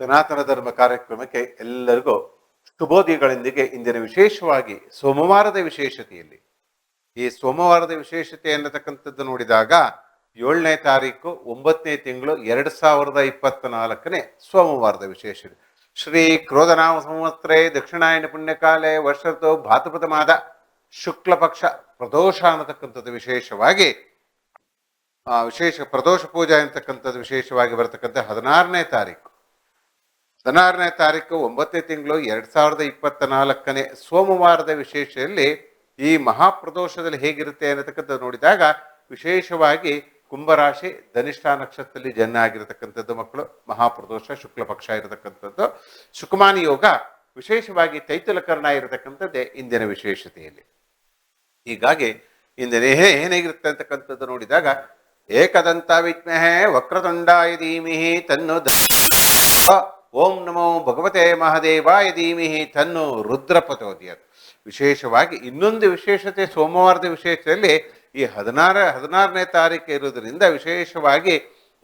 ಸನಾತನ ಧರ್ಮ ಕಾರ್ಯಕ್ರಮಕ್ಕೆ ಎಲ್ಲರಿಗೂ ಶುಭೋದಯಗಳೊಂದಿಗೆ ಇಂದಿನ ವಿಶೇಷವಾಗಿ ಸೋಮವಾರದ ವಿಶೇಷತೆಯಲ್ಲಿ ಈ ಸೋಮವಾರದ ವಿಶೇಷತೆ ಅನ್ನತಕ್ಕಂಥದ್ದು ನೋಡಿದಾಗ 7ನೇ ತಾರೀಕು 9ನೇ ತಿಂಗಳು 2024 ಸೋಮವಾರದ ವಿಶೇಷತೆ. ಶ್ರೀ ಕ್ರೋಧನಾಮ ಸಂವತ್ಸರೆ ದಕ್ಷಿಣಾಯನ ಪುಣ್ಯಕಾಲೆ ವರ್ಷದ ಭಾದ್ರಪದ ಮಾದ ಶುಕ್ಲ ಪಕ್ಷ ಪ್ರದೋಷ ಅನ್ನತಕ್ಕಂಥದ್ದು ವಿಶೇಷವಾಗಿ ವಿಶೇಷ ಪ್ರದೋಷ ಪೂಜಾ ಅಂತಕ್ಕಂಥದ್ದು ವಿಶೇಷವಾಗಿ ಬರತಕ್ಕಂಥ 16ನೇ ತಾರೀಕು 9ನೇ ತಿಂಗಳು 2024 ಸೋಮವಾರದ ವಿಶೇಷದಲ್ಲಿ ಈ ಮಹಾಪ್ರದೋಷದಲ್ಲಿ ಹೇಗಿರುತ್ತೆ ಅನ್ನತಕ್ಕಂಥದ್ದು ನೋಡಿದಾಗ ವಿಶೇಷವಾಗಿ ಕುಂಭರಾಶಿ ಧನಿಷ್ಠ ನಕ್ಷತ್ರದಲ್ಲಿ ಜನ್ಮ ಆಗಿರತಕ್ಕಂಥದ್ದು ಮಕ್ಕಳು, ಮಹಾಪ್ರದೋಷ ಶುಕ್ಲ ಪಕ್ಷ ಇರತಕ್ಕಂಥದ್ದು, ಸುಕುಮಾನಿ ಯೋಗ ವಿಶೇಷವಾಗಿ ತೈತುಲಕರಣ ಇರತಕ್ಕಂಥದ್ದೇ ಇಂದಿನ ವಿಶೇಷತೆಯಲ್ಲಿ. ಹೀಗಾಗಿ ಇಂದಿನ ಏನೇಗಿರುತ್ತೆ ಅಂತಕ್ಕಂಥದ್ದು ನೋಡಿದಾಗ ಏಕದಂತ ವಿದ್ಮಹೇ ವಕ್ರತುಂಡಾಯ ಧೀಮಹಿ ತನ್ನೋ ಓಂ ನಮೋ ಭಗವತೆ ಮಹಾದೇವಾಯ ಧೀಮಹಿ ತನ್ನೋ ರುದ್ರ ಪ್ರಚೋದಯಾತ್. ವಿಶೇಷವಾಗಿ ಇನ್ನೊಂದು ವಿಶೇಷತೆ ಸೋಮವಾರದ ವಿಶೇಷದಲ್ಲಿ ಈ 16ನೇ ತಾರೀಕು ಇರುವುದರಿಂದ ವಿಶೇಷವಾಗಿ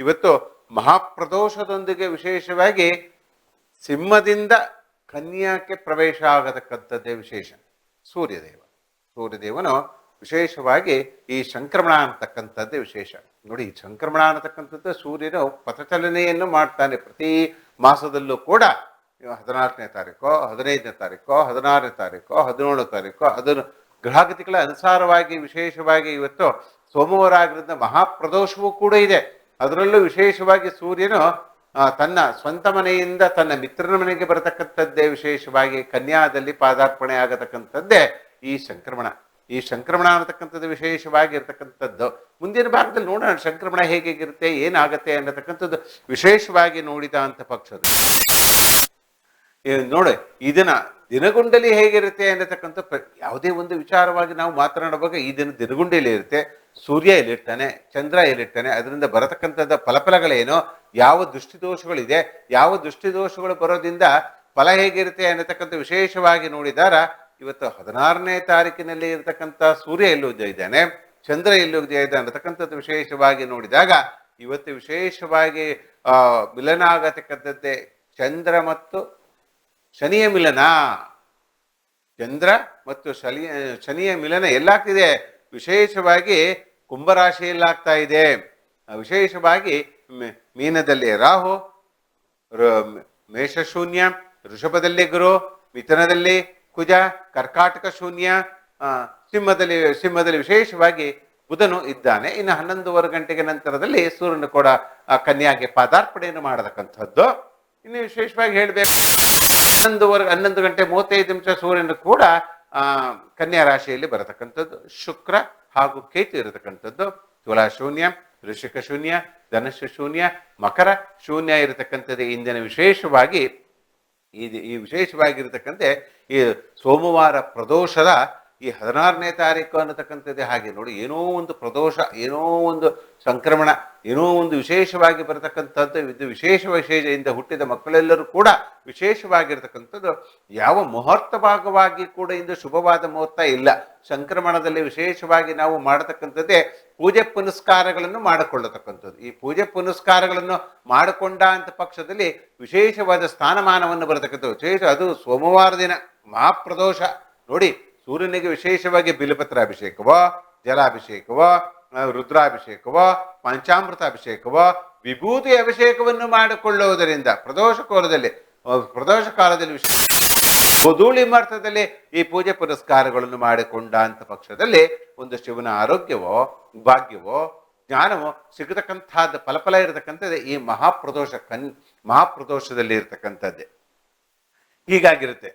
ಇವತ್ತು ಮಹಾಪ್ರದೋಷದೊಂದಿಗೆ ವಿಶೇಷವಾಗಿ ಸಿಂಹದಿಂದ ಕನ್ಯಾಕ್ಕೆ ಪ್ರವೇಶ ಆಗತಕ್ಕಂಥದ್ದೇ ವಿಶೇಷ. ಸೂರ್ಯದೇವನು ವಿಶೇಷವಾಗಿ ಈ ಸಂಕ್ರಮಣ ಅಂತಕ್ಕಂಥದ್ದೇ ವಿಶೇಷ. ನೋಡಿ, ಈ ಸಂಕ್ರಮಣ ಅನ್ನತಕ್ಕಂಥದ್ದು ಸೂರ್ಯನು ಪಥಚಲನೆಯನ್ನು ಮಾಡ್ತಾನೆ ಪ್ರತಿ ಮಾಸದಲ್ಲೂ ಕೂಡ. 14ನೇ ತಾರೀಕು, 15ನೇ ತಾರೀಕು, 16ನೇ ತಾರೀಕು, 17ನೇ ತಾರೀಕು ಅದನ್ನು ಗ್ರಹಗತಿಗಳ ಅನುಸಾರವಾಗಿ ವಿಶೇಷವಾಗಿ ಇವತ್ತು ಸೋಮವಾರ ಆಗಿರೋದ್ರಿಂದ ಮಹಾಪ್ರದೋಷವೂ ಕೂಡ ಇದೆ. ಅದರಲ್ಲೂ ವಿಶೇಷವಾಗಿ ಸೂರ್ಯನು ತನ್ನ ಸ್ವಂತ ಮನೆಯಿಂದ ತನ್ನ ಮಿತ್ರನ ಮನೆಗೆ ಬರತಕ್ಕಂಥದ್ದೇ ವಿಶೇಷವಾಗಿ ಕನ್ಯಾದಲ್ಲಿ ಪಾದಾರ್ಪಣೆ ಆಗತಕ್ಕಂಥದ್ದೇ ಈ ಸಂಕ್ರಮಣ. ಈ ಸಂಕ್ರಮಣ ಅನ್ನತಕ್ಕಂಥದ್ದು ವಿಶೇಷವಾಗಿ ಇರತಕ್ಕಂಥದ್ದು. ಮುಂದಿನ ಭಾಗದಲ್ಲಿ ನೋಡೋಣ ಸಂಕ್ರಮಣ ಹೇಗಿರುತ್ತೆ, ಏನಾಗತ್ತೆ ಅನ್ನತಕ್ಕಂಥದ್ದು ವಿಶೇಷವಾಗಿ ನೋಡಿದ ಅಂತ ಪಕ್ಷದ ನೋಡಿ. ಇದನ್ನ ದಿನಗುಂಡಲಿ ಹೇಗಿರುತ್ತೆ ಅನ್ನತಕ್ಕಂಥ ಯಾವುದೇ ಒಂದು ವಿಚಾರವಾಗಿ ನಾವು ಮಾತನಾಡುವಾಗ ಈ ದಿನಗುಂಡಲಿ ಇರುತ್ತೆ. ಸೂರ್ಯ ಎಲ್ಲಿರ್ತಾನೆ, ಚಂದ್ರ ಎಲ್ಲಿರ್ತಾನೆ, ಅದರಿಂದ ಬರತಕ್ಕಂಥದ್ದು ಫಲಗಳೇನು, ಯಾವ ದೃಷ್ಟಿದೋಷಗಳಿದೆ, ಯಾವ ದೃಷ್ಟಿದೋಷಗಳು ಬರೋದ್ರಿಂದ ಫಲ ಹೇಗಿರುತ್ತೆ ಅನ್ನತಕ್ಕಂಥ ವಿಶೇಷವಾಗಿ ನೋಡಿದಾರ ಇವತ್ತು 16ನೇ ತಾರೀಕಿನಲ್ಲಿ ಇರತಕ್ಕಂಥ ಸೂರ್ಯ ಎಲ್ಲೋಗ್ತಾ ಇದ್ದಾನೆ, ಚಂದ್ರ ಎಲ್ಲೋಗ್ತಾ ಇದ್ದಾನೆ ಅನ್ನತಕ್ಕಂಥದ್ದು ವಿಶೇಷವಾಗಿ ನೋಡಿದಾಗ ಇವತ್ತು ವಿಶೇಷವಾಗಿ ಮಿಲನ ಆಗತಕ್ಕಂಥದ್ದೇ ಚಂದ್ರ ಮತ್ತು ಶನಿಯ ಮಿಲನ. ಚಂದ್ರ ಮತ್ತು ಶನಿಯ ಮಿಲನ ಎಲ್ಲಾಗ್ತಿದೆ, ವಿಶೇಷವಾಗಿ ಕುಂಭರಾಶಿಯಲ್ಲಾಗ್ತಾ ಇದೆ. ವಿಶೇಷವಾಗಿ ಮೀನದಲ್ಲಿ ರಾಹು, ಮೇಷಶೂನ್ಯ, ಋಷಭದಲ್ಲಿ ಗುರು, ಮಿಥುನದಲ್ಲಿ ಕುಜ, ಕರ್ಕಾಟಕ ಶೂನ್ಯ, ಸಿಂಹದಲ್ಲಿ ವಿಶೇಷವಾಗಿ ಬುಧನು ಇದ್ದಾನೆ. ಇನ್ನು 11:15 ಗಂಟೆಗೆ ನಂತರದಲ್ಲಿ ಸೂರ್ಯನು ಕೂಡ ಕನ್ಯಾಗೆ ಪಾದಾರ್ಪಣೆಯನ್ನು ಮಾಡತಕ್ಕಂಥದ್ದು. ಇನ್ನು ವಿಶೇಷವಾಗಿ ಹೇಳಬೇಕು 11 ಗಂಟೆ 35 ನಿಮಿಷ ಸೂರ್ಯನು ಕೂಡ ಕನ್ಯಾ ರಾಶಿಯಲ್ಲಿ ಬರತಕ್ಕಂಥದ್ದು. ಶುಕ್ರ ಹಾಗೂ ಕೇತು ಇರತಕ್ಕಂಥದ್ದು. ತುಲಾ ಶೂನ್ಯ, ವೃಶ್ಚಿಕ ಶೂನ್ಯ, ಧನುಷ್ ಶೂನ್ಯ, ಮಕರ ಶೂನ್ಯ ಇರತಕ್ಕಂಥದ್ದು ಇಂದಿನ ವಿಶೇಷವಾಗಿ ಈ ವಿಶೇಷವಾಗಿರತಕ್ಕಂಥ ಈ ಸೋಮವಾರ ಪ್ರದೋಷದ ಈ 16ನೇ ತಾರೀಕು ಅನ್ನತಕ್ಕಂಥದ್ದೇ ಹಾಗೆ. ನೋಡಿ, ಏನೋ ಒಂದು ಪ್ರದೋಷ, ಏನೋ ಒಂದು ಸಂಕ್ರಮಣ, ಏನೋ ಒಂದು ವಿಶೇಷವಾಗಿ ಬರತಕ್ಕಂಥದ್ದು. ಇದು ವಿಶೇಷದಿಂದ ಹುಟ್ಟಿದ ಮಕ್ಕಳೆಲ್ಲರೂ ಕೂಡ ವಿಶೇಷವಾಗಿರ್ತಕ್ಕಂಥದ್ದು. ಯಾವ ಮುಹೂರ್ತ ಭಾಗವಾಗಿ ಕೂಡ ಇಂದು ಶುಭವಾದ ಮುಹೂರ್ತ ಇಲ್ಲ. ಸಂಕ್ರಮಣದಲ್ಲಿ ವಿಶೇಷವಾಗಿ ನಾವು ಮಾಡತಕ್ಕಂಥದ್ದೇ ಪೂಜೆ ಪುನಸ್ಕಾರಗಳನ್ನು ಮಾಡಿಕೊಳ್ಳತಕ್ಕಂಥದ್ದು. ಈ ಪೂಜೆ ಪುನಸ್ಕಾರಗಳನ್ನು ಮಾಡಿಕೊಂಡ ಅಂತ ಪಕ್ಷದಲ್ಲಿ ವಿಶೇಷವಾದ ಸ್ಥಾನಮಾನವನ್ನು ಬರತಕ್ಕಂಥದ್ದು ವಿಶೇಷ. ಅದು ಸೋಮವಾರ ದಿನ ಮಹಾಪ್ರದೋಷ. ನೋಡಿ, ಸೂರ್ಯನಿಗೆ ವಿಶೇಷವಾಗಿ ಬಿಲ್ವಪತ್ರ ಅಭಿಷೇಕವೋ, ಜಲಾಭಿಷೇಕವೋ, ರುದ್ರಾಭಿಷೇಕವೋ, ಪಂಚಾಮೃತ ಅಭಿಷೇಕವೋ, ವಿಭೂತಿ ಅಭಿಷೇಕವನ್ನು ಮಾಡಿಕೊಳ್ಳುವುದರಿಂದ ಪ್ರದೋಷ ಕಾಲದಲ್ಲಿ ಗೋಧೂಳಿ ಮಾರ್ಥದಲ್ಲಿ ಈ ಪೂಜೆ ಪುರಸ್ಕಾರಗಳನ್ನು ಮಾಡಿಕೊಂಡ ಅಂತ ಪಕ್ಷದಲ್ಲಿ ಒಂದು ಶಿವನ ಆರೋಗ್ಯವೋ, ಭಾಗ್ಯವೋ, ಜ್ಞಾನವೋ ಸಿಗತಕ್ಕಂಥದ್ದು ಫಲ ಇರತಕ್ಕಂಥದ್ದೇ ಈ ಮಹಾಪ್ರದೋಷದಲ್ಲಿ ಇರತಕ್ಕಂಥದ್ದೇ. ಹೀಗಾಗಿರುತ್ತೆ.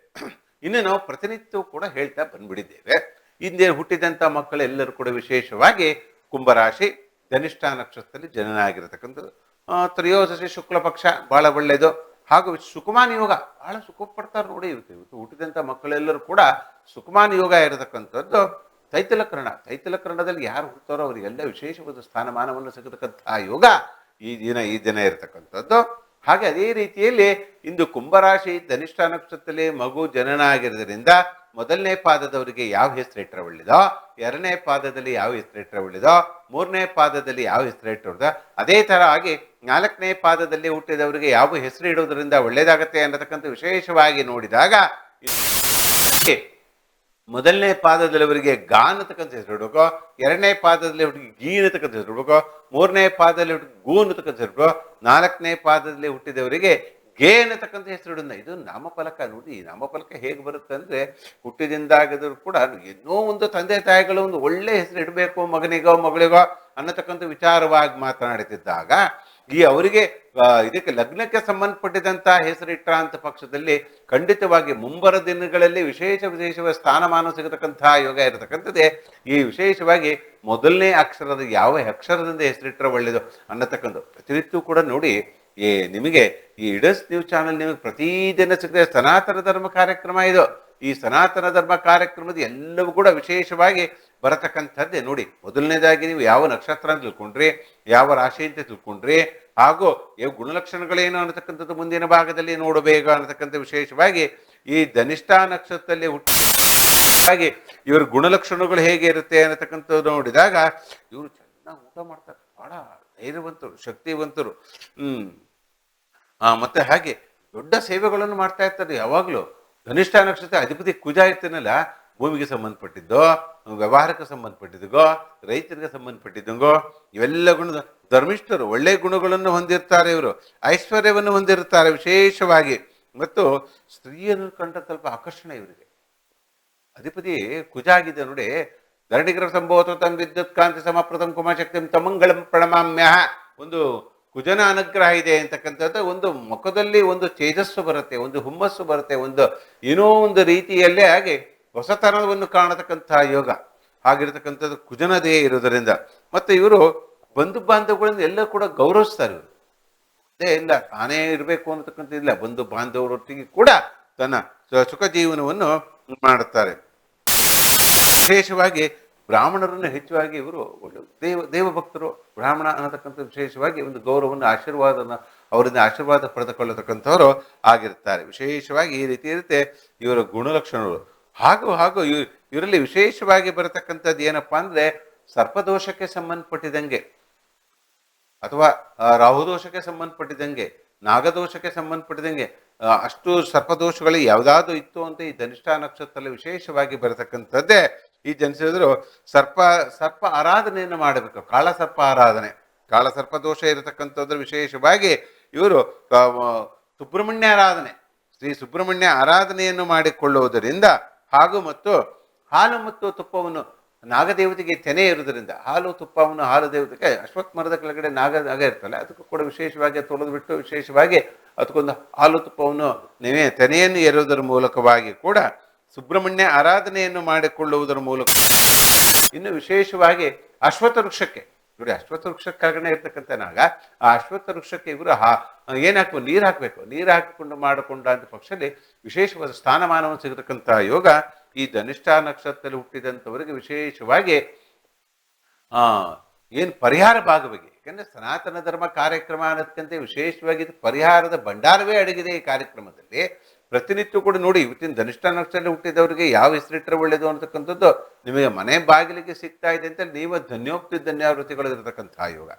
ಇನ್ನು ನಾವು ಪ್ರತಿನಿತ್ಯವೂ ಕೂಡ ಹೇಳ್ತಾ ಬಂದ್ಬಿಟ್ಟಿದ್ದೇವೆ. ಹಿಂದೆ ಹುಟ್ಟಿದಂಥ ಮಕ್ಕಳೆಲ್ಲರೂ ಕೂಡ ವಿಶೇಷವಾಗಿ ಕುಂಭರಾಶಿ ಧನಿಷ್ಠ ನಕ್ಷತ್ರದಲ್ಲಿ ಜನನ ಆಗಿರತಕ್ಕಂಥದ್ದು. ತ್ರಯೋದಶಿ ಶುಕ್ಲ ಪಕ್ಷ ಬಹಳ ಒಳ್ಳೆಯದು. ಹಾಗೂ ಸುಕುಮಾನ ಯೋಗ ಬಹಳ ಸುಖ ಪಡ್ತಾರೆ. ನೋಡಿ, ಹುಟ್ಟಿದಂಥ ಮಕ್ಕಳೆಲ್ಲರೂ ಕೂಡ ಸುಕುಮಾನ ಯೋಗ ಇರತಕ್ಕಂಥದ್ದು. ತೈತಲಕರಣದಲ್ಲಿ ಯಾರು ಹುಡ್ತಾರೋ ಅವರಿಗೆಲ್ಲ ವಿಶೇಷವಾದ ಸ್ಥಾನಮಾನವನ್ನು ಸಿಗತಕ್ಕಂಥ ಯೋಗ ಈ ದಿನ ಇರತಕ್ಕಂಥದ್ದು. ಹಾಗೆ ಅದೇ ರೀತಿಯಲ್ಲಿ ಇಂದು ಕುಂಭರಾಶಿ ಧನಿಷ್ಠ ನಕ್ಷತ್ರದಲ್ಲಿ ಮಗು ಜನನ ಆಗಿರೋದ್ರಿಂದ ಮೊದಲನೇ ಪಾದದವರಿಗೆ ಯಾವ ಹೆಸರಿಟ್ಟರೆ ಒಳ್ಳೆಯದೋ, ಎರಡನೇ ಪಾದದಲ್ಲಿ ಯಾವ ಹೆಸರಿಟ್ಟರೆ ಒಳ್ಳೆಯದೋ, ಮೂರನೇ ಪಾದದಲ್ಲಿ ಯಾವ ಹೆಸರಿಟ್ಟರೆ ಅದೇ ತರ ಆಗಿ ನಾಲ್ಕನೇ ಪಾದದಲ್ಲಿ ಹುಟ್ಟಿದವರಿಗೆ ಯಾವ ಹೆಸರು ಇಡುವುದರಿಂದ ಒಳ್ಳೇದಾಗತ್ತೆ ಅನ್ನತಕ್ಕಂಥ ವಿಶೇಷವಾಗಿ ನೋಡಿದಾಗ ಮೊದಲನೇ ಪಾದದಲ್ಲಿವರಿಗೆ ಗಾ ಅನ್ನತಕ್ಕಂಥ ಹೆಸರು ಇಡಬೇಕು, ಎರಡನೇ ಪಾದದಲ್ಲಿ ಹುಟ್ಟಿಗೆ ಗೀ ಅನ್ನತಕ್ಕಂಥ ಹೆಸರು ಇಡಬೇಕು, ಮೂರನೇ ಪಾದದಲ್ಲಿ ಹುಟ್ಟಿಗೆ ಗೂ ಅನ್ನತಕ್ಕಂಥ ಹೆಸರು ಇಡಬೇಕು, ನಾಲ್ಕನೇ ಪಾದದಲ್ಲಿ ಹುಟ್ಟಿದವರಿಗೆ ಗೆ ಅನ್ನತಕ್ಕಂಥ ಹೆಸರಿಡೋಣ. ಇದು ನಾಮಫಲಕ. ನೋಡಿ, ಈ ನಾಮಫಲಕ ಹೇಗೆ ಬರುತ್ತೆ ಅಂದ್ರೆ ಹುಟ್ಟಿದಿಂದಾಗಿದ್ರು ಕೂಡ ಏನೋ ಒಂದು ತಂದೆ ತಾಯಿಗಳು ಒಂದು ಒಳ್ಳೆ ಹೆಸರು ಇಡಬೇಕು ಮಗನಿಗೋ ಮಗಳಿಗೋ ಅನ್ನತಕ್ಕಂಥ ವಿಚಾರವಾಗಿ ಮಾತನಾಡುತ್ತಿದ್ದಾಗ ಈ ಅವರಿಗೆ ಇದಕ್ಕೆ ಲಗ್ನಕ್ಕೆ ಸಂಬಂಧಪಟ್ಟಿದಂತಹ ಹೆಸರಿಟ್ಟ ಅಂತ ಪಕ್ಷದಲ್ಲಿ ಖಂಡಿತವಾಗಿ ಮುಂಬರ ದಿನಗಳಲ್ಲಿ ವಿಶೇಷವಾದ ಸ್ಥಾನಮಾನ ಸಿಗತಕ್ಕಂತಹ ಯೋಗ ಇರತಕ್ಕಂಥದ್ದೇ. ಈ ವಿಶೇಷವಾಗಿ ಮೊದಲನೇ ಅಕ್ಷರದ ಯಾವ ಅಕ್ಷರದಿಂದ ಹೆಸರಿಟ್ಟರೆ ಒಳ್ಳೆಯದು ಅನ್ನತಕ್ಕಂಥ ಪ್ರತಿನಿತ್ಯವೂ ಕೂಡ ನೋಡಿ. ನಿಮಗೆ ಈ ಇಡಸ್ ನ್ಯೂಸ್ ಚಾನೆಲ್ ನಿಮಗೆ ಪ್ರತಿದಿನ ಸಿಗ್ತದೆ. ಸನಾತನ ಧರ್ಮ ಕಾರ್ಯಕ್ರಮ ಇದು. ಈ ಸನಾತನ ಧರ್ಮ ಕಾರ್ಯಕ್ರಮದ ಎಲ್ಲವೂ ಕೂಡ ವಿಶೇಷವಾಗಿ ಬರತಕ್ಕಂಥದ್ದೇ. ನೋಡಿ, ಮೊದಲನೇದಾಗಿ ನೀವು ಯಾವ ನಕ್ಷತ್ರ ಅಂತ ತಿಳ್ಕೊಂಡ್ರಿ, ಯಾವ ರಾಶಿ ಅಂತ ತಿಳ್ಕೊಂಡ್ರಿ, ಹಾಗೂ ಯಾವ ಗುಣಲಕ್ಷಣಗಳೇನು ಅನ್ನತಕ್ಕಂಥದ್ದು ಮುಂದಿನ ಭಾಗದಲ್ಲಿ ನೋಡಬೇಕು ಅನ್ನತಕ್ಕಂಥ ವಿಶೇಷವಾಗಿ ಈ ಧನಿಷ್ಠ ನಕ್ಷತ್ರದಲ್ಲಿ ಹುಟ್ಟಿ ಇವ್ರ ಗುಣಲಕ್ಷಣಗಳು ಹೇಗೆ ಇರುತ್ತೆ ಅನ್ನತಕ್ಕಂಥದ್ದು ನೋಡಿದಾಗ ಇವರು ಚೆನ್ನಾಗಿ ಊಟ ಮಾಡ್ತಾರೆ, ಬಹಳ ಧೈರ್ಯವಂತರು, ಶಕ್ತಿವಂತರು. ಮತ್ತೆ ಹಾಗೆ ದೊಡ್ಡ ಸೇವೆಗಳನ್ನು ಮಾಡ್ತಾ ಇರ್ತಾರೆ ಯಾವಾಗಲೂ. ಧನಿಷ್ಠ ನಕ್ಷತ್ರ ಅಧಿಪತಿ ಕುಜ ಇರ್ತಾನಲ್ಲ, ಭೂಮಿಗೆ ಸಂಬಂಧಪಟ್ಟಿದ್ದೋ, ವ್ಯವಹಾರಕ್ಕೆ ಸಂಬಂಧಪಟ್ಟಿದ್ದಗೋ, ರೈತರಿಗೆ ಸಂಬಂಧಪಟ್ಟಿದ್ದಂಗೋ ಇವೆಲ್ಲ ಗುಣದ ಧರ್ಮಿಷ್ಠರು, ಒಳ್ಳೆಯ ಗುಣಗಳನ್ನು ಹೊಂದಿರ್ತಾರೆ. ಇವರು ಐಶ್ವರ್ಯವನ್ನು ಹೊಂದಿರುತ್ತಾರೆ ವಿಶೇಷವಾಗಿ. ಮತ್ತು ಸ್ತ್ರೀಯನ್ನು ಕಂಡ ಸ್ವಲ್ಪ ಆಕರ್ಷಣೆ ಇವರಿಗೆ. ಅಧಿಪತಿ ಕುಜ ಆಗಿದೆ ನೋಡಿ. ಧರಣಿಗ್ರಹ ಸಂಭವತ ತಂ ವಿದ್ಯುತ್ ಕಾಂತಿ ಸಮಪ್ರತಂ ಕುಮಾಶಕ್ತಿ ತಮಂಗಳಂ ಪ್ರಣಮಾಮ್ಯ. ಒಂದು ಕುಜನ ಅನುಗ್ರಹ ಇದೆ ಅಂತಕ್ಕಂಥದ್ದು ಒಂದು ಮುಖದಲ್ಲಿ ಒಂದು ತೇಜಸ್ಸು ಬರುತ್ತೆ, ಒಂದು ಹುಮ್ಮಸ್ಸು ಬರುತ್ತೆ, ಒಂದು ಏನೋ ಒಂದು ರೀತಿಯಲ್ಲೇ ಹಾಗೆ ಹೊಸತನವನ್ನು ಕಾಣತಕ್ಕಂತಹ ಯೋಗ ಆಗಿರತಕ್ಕಂಥದ್ದು ಕುಜನದೇ ಇರೋದರಿಂದ. ಮತ್ತೆ ಇವರು ಬಂಧು ಬಾಂಧವಗಳಿಂದ ಎಲ್ಲ ಕೂಡ ಗೌರವಿಸ್ತಾರೆ. ಇವರು ಅದೇ ಇಲ್ಲ ತಾನೇ ಇರಬೇಕು ಅನ್ನತಕ್ಕಂಥದ್ದಿಲ್ಲ, ಬಂಧು ಬಾಂಧವರೊಟ್ಟಿಗೆ ಕೂಡ ತನ್ನ ಸುಖ ಜೀವನವನ್ನು ಮಾಡುತ್ತಾರೆ. ವಿಶೇಷವಾಗಿ ಬ್ರಾಹ್ಮಣರನ್ನು ಹೆಚ್ಚಾಗಿ ಇವರು ದೇವಭಕ್ತರು. ಬ್ರಾಹ್ಮಣ ಅನ್ನತಕ್ಕಂಥ ವಿಶೇಷವಾಗಿ ಒಂದು ಗೌರವವನ್ನು ಅವರಿಂದ ಆಶೀರ್ವಾದ ಪಡೆದುಕೊಳ್ಳತಕ್ಕಂಥವರು ಆಗಿರ್ತಾರೆ. ವಿಶೇಷವಾಗಿ ಈ ರೀತಿ ಇರುತ್ತೆ ಇವರ ಗುಣಲಕ್ಷಣಗಳು. ಹಾಗೂ ಇವರಲ್ಲಿ ವಿಶೇಷವಾಗಿ ಬರತಕ್ಕಂಥದ್ದು ಏನಪ್ಪಾ ಅಂದ್ರೆ ಸರ್ಪದೋಷಕ್ಕೆ ಸಂಬಂಧಪಟ್ಟಿದಂಗೆ, ಅಥವಾ ರಾಹುದೋಷಕ್ಕೆ ಸಂಬಂಧಪಟ್ಟಿದಂಗೆ, ನಾಗದೋಷಕ್ಕೆ ಸಂಬಂಧಪಟ್ಟಿದಂಗೆ ಅಷ್ಟು ಸರ್ಪದೋಷಗಳು ಯಾವುದಾದ್ರು ಇತ್ತು ಅಂತ ಈ ಧನಿಷ್ಠ ನಕ್ಷತ್ರದಲ್ಲಿ ವಿಶೇಷವಾಗಿ ಬರತಕ್ಕಂಥದ್ದೇ. ಈ ಜನಿಸಿದ್ರು ಸರ್ಪ ಆರಾಧನೆಯನ್ನು ಮಾಡಬೇಕು. ಕಾಳಸರ್ಪ ಆರಾಧನೆ, ಕಾಳಸರ್ಪ ದೋಷ ಇರತಕ್ಕಂಥದ್ರ ವಿಶೇಷವಾಗಿ ಇವರು ಸುಬ್ರಹ್ಮಣ್ಯ ಆರಾಧನೆ, ಶ್ರೀ ಸುಬ್ರಹ್ಮಣ್ಯ ಆರಾಧನೆಯನ್ನು ಮಾಡಿಕೊಳ್ಳುವುದರಿಂದ, ಹಾಗೂ ಮತ್ತು ಹಾಲು ಮತ್ತು ತುಪ್ಪವನ್ನು ನಾಗದೇವತೆಗೆ ತೆನೆ ಇರುವುದರಿಂದ ಹಾಲು ತುಪ್ಪವನ್ನು ಹಾಲು ದೇವತೆಗೆ ಅಶ್ವತ್ಥ ಮರದ ಕೆಳಗಡೆ ನಾಗ ಇರ್ತಲ್ಲ, ಅದಕ್ಕೂ ಕೂಡ ವಿಶೇಷವಾಗಿ ತೊಳೆದು ಬಿಟ್ಟು ವಿಶೇಷವಾಗಿ ಅದಕ್ಕೊಂದು ಹಾಲು ತುಪ್ಪವನ್ನು ತೆನೆಯನ್ನು ಎರುವುದರ ಮೂಲಕವಾಗಿ ಕೂಡ ಸುಬ್ರಹ್ಮಣ್ಯ ಆರಾಧನೆಯನ್ನು ಮಾಡಿಕೊಳ್ಳುವುದರ ಮೂಲಕ. ಇನ್ನು ವಿಶೇಷವಾಗಿ ಅಶ್ವತ್ಥ ವೃಕ್ಷಕ್ಕೆ ನೋಡಿ, ಅಶ್ವತ್ಥ ವೃಕ್ಷ ಕೆಳಗಡೆ ಇರ್ತಕ್ಕಂಥ ನಾಗ, ಆ ಅಶ್ವತ್ಥ ವೃಕ್ಷಕ್ಕೆ ಇವರು ಏನ್ ಹಾಕಬೇಕು, ನೀರು ಹಾಕಬೇಕು. ನೀರು ಹಾಕಿಕೊಂಡು ಮಾಡಿಕೊಂಡ ಅಂತ ಪಕ್ಷದಲ್ಲಿ ವಿಶೇಷವಾದ ಸ್ಥಾನಮಾನವನ್ನು ಸಿಗತಕ್ಕಂತಹ ಯೋಗ ಈ ಧನಿಷ್ಠ ನಕ್ಷತ್ರದಲ್ಲಿ ಹುಟ್ಟಿದಂಥವರಿಗೆ ವಿಶೇಷವಾಗಿ ಏನು ಪರಿಹಾರ ಭಾಗವಾಗಿ. ಯಾಕಂದ್ರೆ ಸನಾತನ ಧರ್ಮ ಕಾರ್ಯಕ್ರಮ ಅನ್ನೋದಕ್ಕಂತೆ ವಿಶೇಷವಾಗಿ ಇದು ಪರಿಹಾರದ ಭಂಡಾರವೇ ಅಡಗಿದೆ ಈ ಕಾರ್ಯಕ್ರಮದಲ್ಲಿ. ಪ್ರತಿನಿತ್ಯ ಕೂಡ ನೋಡಿ, ಇವತ್ತಿನ ಧನಿಷ್ಠ ನಕ್ಷತ್ರದಲ್ಲಿ ಹುಟ್ಟಿದವರಿಗೆ ಯಾವ ಹೆಸರಿಟ್ಟರೆ ಒಳ್ಳೆಯದು ಅಂತಕ್ಕಂಥದ್ದು ನಿಮಗೆ ಮನೆ ಬಾಗಿಲಿಗೆ ಸಿಗ್ತಾ ಇದೆ ಅಂತ ನೀವು ಧನ್ಯಾವೃತ್ತಿಗಳು ಇರತಕ್ಕಂತಹ ಯೋಗ.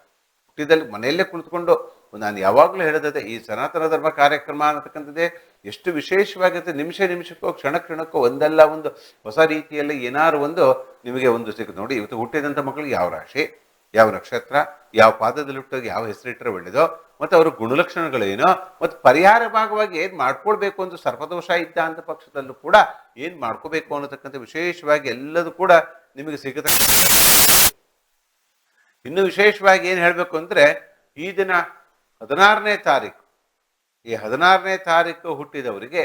ಹುಟ್ಟಿದಲ್ಲಿ ಮನೆಯಲ್ಲೇ ಕುಳಿತುಕೊಂಡು ನಾನು ಯಾವಾಗಲೂ ಹೇಳೋದೇ, ಈ ಸನಾತನ ಧರ್ಮ ಕಾರ್ಯಕ್ರಮ ಅನ್ನತಕ್ಕಂಥದ್ದೇ ಎಷ್ಟು ವಿಶೇಷವಾಗಿರುತ್ತೆ. ನಿಮಿಷಕ್ಕೋ ಕ್ಷಣಕ್ಕೋ ಒಂದಲ್ಲ ಒಂದು ಹೊಸ ರೀತಿಯಲ್ಲಿ ಏನಾರು ಒಂದು ನಿಮಗೆ ಒಂದು ಸಿಗುತ್ತೆ ನೋಡಿ. ಇವತ್ತು ಹುಟ್ಟಿದಂಥ ಮಕ್ಕಳಿಗೆ ಯಾವ ರಾಶಿ, ಯಾವ ನಕ್ಷತ್ರ, ಯಾವ ಪಾದದಲ್ಲಿ ಹುಟ್ಟೋದು, ಯಾವ ಹೆಸರಿಟ್ಟರೆ ಒಳ್ಳೆಯದೋ, ಮತ್ತು ಅವರ ಗುಣಲಕ್ಷಣಗಳೇನೋ, ಮತ್ತು ಪರಿಹಾರ ಭಾಗವಾಗಿ ಏನು ಮಾಡ್ಕೊಳ್ಬೇಕು ಅಂತ ಸರ್ಪದೋಷ ಇದ್ದ ಅಂತ ಪಕ್ಷದಲ್ಲೂ ಕೂಡ ಏನು ಮಾಡ್ಕೋಬೇಕು ಅನ್ನತಕ್ಕಂಥ ವಿಶೇಷವಾಗಿ ಎಲ್ಲದೂ ಕೂಡ ನಿಮಗೆ ಸಿಗುತ್ತೆ. ಇನ್ನು ವಿಶೇಷವಾಗಿ ಏನು ಹೇಳಬೇಕು ಅಂದರೆ, ಈ ದಿನ 16ನೇ ತಾರೀಕು, ಈ 16ನೇ ತಾರೀಕು ಹುಟ್ಟಿದವರಿಗೆ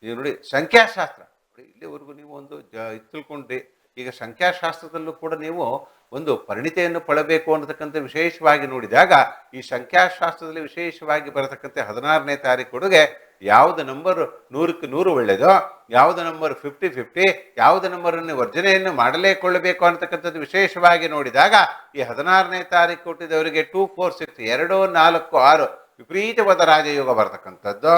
ನೀವು ನೋಡಿ ಸಂಖ್ಯಾಶಾಸ್ತ್ರ ನೋಡಿ, ಇಲ್ಲಿವರೆಗೂ ನೀವು ಒಂದು ತಿಳ್ಕೊಂಡ್ರಿ. ಈಗ ಸಂಖ್ಯಾಶಾಸ್ತ್ರದಲ್ಲೂ ಕೂಡ ನೀವು ಒಂದು ಪರಿಣಿತಿಯನ್ನು ಪಡಬೇಕು ಅನ್ನತಕ್ಕಂಥ ವಿಶೇಷವಾಗಿ ನೋಡಿದಾಗ, ಈ ಸಂಖ್ಯಾಶಾಸ್ತ್ರದಲ್ಲಿ ವಿಶೇಷವಾಗಿ ಬರತಕ್ಕಂಥ 16ನೇ ತಾರೀಕು ಯಾವುದು ನಂಬರ್ 100ಕ್ಕೆ 100 ಒಳ್ಳೆಯದೋ, ಯಾವುದು ನಂಬರ್ 50-50, ಯಾವುದು ನಂಬರನ್ನು ವರ್ಜನೆಯನ್ನು ಮಾಡಲೇಕೊಳ್ಳಬೇಕು ಅನ್ನತಕ್ಕಂಥದ್ದು ವಿಶೇಷವಾಗಿ ನೋಡಿದಾಗ, ಈ 16ನೇ ತಾರೀಕು ಹುಟ್ಟಿದವರಿಗೆ 2, 4, 6 2, 4, 6 ವಿಪರೀತವಾದ ರಾಜಯೋಗ ಬರತಕ್ಕಂಥದ್ದು,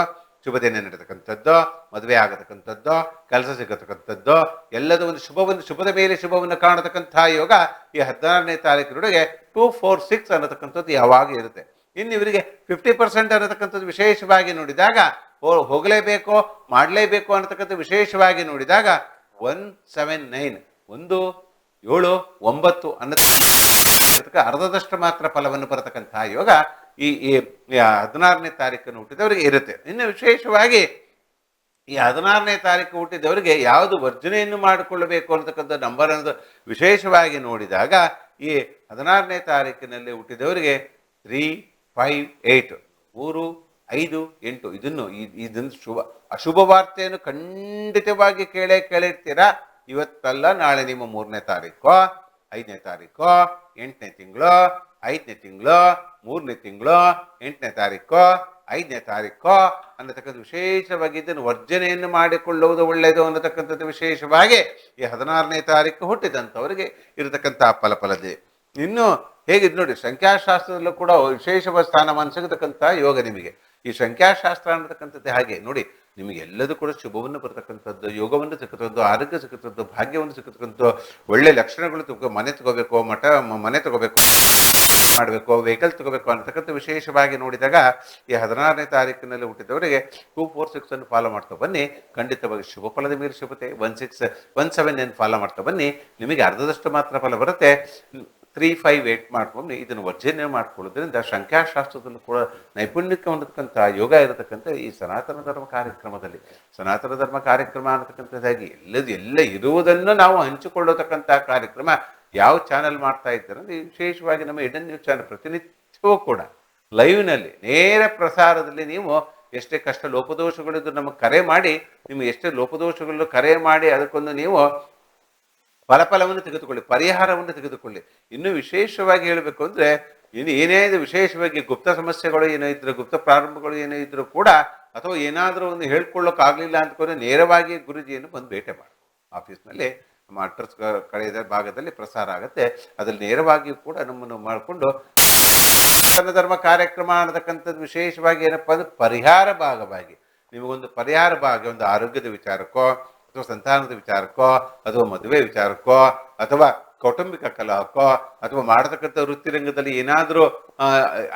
ಶುಭ ದಿನ ನಡೀತಕ್ಕಂಥದ್ದು, ಮದುವೆ ಆಗತಕ್ಕಂಥದ್ದು, ಕೆಲಸ ಸಿಗತಕ್ಕಂಥದ್ದು, ಎಲ್ಲದೂ ಒಂದು ಶುಭದ ಮೇಲೆ ಶುಭವನ್ನು ಕಾಣತಕ್ಕಂಥ ಯೋಗ ಈ 16ನೇ ತಾರೀಕಿನೊಳಗೆ 246 ಅನ್ನತಕ್ಕಂಥದ್ದು ಯಾವಾಗ ಇರುತ್ತೆ. ಇನ್ನು ಇವರಿಗೆ 50% ಅನ್ನತಕ್ಕಂಥದ್ದು ವಿಶೇಷವಾಗಿ ನೋಡಿದಾಗ ಹೋಗಲೇಬೇಕು, ಮಾಡಲೇಬೇಕು ಅನ್ನತಕ್ಕಂಥ ವಿಶೇಷವಾಗಿ ನೋಡಿದಾಗ 179 ಅನ್ನೋದಕ್ಕೆ ಅರ್ಧದಷ್ಟು ಮಾತ್ರ ಫಲವನ್ನು ಬರತಕ್ಕಂತಹ ಯೋಗ ಈ 16ನೇ ತಾರೀಕನ್ನು ಹುಟ್ಟಿದವರಿಗೆ ಇರುತ್ತೆ. ಇನ್ನು ವಿಶೇಷವಾಗಿ ಈ 16ನೇ ತಾರೀಕು ಹುಟ್ಟಿದವರಿಗೆ ಯಾವುದು ವರ್ಜನೆಯನ್ನು ಮಾಡಿಕೊಳ್ಳಬೇಕು ಅನ್ನತಕ್ಕಂಥ ನಂಬರ್ ಅನ್ನೋದು ವಿಶೇಷವಾಗಿ ನೋಡಿದಾಗ ಈ 16ನೇ ತಾರೀಕಿನಲ್ಲಿ ಹುಟ್ಟಿದವರಿಗೆ 358 ಇದನ್ನು ಅಶುಭ ವಾರ್ತೆಯನ್ನು ಖಂಡಿತವಾಗಿ ಕೇಳಿರ್ತೀರಾ. ಇವತ್ತಲ್ಲ ನಾಳೆ ನಿಮ್ಮ 3ನೇ ತಾರೀಕು, 5ನೇ ತಾರೀಕು, 8ನೇ ತಿಂಗಳು, 5ನೇ ತಿಂಗಳು, 3ನೇ ತಿಂಗಳು, 8ನೇ ತಾರೀಕು, 5ನೇ ತಾರೀಕು ಅನ್ನತಕ್ಕಂಥ ವಿಶೇಷವಾಗಿ ಇದನ್ನು ವರ್ಜನೆಯನ್ನು ಮಾಡಿಕೊಳ್ಳುವುದು ಒಳ್ಳೆಯದು ಅನ್ನತಕ್ಕಂಥದ್ದು ವಿಶೇಷವಾಗಿ ಈ 16ನೇ ತಾರೀಕು ಹುಟ್ಟಿದಂಥವರಿಗೆ ಇರತಕ್ಕಂಥ ಫಲಫಲದೆ. ಇನ್ನು ಹೇಗಿದೆ ನೋಡಿ, ಸಂಖ್ಯಾಶಾಸ್ತ್ರದಲ್ಲೂ ಕೂಡ ವಿಶೇಷವಾದ ಸ್ಥಾನಮಾನ ಸಿಗತಕ್ಕಂಥ ಯೋಗ ನಿಮಗೆ. ಈ ಸಂಖ್ಯಾಶಾಸ್ತ್ರ ಅನ್ನತಕ್ಕಂಥದ್ದು ಹಾಗೆ ನೋಡಿ, ನಿಮಗೆ ಎಲ್ಲದೂ ಕೂಡ ಶುಭವನ್ನು ಬರತಕ್ಕಂಥದ್ದು, ಯೋಗವನ್ನು ಸಿಕ್ಕತಕ್ಕಂಥದ್ದು, ಆರೋಗ್ಯ ಸಿಕ್ಕತಕ್ಕಂಥದ್ದು, ಭಾಗ್ಯವನ್ನು ಸಿಕ್ಕತಕ್ಕಂಥದ್ದು, ಒಳ್ಳೆ ಲಕ್ಷಣಗಳು ಮನೆ ತಗೋಬೇಕು, ಮನೆ ತಗೋಬೇಕು, ಮಾಡಬೇಕು, ವೆಹಿಕಲ್ ತಗೋಬೇಕು ಅನ್ನತಕ್ಕಂಥ ವಿಶೇಷವಾಗಿ ನೋಡಿದಾಗ ಈ 16ನೇ ತಾರೀಕಿನಲ್ಲಿ ಹುಟ್ಟಿದವರಿಗೆ 246 ಅನ್ನು ಫಾಲೋ ಮಾಡ್ತಾ ಬನ್ನಿ. ಖಂಡಿತವಾಗಿ ಶುಭ ಫಲದ ಮೇಲೆ ಶುಭತೆ. 17 ಫಾಲೋ ಮಾಡ್ತಾ ಬನ್ನಿ, ನಿಮಗೆ ಅರ್ಧದಷ್ಟು ಮಾತ್ರ ಫಲ ಬರುತ್ತೆ. 358 ಮಾಡ್ಕೊಂಡು ಇದನ್ನು ವರ್ಜನೆ ಮಾಡ್ಕೊಳ್ಳೋದ್ರಿಂದ ಸಂಖ್ಯಾಶಾಸ್ತ್ರದಲ್ಲೂ ಕೂಡ ನೈಪುಣ್ಯಕ್ಕೆ ಹೊಂದತಕ್ಕಂಥ ಯೋಗ ಇರತಕ್ಕಂಥ ಈ ಸನಾತನ ಧರ್ಮ ಕಾರ್ಯಕ್ರಮ ಅನ್ನತಕ್ಕಂಥದ್ದಾಗಿ ಎಲ್ಲ ಇರುವುದನ್ನು ನಾವು ಹಂಚಿಕೊಳ್ಳತಕ್ಕಂಥ ಕಾರ್ಯಕ್ರಮ ಯಾವ ಚಾನಲ್ ಮಾಡ್ತಾ ಇದ್ದಾರೆ ಅಂದರೆ ವಿಶೇಷವಾಗಿ ನಮ್ಮ ಇಂಡಿಯನ್ ನ್ಯೂಸ್ ಚಾನಲ್ ಪ್ರತಿನಿತ್ಯವೂ ಕೂಡ ಲೈವ್ನಲ್ಲಿ ನೇರ ಪ್ರಸಾರದಲ್ಲಿ ನೀವು ಎಷ್ಟೇ ಕಷ್ಟ ಲೋಪದೋಷಗಳಿದ್ದು ನಮಗೆ ಕರೆ ಮಾಡಿ, ನಿಮಗೆ ಎಷ್ಟೇ ಲೋಪದೋಷಗಳು ಕರೆ ಮಾಡಿ ಅದಕ್ಕೊಂದು ನೀವು ಫಲವನ್ನು ತೆಗೆದುಕೊಳ್ಳಿ, ಪರಿಹಾರವನ್ನು ತೆಗೆದುಕೊಳ್ಳಿ. ಇನ್ನು ವಿಶೇಷವಾಗಿ ಹೇಳಬೇಕು ಅಂದರೆ ಇನ್ನು ಏನೇ ಇದು ವಿಶೇಷವಾಗಿ ಗುಪ್ತ ಸಮಸ್ಯೆಗಳು ಏನೋ ಇದ್ರು, ಗುಪ್ತ ಪ್ರಾರಂಭಗಳು ಏನೋ ಇದ್ರೂ ಕೂಡ, ಅಥವಾ ಏನಾದರೂ ಒಂದು ಹೇಳ್ಕೊಳ್ಳೋಕ್ಕಾಗಲಿಲ್ಲ ಅಂದ್ಕೊಂಡು ನೇರವಾಗಿ ಗುರುಜಿಯನ್ನು ಬಂದು ಭೇಟಿ ಮಾಡಿ. ಆಫೀಸ್ನಲ್ಲಿ ನಮ್ಮ ಅಡ್ರೆಸ್ ಕಳೆದ ಭಾಗದಲ್ಲಿ ಪ್ರಸಾರ ಆಗುತ್ತೆ, ಅದ್ರಲ್ಲಿ ನೇರವಾಗಿಯೂ ಕೂಡ ನಮ್ಮನ್ನು ಮಾಡಿಕೊಂಡು ಧರ್ಮ ಕಾರ್ಯಕ್ರಮ ಅನ್ನತಕ್ಕಂಥದ್ದು ವಿಶೇಷವಾಗಿ ಏನಪ್ಪ ಅಂದ್ರೆ ಪರಿಹಾರ ಭಾಗವಾಗಿ ನಿಮಗೊಂದು ಪರಿಹಾರ ಭಾಗ, ಒಂದು ಆರೋಗ್ಯದ ವಿಚಾರಕ್ಕೋ ಅಥವಾ ಸಂತಾನದ ವಿಚಾರಕ್ಕೋ ಅಥವಾ ಮದುವೆ ವಿಚಾರಕ್ಕೋ ಅಥವಾ ಕೌಟುಂಬಿಕ ಕಲಹಕ್ಕೋ ಅಥವಾ ಮಾಡತಕ್ಕಂಥ ವೃತ್ತಿರಂಗದಲ್ಲಿ ಏನಾದರೂ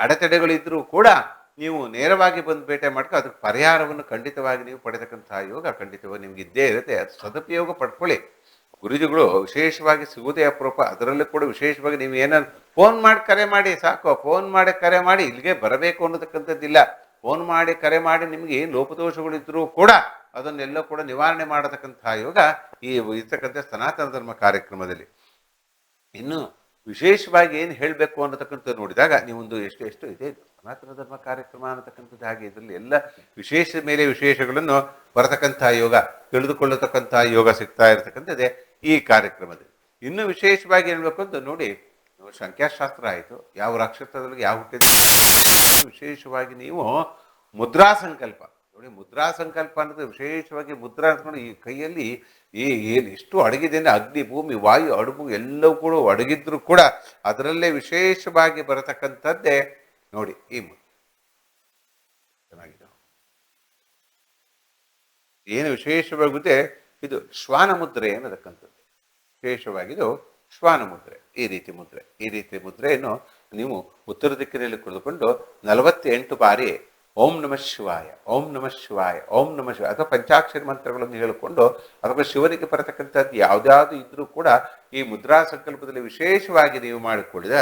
ಅಡೆತಡೆಗಳಿದ್ರೂ ಕೂಡ ನೀವು ನೇರವಾಗಿ ಬಂದು ಭೇಟಿ ಮಾಡ್ಕೊ ಅದಕ್ಕೆ ಪರಿಹಾರವನ್ನು ಖಂಡಿತವಾಗಿ ನೀವು ಪಡೆತಕ್ಕಂತಹ ಯೋಗ ಖಂಡಿತವಾಗಿ ನಿಮ್ಗೆ ಇದ್ದೇ ಇರುತ್ತೆ. ಅದು ಸದುಪಯೋಗ ಪಡ್ಕೊಳ್ಳಿ. ಗುರುಜಿಗಳು ವಿಶೇಷವಾಗಿ ಸಿಗುವುದೇ ಅಪರೂಪ. ಅದರಲ್ಲೂ ಕೂಡ ವಿಶೇಷವಾಗಿ ನೀವು ಏನಾದ್ರು ಫೋನ್ ಮಾಡಿ ಕರೆ ಮಾಡಿ ಸಾಕು. ಫೋನ್ ಮಾಡಿ ಕರೆ ಮಾಡಿ ಇಲ್ಲಿಗೆ ಬರಬೇಕು ಅನ್ನೋದಕ್ಕಂಥದ್ದಿಲ್ಲ. ಫೋನ್ ಮಾಡಿ ಕರೆ ಮಾಡಿ ನಿಮಗೆ ಏನು ಲೋಪದೋಷಗಳಿದ್ರೂ ಕೂಡ ಅದನ್ನೆಲ್ಲ ಕೂಡ ನಿವಾರಣೆ ಮಾಡತಕ್ಕಂತಹ ಯೋಗ ಈ ಇರ್ತಕ್ಕಂಥ ಸನಾತನ ಧರ್ಮ ಕಾರ್ಯಕ್ರಮದಲ್ಲಿ. ಇನ್ನು ವಿಶೇಷವಾಗಿ ಏನು ಹೇಳಬೇಕು ಅನ್ನತಕ್ಕಂಥ ನೋಡಿದಾಗ ನೀವೊಂದು ಎಷ್ಟು ಇದೆ ಸನಾತನ ಧರ್ಮ ಕಾರ್ಯಕ್ರಮ ಅನ್ನತಕ್ಕಂಥದ್ದು. ಹಾಗೆ ಇದರಲ್ಲಿ ಎಲ್ಲ ವಿಶೇಷ ಮೇಲೆ ವಿಶೇಷಗಳನ್ನು ಬರತಕ್ಕಂತಹ ಯೋಗ, ತಿಳಿದುಕೊಳ್ಳತಕ್ಕಂತಹ ಯೋಗ ಸಿಗ್ತಾ ಇರತಕ್ಕಂಥದ್ದೇ ಈ ಕಾರ್ಯಕ್ರಮದಲ್ಲಿ. ಇನ್ನು ವಿಶೇಷವಾಗಿ ಹೇಳ್ಬೇಕು ಅಂತ ನೋಡಿ, ಸಂಖ್ಯಾಶಾಸ್ತ್ರ ಆಯಿತು, ಯಾವ ನಕ್ಷತ್ರದಲ್ಲಿ ಯಾವ ಹುಟ್ಟಿದ, ವಿಶೇಷವಾಗಿ ನೀವು ಮುದ್ರಾ ಸಂಕಲ್ಪ ನೋಡಿ. ಮುದ್ರಾ ಸಂಕಲ್ಪ ಅನ್ನೋದು ವಿಶೇಷವಾಗಿ ಮುದ್ರಾ ಅಂದ್ಕೊಂಡು ಈ ಕೈಯಲ್ಲಿ ಏನು ಎಷ್ಟು ಅಡಗಿದ್ದೇನೆ, ಅಗ್ನಿ ಭೂಮಿ ವಾಯು ಅಡುಗು ಎಲ್ಲವೂ ಕೂಡ ಅಡಗಿದ್ರು ಕೂಡ ಅದರಲ್ಲೇ ವಿಶೇಷವಾಗಿ ಬರತಕ್ಕಂಥದ್ದೇ ನೋಡಿ ಈ ಚೆನ್ನಾಗಿದೆ. ಏನು ವಿಶೇಷವಾಗುತ್ತೆ ಇದು ಶ್ವಾನ ಮುದ್ರೆ ಅನ್ನತಕ್ಕಂಥದ್ದು. ವಿಶೇಷವಾಗಿದು ಶ್ವಾನ ಮುದ್ರೆ. ಈ ರೀತಿ ಮುದ್ರೆಯನ್ನು ನೀವು ಉತ್ತರ ದಿಕ್ಕಿನಲ್ಲಿ ಕುಳಿತುಕೊಂಡು 48 ಬಾರಿ ಓಂ ನಮಃ ಶಿವಾಯ, ಓಂ ನಮಃ ಶಿವಾಯ, ಓಂ ನಮಃ ಶಿವಾಯ ಅಥವಾ ಪಂಚಾಕ್ಷರಿ ಮಂತ್ರಗಳನ್ನು ಹೇಳಿಕೊಂಡು ಅಥವಾ ಶಿವನಿಗೆ ಬರತಕ್ಕಂಥದ್ದು ಯಾವುದ್ಯಾವುದು ಇದ್ರೂ ಕೂಡ ಈ ಮುದ್ರಾ ಸಂಕಲ್ಪದಲ್ಲಿ ವಿಶೇಷವಾಗಿ ನೀವು ಮಾಡಿಕೊಳ್ಳಿದ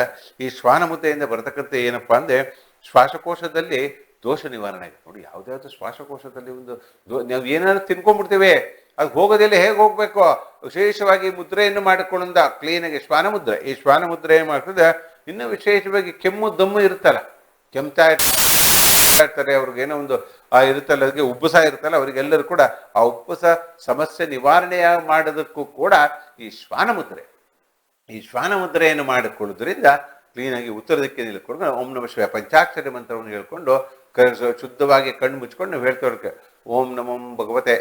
ಈ ಶ್ವಾನ ಮುದ್ರೆಯಿಂದ ಬರತಕ್ಕಂಥ ಏನಪ್ಪ ಅಂದರೆ ಶ್ವಾಸಕೋಶದಲ್ಲಿ ದೋಷ ನಿವಾರಣೆ ಆಗಿದೆ ನೋಡಿ. ಯಾವುದ್ಯಾವುದು ಶ್ವಾಸಕೋಶದಲ್ಲಿ ಒಂದು ನಾವು ಏನಾದ್ರು ತಿನ್ಕೊಂಡ್ಬಿಡ್ತೇವೆ, ಅದು ಹೋಗೋದಿಲ್ಲ, ಹೇಗೆ ಹೋಗ್ಬೇಕು, ವಿಶೇಷವಾಗಿ ಮುದ್ರೆಯನ್ನು ಮಾಡಿಕೊಳ್ಳುದ ಕ್ಲೀನಾಗಿ ಶ್ವಾನ ಮುದ್ರೆ. ಈ ಶ್ವಾನ ಮುದ್ರೆ ಏನು ಮಾಡ್ತದೆ, ಇನ್ನೂ ವಿಶೇಷವಾಗಿ ಕೆಮ್ಮು ದಮ್ಮು ಇರುತ್ತಲ್ಲ, ಕೆಮ್ತಾ ಇರ್ತಾರೆ, ಅವ್ರಿಗೇನೋ ಒಂದು ಇರುತ್ತಲ್ಲ, ಅದಕ್ಕೆ ಉಬ್ಬಸ ಇರುತ್ತಲ್ಲ, ಅವರಿಗೆಲ್ಲರೂ ಕೂಡ ಆ ಉಬ್ಬಸ ಸಮಸ್ಯೆ ನಿವಾರಣೆಯ ಮಾಡೋದಕ್ಕೂ ಕೂಡ ಈ ಶ್ವಾನ ಮುದ್ರೆಯನ್ನು ಮಾಡಿಕೊಳ್ಳೋದ್ರಿಂದ ಕ್ಲೀನಾಗಿ ಉತ್ತರ ದಿಕ್ಕಿನಲ್ಲಿ ನಿಲ್ಕೊಂಡು ಓಂ ನಮಃ ಶಿವಾಯ ಪಂಚಾಕ್ಷರಿ ಮಂತ್ರವನ್ನು ಹೇಳ್ಕೊಂಡು ಶುದ್ಧವಾಗಿ ಕಣ್ಣು ಮುಚ್ಕೊಂಡು ನಾವು ಹೇಳ್ತೋರ್ಕೆ ಓಂ ನಮೋ ಭಗವತೆ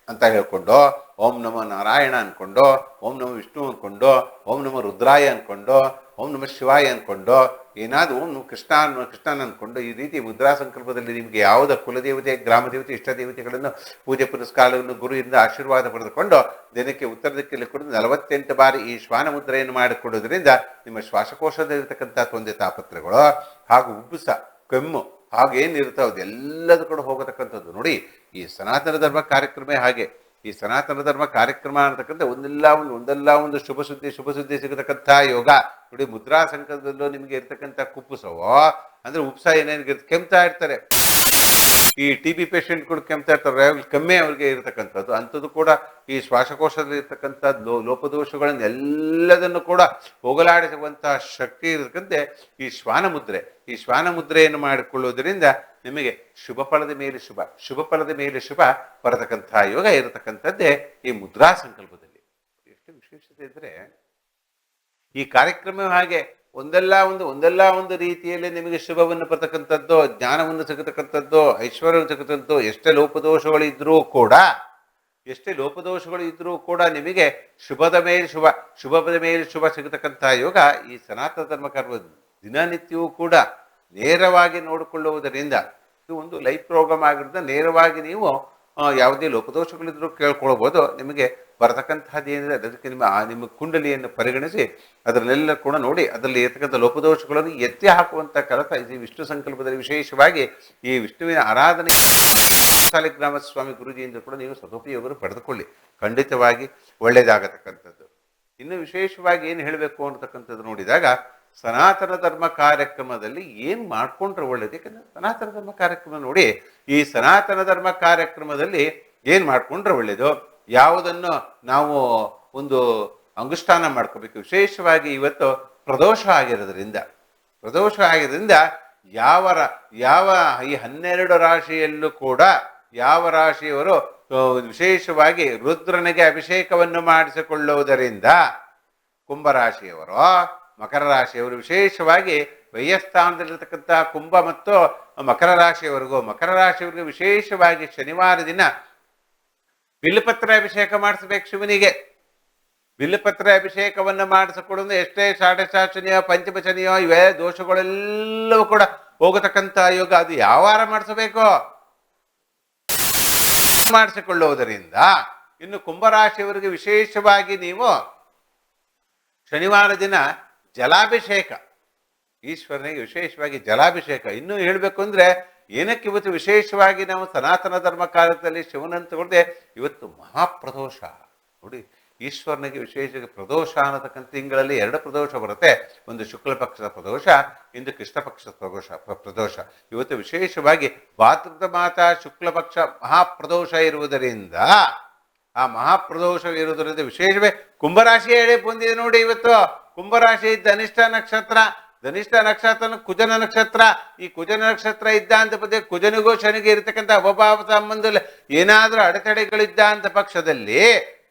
ಅಂತ ಹೇಳ್ಕೊಂಡು, ಓಂ ನಮೋ ನಾರಾಯಣ ಅನ್ಕೊಂಡು, ಓಂ ನಮೋ ವಿಷ್ಣು ಅನ್ಕೊಂಡು, ಓಂ ನಮೋ ರುದ್ರಾಯ ಅನ್ಕೊಂಡು, ಓಂ ನಮಃ ಶಿವಾಯ ಅಂದ್ಕೊಂಡು ಏನಾದರೂ ಓಂ ಕೃಷ್ಣನ್ ಅಂದ್ಕೊಂಡು ಈ ರೀತಿ ಮುದ್ರಾ ಸಂಕಲ್ಪದಲ್ಲಿ ನಿಮಗೆ ಯಾವುದ ಕುಲದೇವತೆ, ಗ್ರಾಮದೇವತೆ, ಇಷ್ಟ ದೇವತೆಗಳನ್ನು ಪೂಜೆ ಪುನಸ್ಕಾರಗಳನ್ನು ಗುರುವಿಂದ ಆಶೀರ್ವಾದ ಪಡೆದುಕೊಂಡು ದಿನಕ್ಕೆ ಉತ್ತರ ದಿಕ್ಕಲ್ಲಿ ಕೊಡೋದು 48 ಬಾರಿ ಈ ಶ್ವಾನ ಮುದ್ರೆಯನ್ನು ಮಾಡಿಕೊಡೋದ್ರಿಂದ ನಿಮ್ಮ ಶ್ವಾಸಕೋಶದಲ್ಲಿರ್ತಕ್ಕಂಥ ತೊಂದರೆ ತಾಪತ್ರಗಳು ಹಾಗೂ ಉಬ್ಬಸ, ಕೆಮ್ಮು ಹಾಗೇನಿರ್ತಾವೆ ಅದೆಲ್ಲದೂ ಕೂಡ ಹೋಗತಕ್ಕಂಥದ್ದು. ನೋಡಿ, ಈ ಸನಾತನ ಧರ್ಮ ಕಾರ್ಯಕ್ರಮ ಹಾಗೆ. ಈ ಸನಾತನ ಧರ್ಮ ಕಾರ್ಯಕ್ರಮ ಅನ್ನತಕ್ಕಂಥ ಒಂದಲ್ಲ ಒಂದು ಶುಭ ಸುದ್ದಿ ಸಿಗತಕ್ಕಂಥ ಯೋಗ. ನೋಡಿ, ಮುದ್ರಾ ಸಂಕಲ್ಪದಲ್ಲೂ ನಿಮಗೆ ಇರ್ತಕ್ಕಂಥ ಕುಪ್ಪುಸವೋ ಅಂದ್ರೆ ಉಪ್ಸ ಏನೇನು ಕೆಮ್ತಾ ಇರ್ತಾರೆ, ಈ TB ಪೇಷಂಟ್ಗಳು ಕೆಮ್ತಾ ಇರ್ತಾರೆ, ಕಮ್ಮಿ ಅವ್ರಿಗೆ ಇರತಕ್ಕಂಥದ್ದು ಅಂಥದ್ದು ಕೂಡ ಈ ಶ್ವಾಸಕೋಶದಲ್ಲಿ ಇರ್ತಕ್ಕಂಥ ಲೋಪದೋಷಗಳನ್ನು ಎಲ್ಲದನ್ನು ಕೂಡ ಹೋಗಲಾಡಿಸುವಂತಹ ಶಕ್ತಿ ಇರತಕ್ಕಂತೆ ಈ ಶ್ವಾನ ಮುದ್ರೆಯನ್ನು ಮಾಡಿಕೊಳ್ಳುವುದರಿಂದ ನಿಮಗೆ ಶುಭ ಫಲದ ಮೇಲೆ ಶುಭ ಬರತಕ್ಕಂಥ ಯೋಗ ಇರತಕ್ಕಂಥದ್ದೇ ಈ ಮುದ್ರಾ ಸಂಕಲ್ಪದಲ್ಲಿ. ಎಷ್ಟು ವಿಶೇಷತೆ ಇದ್ರೆ ಈ ಕಾರ್ಯಕ್ರಮ ಹಾಗೆ ಒಂದಲ್ಲ ಒಂದು ರೀತಿಯಲ್ಲಿ ನಿಮಗೆ ಶುಭವನ್ನು ಬರ್ತಕ್ಕಂಥದ್ದು, ಜ್ಞಾನವನ್ನು ಸಿಗತಕ್ಕಂಥದ್ದು, ಐಶ್ವರ್ಯವನ್ನು ಸಿಗತಕ್ಕಂಥದ್ದು. ಎಷ್ಟೇ ಲೋಪದೋಷಗಳು ಇದ್ರೂ ಕೂಡ ನಿಮಗೆ ಶುಭದ ಮೇಲೆ ಶುಭ ಸಿಗತಕ್ಕಂಥ ಯೋಗ ಈ ಸನಾತನ ಧರ್ಮ ಕರ್ಮ ದಿನನಿತ್ಯವೂ ಕೂಡ ನೇರವಾಗಿ ನೋಡಿಕೊಳ್ಳುವುದರಿಂದ ಇದು ಒಂದು ಲೈವ್ ಪ್ರೋಗ್ರಾಮ್ ಆಗಿರೋದ್ರಿಂದ ನೇರವಾಗಿ ನೀವು ಯಾವುದೇ ಲೋಪದೋಷಗಳಿದ್ರೂ ಕೇಳ್ಕೊಳ್ಬೋದು. ನಿಮಗೆ ಬರತಕ್ಕಂತಹದ್ದು ಏನಿದೆ ಅದಕ್ಕೆ ನಿಮ್ಮ ಕುಂಡಲಿಯನ್ನು ಪರಿಗಣಿಸಿ ಅದರಲ್ಲೆಲ್ಲ ಕೂಡ ನೋಡಿ ಅದರಲ್ಲಿ ಇರ್ತಕ್ಕಂಥ ಲೋಪದೋಷಗಳನ್ನು ಎತ್ತಿ ಹಾಕುವಂಥ ಕೆಲಸ ಈ ವಿಷ್ಣು ಸಂಕಲ್ಪದಲ್ಲಿ ವಿಶೇಷವಾಗಿ ಈ ವಿಷ್ಣುವಿನ ಆರಾಧನೆ ಶಾಲಿಗ್ರಾಮ ಸ್ವಾಮಿ ಗುರುಜಿಯಿಂದ ಕೂಡ ನೀವು ಸದುಪಯೋಗವನ್ನು ಪಡೆದುಕೊಳ್ಳಿ. ಖಂಡಿತವಾಗಿ ಒಳ್ಳೆಯದಾಗತಕ್ಕಂಥದ್ದು. ಇನ್ನು ವಿಶೇಷವಾಗಿ ಏನು ಹೇಳಬೇಕು ಅನ್ನತಕ್ಕಂಥದ್ದು ನೋಡಿದಾಗ ಸನಾತನ ಧರ್ಮ ಕಾರ್ಯಕ್ರಮದಲ್ಲಿ ಏನು ಮಾಡ್ಕೊಂಡ್ರೆ ಒಳ್ಳೇದು. ಯಾಕಂದ್ರೆ ಸನಾತನ ಧರ್ಮ ಕಾರ್ಯಕ್ರಮ ನೋಡಿ, ಈ ಸನಾತನ ಧರ್ಮ ಕಾರ್ಯಕ್ರಮದಲ್ಲಿ ಏನು ಮಾಡ್ಕೊಂಡ್ರೆ ಒಳ್ಳೇದು, ಯಾವುದನ್ನು ನಾವು ಒಂದು ಅನುಷ್ಠಾನ ಮಾಡ್ಕೋಬೇಕು. ವಿಶೇಷವಾಗಿ ಇವತ್ತು ಪ್ರದೋಷ ಆಗಿರೋದ್ರಿಂದ ಯಾವ ಈ 12 ರಾಶಿಯಲ್ಲೂ ಕೂಡ ಯಾವ ರಾಶಿಯವರು ವಿಶೇಷವಾಗಿ ರುದ್ರನಿಗೆ ಅಭಿಷೇಕವನ್ನು ಮಾಡಿಸಿಕೊಳ್ಳುವುದರಿಂದ ಕುಂಭರಾಶಿಯವರು, ಮಕರ ರಾಶಿಯವರು ವಿಶೇಷವಾಗಿ ವ್ಯಯಸ್ಥಾನದಲ್ಲಿರ್ತಕ್ಕಂಥ ಕುಂಭ ಮತ್ತು ಮಕರ ರಾಶಿಯವರಿಗೂ ವಿಶೇಷವಾಗಿ ಶನಿವಾರ ದಿನ ಬಿಲ್ಲುಪತ್ರ ಅಭಿಷೇಕ ಮಾಡಿಸ್ಬೇಕು. ಶಿವನಿಗೆ ಬಿಲ್ಲುಪತ್ರ ಅಭಿಷೇಕವನ್ನು ಮಾಡಿಸಿಕೊಳ್ಳೋದು ಎಷ್ಟೇ ಷಾಢಶನಿಯೋ ಪಂಚಮ ಶನಿಯೋ ಇವೇ ದೋಷಗಳೆಲ್ಲವೂ ಕೂಡ ಹೋಗತಕ್ಕಂಥ ಯೋಗ. ಅದು ಯಾವ ವಾರ ಮಾಡಿಸಿಕೊಳ್ಳುವುದರಿಂದ ಇನ್ನು ಕುಂಭರಾಶಿಯವರಿಗೆ ವಿಶೇಷವಾಗಿ ನೀವು ಶನಿವಾರ ದಿನ ಜಲಾಭಿಷೇಕ, ಈಶ್ವರನಿಗೆ ವಿಶೇಷವಾಗಿ ಜಲಾಭಿಷೇಕ. ಇನ್ನೂ ಹೇಳಬೇಕು ಅಂದ್ರೆ ಏನಕ್ಕೆ ಇವತ್ತು ವಿಶೇಷವಾಗಿ ನಾವು ಸನಾತನ ಧರ್ಮ ಕಾಲದಲ್ಲಿ ಶಿವನಂತ ತಗೊಳ್ದೆ, ಇವತ್ತು ಮಹಾಪ್ರದೋಷ. ನೋಡಿ, ಈಶ್ವರನಿಗೆ ವಿಶೇಷವಾಗಿ ಪ್ರದೋಷ ಅನ್ನತಕ್ಕಂಥ ತಿಂಗಳಲ್ಲಿ 2 ಪ್ರದೋಷ ಬರುತ್ತೆ. ಒಂದು ಶುಕ್ಲ ಪಕ್ಷದ ಪ್ರದೋಷ, ಇಂದು ಕೃಷ್ಣ ಪಕ್ಷದ ಪ್ರದೋಷ. ಇವತ್ತು ವಿಶೇಷವಾಗಿ ಭಾದ್ರದ ಮಾತ ಶುಕ್ಲ ಪಕ್ಷ ಮಹಾಪ್ರದೋಷ ಇರುವುದರಿಂದ ವಿಶೇಷವೇ ಕುಂಭರಾಶಿ ಹೇಳಿ ಬಂದಿದೆ. ನೋಡಿ, ಇವತ್ತು ಕುಂಭರಾಶಿ ಧನಿಷ್ಠ ನಕ್ಷತ್ರ ಕುಜನ ನಕ್ಷತ್ರ. ಈ ಕುಜನ ನಕ್ಷತ್ರ ಇದ್ದ ಅಂತ ಪದೇ ಕುಜನಿಗೂ ಶನಿಗೆ ಇರತಕ್ಕಂಥ ಅಭಾವ ಸಂಬಂಧ ಏನಾದರೂ ಅಡೆತಡೆಗಳಿದ್ದ ಅಂತ ಪಕ್ಷದಲ್ಲಿ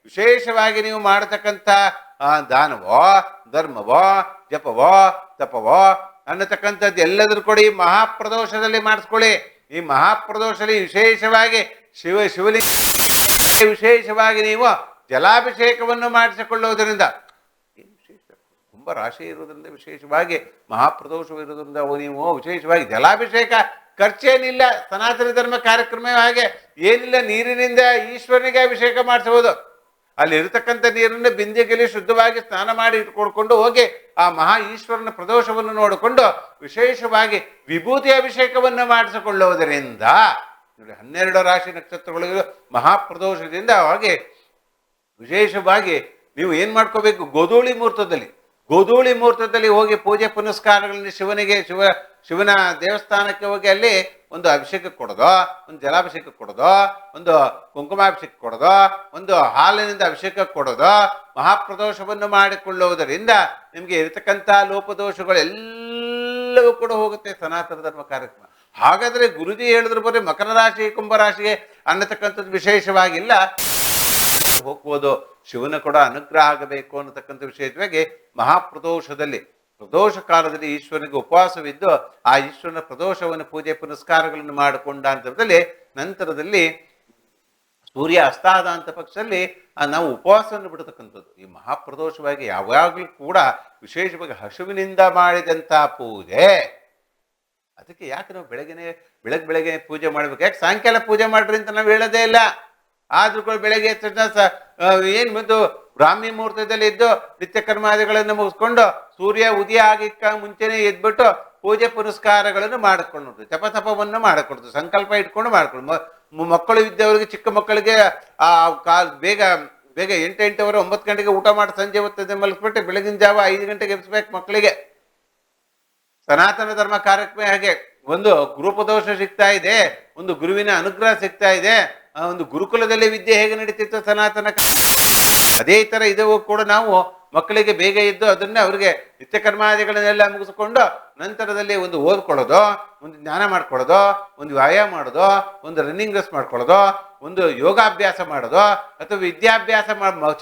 ವಿಶೇಷವಾಗಿ ನೀವು ಮಾಡತಕ್ಕಂಥ ದಾನವೋ, ಧರ್ಮವೋ, ಜಪವೋ, ತಪವೋ ಅನ್ನತಕ್ಕಂಥದ್ದು ಎಲ್ಲದರೂ ಕೂಡ ಈ ಮಹಾಪ್ರದೋಷದಲ್ಲಿ ಮಾಡಿಸ್ಕೊಳ್ಳಿ. ಈ ಮಹಾಪ್ರದೋಷದಲ್ಲಿ ವಿಶೇಷವಾಗಿ ಶಿವಲಿಂಗ ವಿಶೇಷವಾಗಿ ನೀವು ಜಲಾಭಿಷೇಕವನ್ನು ಮಾಡಿಸಿಕೊಳ್ಳುವುದರಿಂದ ಕುಂಭ ರಾಶಿ ಇರುವುದರಿಂದ ವಿಶೇಷವಾಗಿ ಮಹಾಪ್ರದೋಷವಿರುವುದರಿಂದ ನೀವು ವಿಶೇಷವಾಗಿ ಜಲಾಭಿಷೇಕ ಖರ್ಚೇನಿಲ್ಲ. ಸನಾತನ ಧರ್ಮ ಕಾರ್ಯಕ್ರಮ ಹಾಗೆ ಏನಿಲ್ಲ, ನೀರಿನಿಂದ ಈಶ್ವರನಿಗೆ ಅಭಿಷೇಕ ಮಾಡಿಸಬಹುದು. ಅಲ್ಲಿ ಇರತಕ್ಕಂಥ ನೀರನ್ನು ಬಿಂದಿಗೆಯಲ್ಲಿ ಶುದ್ಧವಾಗಿ ಸ್ನಾನ ಮಾಡಿ ಇಟ್ಕೊಡ್ಕೊಂಡು ಹೋಗಿ ಆ ಮಹಾ ಈಶ್ವರನ ಪ್ರದೋಷವನ್ನು ನೋಡಿಕೊಂಡು ವಿಶೇಷವಾಗಿ ವಿಭೂತಿ ಅಭಿಷೇಕವನ್ನು ಮಾಡಿಸಿಕೊಳ್ಳುವುದರಿಂದ 12 ರಾಶಿ ನಕ್ಷತ್ರಗಳು ಮಹಾಪ್ರದೋಷದಿಂದ ಹಾಗೆ ವಿಶೇಷವಾಗಿ ನೀವು ಏನ್ ಮಾಡ್ಕೋಬೇಕು, ಗೋಧೂಳಿ ಮುಹೂರ್ತದಲ್ಲಿ ಹೋಗಿ ಪೂಜೆ ಪುನಸ್ಕಾರಗಳಲ್ಲಿ ಶಿವನ ದೇವಸ್ಥಾನಕ್ಕೆ ಹೋಗಿ ಅಲ್ಲಿ ಒಂದು ಅಭಿಷೇಕ ಕೊಡೋದು, ಒಂದು ಜಲಾಭಿಷೇಕ ಕೊಡೋದು, ಒಂದು ಕುಂಕುಮಾಭಿಷೇಕ ಕೊಡೋದು, ಒಂದು ಹಾಲಿನಿಂದ ಅಭಿಷೇಕ ಕೊಡೋದು ಮಹಾಪ್ರದೋಷವನ್ನು ಮಾಡಿಕೊಳ್ಳುವುದರಿಂದ ನಿಮಗೆ ಇರತಕ್ಕಂಥ ಲೋಪದೋಷಗಳೆಲ್ಲವೂ ಕೂಡ ಹೋಗುತ್ತೆ ಸನಾತನ ಧರ್ಮ ಕಾರ್ಯಕ್ರಮ. ಹಾಗಾದ್ರೆ ಗುರುಜಿ ಹೇಳಿದ್ರು ಬರೀ ಮಕರ ರಾಶಿ ಕುಂಭರಾಶಿಗೆ ಅನ್ನತಕ್ಕಂಥದ್ದು ವಿಶೇಷವಾಗಿಲ್ಲ, ಹೋಗ್ಬೋದು. ಶಿವನ ಕೂಡ ಅನುಗ್ರಹ ಆಗಬೇಕು ಅನ್ನತಕ್ಕಂಥ ವಿಷಯವಾಗಿ ಪ್ರದೋಷ ಕಾಲದಲ್ಲಿ ಈಶ್ವರನಿಗೆ ಉಪವಾಸವಿದ್ದು ಆ ಈಶ್ವರನ ಪ್ರದೋಷವನ್ನು ಪೂಜೆ ಪುನಸ್ಕಾರಗಳನ್ನು ಮಾಡಿಕೊಂಡ ನಂತರದಲ್ಲಿ ಸೂರ್ಯ ಅಸ್ತಾದ ಅಂತ ಪಕ್ಷದಲ್ಲಿ ನಾವು ಉಪವಾಸವನ್ನು ಬಿಡತಕ್ಕಂಥದ್ದು. ಈ ಮಹಾಪ್ರದೋಷವಾಗಿ ಯಾವಾಗಲೂ ಕೂಡ ವಿಶೇಷವಾಗಿ ಹಸುವಿನಿಂದ ಮಾಡಿದಂಥ ಪೂಜೆ. ಅದಕ್ಕೆ ಯಾಕೆ ನಾವು ಬೆಳಗ್ಗೆ ಪೂಜೆ ಮಾಡ್ಬೇಕು? ಯಾಕೆ ಸಾಯಂಕಾಲ ಪೂಜೆ ಮಾಡ್ರಿ ಅಂತ ನಾವು ಹೇಳೋದೇ ಇಲ್ಲ. ಆದ್ರೂ ಕೂಡ ಬೆಳಗ್ಗೆ ಏನ್ ಬಂದು ಬ್ರಾಹ್ಮಿ ಮುಹೂರ್ತದಲ್ಲಿ ಇದ್ದು ನಿತ್ಯ ಕರ್ಮಾದಿಗಳನ್ನು ಮುಗಿಸ್ಕೊಂಡು ಸೂರ್ಯ ಉದಯ ಆಗಿಕ್ಕ ಮುಂಚೆನೆ ಎದ್ಬಿಟ್ಟು ಪೂಜೆ ಪುನಸ್ಕಾರಗಳನ್ನು ಮಾಡಿಕೊಂಡು ಜಪತಪವನ್ನು ಮಾಡಿಕೊಡ್ತು, ಸಂಕಲ್ಪ ಇಟ್ಕೊಂಡು ಮಾಡ್ಕೊಂಡು ಮಕ್ಕಳು ಇದ್ದವರಿಗೆ, ಚಿಕ್ಕ ಮಕ್ಕಳಿಗೆ ಬೇಗ 8 9 ಗಂಟೆಗೆ ಊಟ ಮಾಡಿ ಸಂಜೆ ಹೊತ್ತದೆ ಮಲಗಿಸ್ಬಿಟ್ಟು ಬೆಳಗಿನ ಜಾವ 5 ಗಂಟೆಗೆ ಎಬ್ಸ್ಬೇಕು ಮಕ್ಕಳಿಗೆ. ಸನಾತನ ಧರ್ಮ ಕಾರ್ಯಕ್ರಮ ಹಾಗೆ ಒಂದು ಗುರುಪದೋಷ ಸಿಗ್ತಾ ಇದೆ, ಒಂದು ಗುರುವಿನ ಅನುಗ್ರಹ ಸಿಗ್ತಾ ಇದೆ. ಒಂದು ಗುರುಕುಲದಲ್ಲಿ ವಿದ್ಯೆ ಹೇಗೆ ನಡೀತಿತ್ತು ಸನಾತನ, ಅದೇ ತರ ಇದು ಕೂಡ ನಾವು ಮಕ್ಕಳಿಗೆ ಬೇಗ ಇದ್ದು ಅದನ್ನ ಅವ್ರಿಗೆ ನಿತ್ಯ ಕರ್ಮಾದಿಗಳನ್ನೆಲ್ಲ ಮುಗಿಸ್ಕೊಂಡು ನಂತರದಲ್ಲಿ ಒಂದು ಓದ್ಕೊಳ್ಳೋದು, ಒಂದು ಜ್ಞಾನ ಮಾಡ್ಕೊಳ್ಳೋದು, ಒಂದು ವ್ಯಾಯಾಮ ಮಾಡೋದು, ಒಂದು ರನ್ನಿಂಗ್ ರೇಸ್ ಮಾಡ್ಕೊಳ್ಳೋದು, ಒಂದು ಯೋಗಾಭ್ಯಾಸ ಮಾಡೋದು, ಅಥವಾ ವಿದ್ಯಾಭ್ಯಾಸ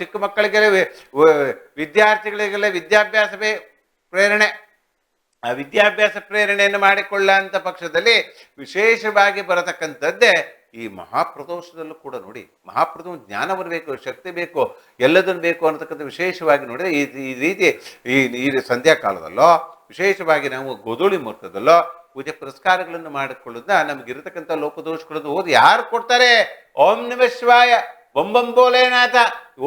ಚಿಕ್ಕ ಮಕ್ಕಳಿಗೆಲ್ಲ ವಿದ್ಯಾರ್ಥಿಗಳಿಗೆಲ್ಲ ವಿದ್ಯಾಭ್ಯಾಸವೇ ಪ್ರೇರಣೆ. ಆ ವಿದ್ಯಾಭ್ಯಾಸ ಪ್ರೇರಣೆಯನ್ನು ಮಾಡಿಕೊಳ್ಳ ಅಂತ ಪಕ್ಷದಲ್ಲಿ ವಿಶೇಷವಾಗಿ ಬರತಕ್ಕಂಥದ್ದೇ ಈ ಮಹಾಪ್ರದೋಷದಲ್ಲೂ ಕೂಡ ನೋಡಿ. ಮಹಾಪ್ರದೋಷ ಜ್ಞಾನ ಬರಬೇಕು, ಶಕ್ತಿ ಬೇಕು, ಎಲ್ಲದನ್ನು ಬೇಕು ಅನ್ನತಕ್ಕಂಥ ವಿಶೇಷವಾಗಿ ನೋಡಿದ್ರೆ ಈ ರೀತಿ ಈ ಸಂಧ್ಯಾ ಕಾಲದಲ್ಲೋ ವಿಶೇಷವಾಗಿ ನಾವು ಗೋಧೂಳಿ ಮುಹೂರ್ತದಲ್ಲೋ ಪೂಜೆ ಪುರಸ್ಕಾರಗಳನ್ನು ಮಾಡಿಕೊಳ್ಳೋದನ್ನ ನಮಗಿರತಕ್ಕಂಥ ಲೋಪದೋಷಗಳನ್ನು ಓದಿ ಯಾರು ಕೊಡ್ತಾರೆ? ಓಂ ನಮಃ ಶಿವಾಯ, ಬೊಂಬಂಬೋಲೇನಾಥ,